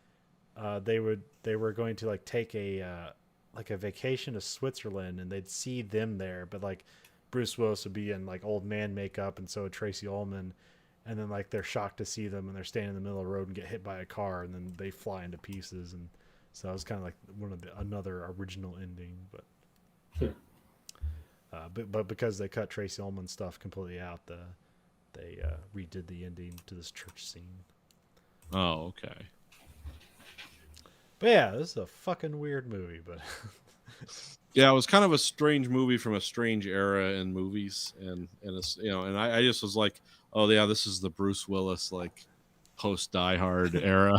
they were going to like take a vacation to Switzerland, and they'd see them there, but like Bruce Willis would be in like old man makeup, and so would Tracy Ullman. And then like they're shocked to see them, and they're standing in the middle of the road and get hit by a car, and then they fly into pieces. And so it was kind of like another original ending, but but because they cut Tracy Ullman stuff completely out, they redid the ending to this church scene.
Oh, okay.
But yeah, this is a fucking weird movie, but
yeah, it was kind of a strange movie from a strange era in movies, and it's, and I just was like, oh yeah, this is the Bruce Willis like post Die Hard era.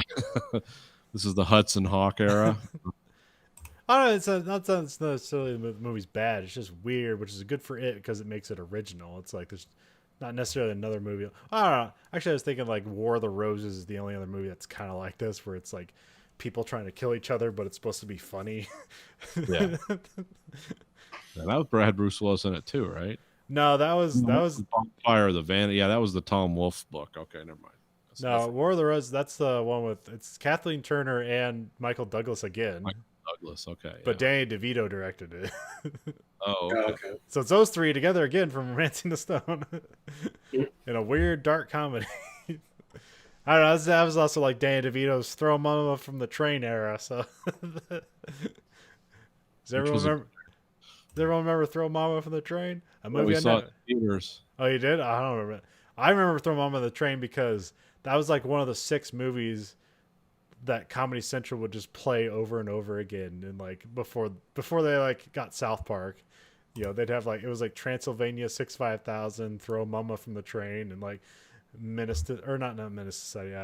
This is the Hudson Hawk era.
I don't know. It's not necessarily the movie's bad. It's just weird, which is good for it because it makes it original. It's like there's not necessarily another movie. I don't know. Actually, I was thinking like War of the Roses is the only other movie that's kind of like this, where it's like people trying to kill each other, but it's supposed to be funny.
Yeah. And that was Brad Bruce Willis in it too, right?
No, that was
Fire of the Van. Yeah, that was the Tom Wolfe book. Okay, never mind.
no War of the Roses. That's the one with it's Kathleen Turner and Michael Douglas again,
Michael Douglas. Okay,
but
yeah.
Danny DeVito directed it.
Oh,
Oh,
okay.
okay.
So it's those three together again from Romancing the Stone in a weird dark comedy. I don't know. That was also like Danny DeVito's Throw Mama from the Train era. So does everyone remember? Does everyone remember Throw Mama from the Train? A
Well,
movie
we
I
saw
never.
it in theaters.
Oh, you did? I don't remember. I remember Throw Mama on the Train because that was like one of the 6 movies that Comedy Central would just play over and over again. And like before they like got South Park, they'd have like it was like Transylvania 65000, Throw Mama from the Train, and like Menace to, or not Menace Society,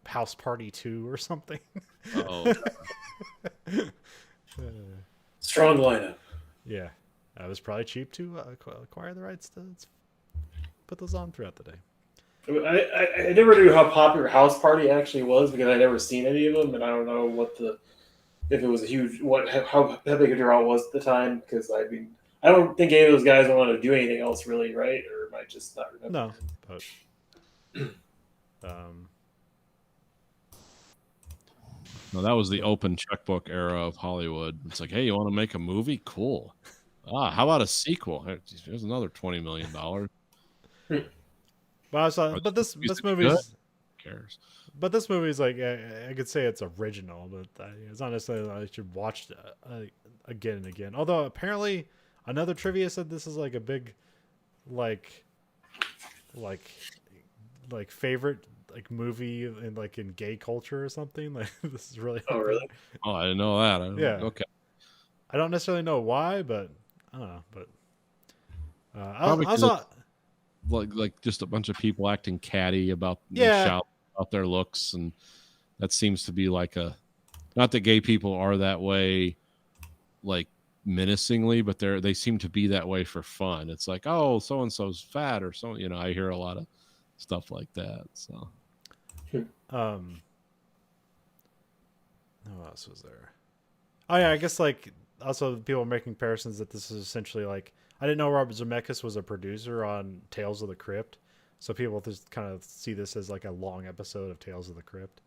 House Party 2 or something.
Oh,
Strong lineup.
Yeah, it was probably cheap to acquire the rights to put those on throughout the day.
I never knew how popular House Party actually was because I never seen any of them, and I don't know if it was a huge how big a draw it was at the time. Because I mean, I don't think any of those guys wanted to do anything else really, right? Or am I just not remembering?
No, but
no, that was the open checkbook era of Hollywood. It's like, hey, you want to make a movie? Cool. How about a sequel? Here's another $20 million.
but I saw, but this
Music
movie's.
good? Who cares?
But this movie's like I could say it's original, but it's not necessarily that I should watch again and again. Although apparently another trivia said this is like a big like favorite like movie in gay culture or something. Like this is really
Oh, really?
Oh, I didn't know that.
Yeah.
Okay.
I don't necessarily know why, but I don't know. But
Probably
I also
like just a bunch of people acting catty about
Yeah.
shout about their looks, and that seems to be like not that gay people are that way like menacingly, but they seem to be that way for fun. It's like, oh, so and so's fat, or so, I hear a lot of stuff like that. So
what else was there? Oh yeah, I guess like also people making comparisons that this is essentially like I didn't know Robert Zemeckis was a producer on Tales of the Crypt, so people just kind of see this as like a long episode of Tales of the Crypt.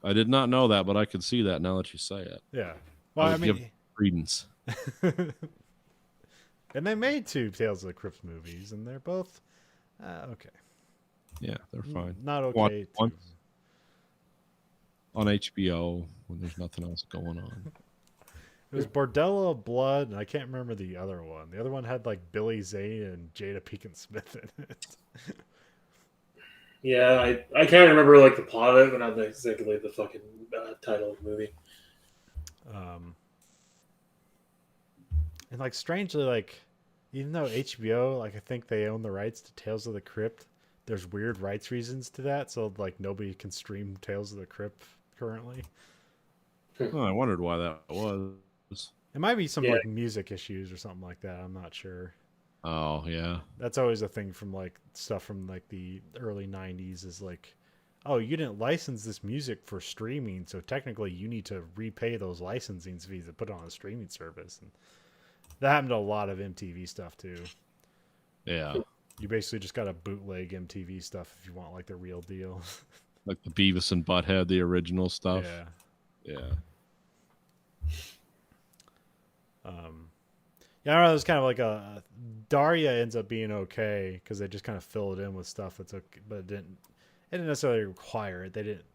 I did not know that, but I could see that now that you say it.
Yeah, well, I
would give
mean,
credence.
and they made 2 Tales of the Crypt movies, and they're both okay.
Yeah, they're fine.
Not
Watch
okay.
one on HBO when there's nothing else going on.
It was Bordello of Blood, and I can't remember the other one. The other one had like Billy Zane and Jada Pinkett Smith in it.
Yeah, I can't remember like the plot of it, but not exactly the fucking title of the movie.
And like strangely, like even though HBO, like I think they own the rights to Tales of the Crypt, there's weird rights reasons to that. So like nobody can stream Tales of the Crypt currently.
Oh, I wondered why that was.
It might be some
Yeah.
like music issues or something like that. I'm not sure.
Oh yeah.
That's always a thing from like stuff from like the early 90s is like, oh, you didn't license this music for streaming, so technically you need to repay those licensing fees to put it on a streaming service. And that happened to a lot of MTV stuff too.
Yeah.
You basically just got to bootleg MTV stuff if you want like the real deal.
Like the Beavis and Butthead, the original stuff.
Yeah.
Yeah.
Yeah, I don't know. It's kind of like a Daria ends up being okay because they just kind of fill it in with stuff that's okay, but it didn't necessarily require it. They didn't.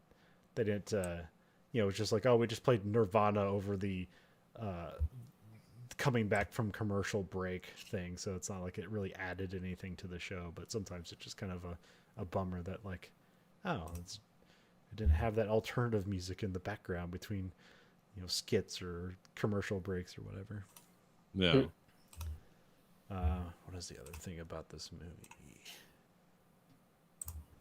It's just like, oh, we just played Nirvana over the coming back from commercial break thing, so it's not like it really added anything to the show. But sometimes it's just kind of a bummer that like, oh, it didn't have that alternative music in the background between skits or commercial breaks or whatever.
Yeah.
What is the other thing about this movie?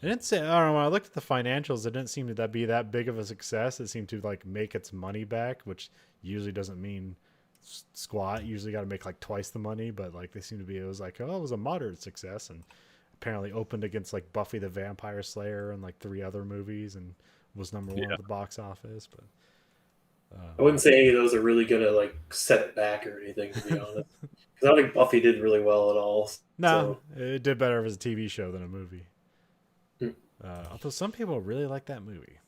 It didn't say. I don't know. When I looked at the financials, it didn't seem to be that big of a success. It seemed to like make its money back, which usually doesn't mean squat. Usually got to make like twice the money, but like they seem to be. It was like, oh, it was a moderate success, and apparently opened against like Buffy the Vampire Slayer and like 3 other movies, and was number 1 at the box office. But
I wouldn't say any of those are really gonna like set it back or anything, to be honest. Because I don't think Buffy did really well at all.
no, it did better as a TV show than a movie.
Hmm.
Although some people really like that movie.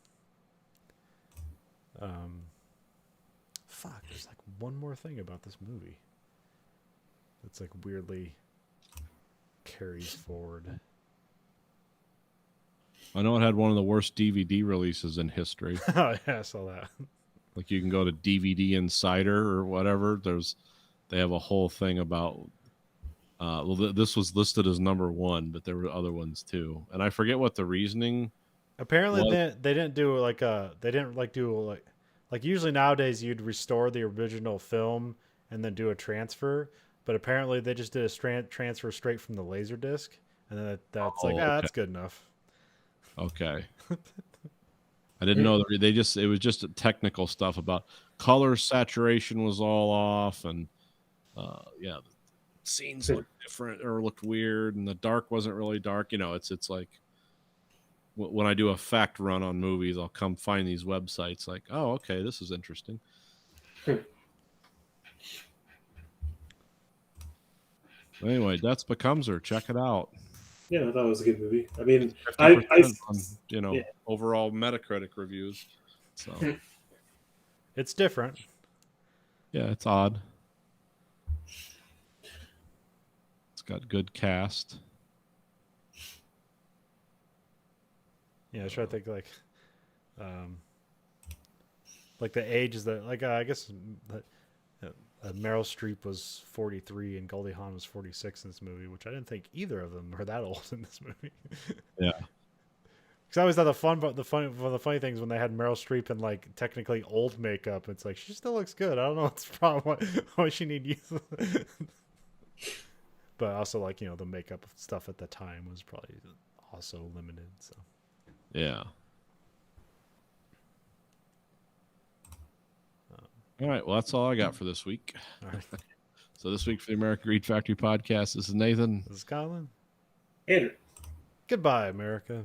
Fuck, there's like one more thing about this movie that's like weirdly carries forward.
I know it had one of the worst DVD releases in history.
Oh yeah, I saw that.
Like you can go to DVD Insider or whatever. They have a whole thing about. This was listed as number 1, but there were other ones too, and I forget what the reasoning.
Apparently,
What?
they didn't do like they didn't like do like usually nowadays you'd restore the original film and then do a transfer, but apparently they just did a transfer straight from the laser disc, and then that's
Oh,
like
okay.
that's good enough.
Okay. I didn't know that it was just technical stuff about color saturation was all off, and yeah, the scenes looked different or looked weird, and the dark wasn't really dark. You know, it's like when I do a fact run on movies, I'll come find these websites like, oh, okay, this is interesting. Anyway, Deaths Becomes Her. Check it out.
Yeah, I thought it was a good movie. I mean,
50% on,
yeah.
overall Metacritic reviews. So
It's different.
yeah, it's odd. It's got good cast.
Yeah, I try to think like the age is that like I guess Meryl Streep was 43 and Goldie Hawn was 46 in this movie, which I didn't think either of them were that old in this movie.
Yeah.
Because I always thought the funny things when they had Meryl Streep in like technically old makeup, it's like she still looks good. I don't know what's the problem. Why she need use. But also like the makeup stuff at the time was probably also limited. So
Yeah. All right. Well, that's all I got for this week.
all right,
So this week for the American Greed Factory podcast, this is Nathan.
this is Colin.
Andrew.
Goodbye, America.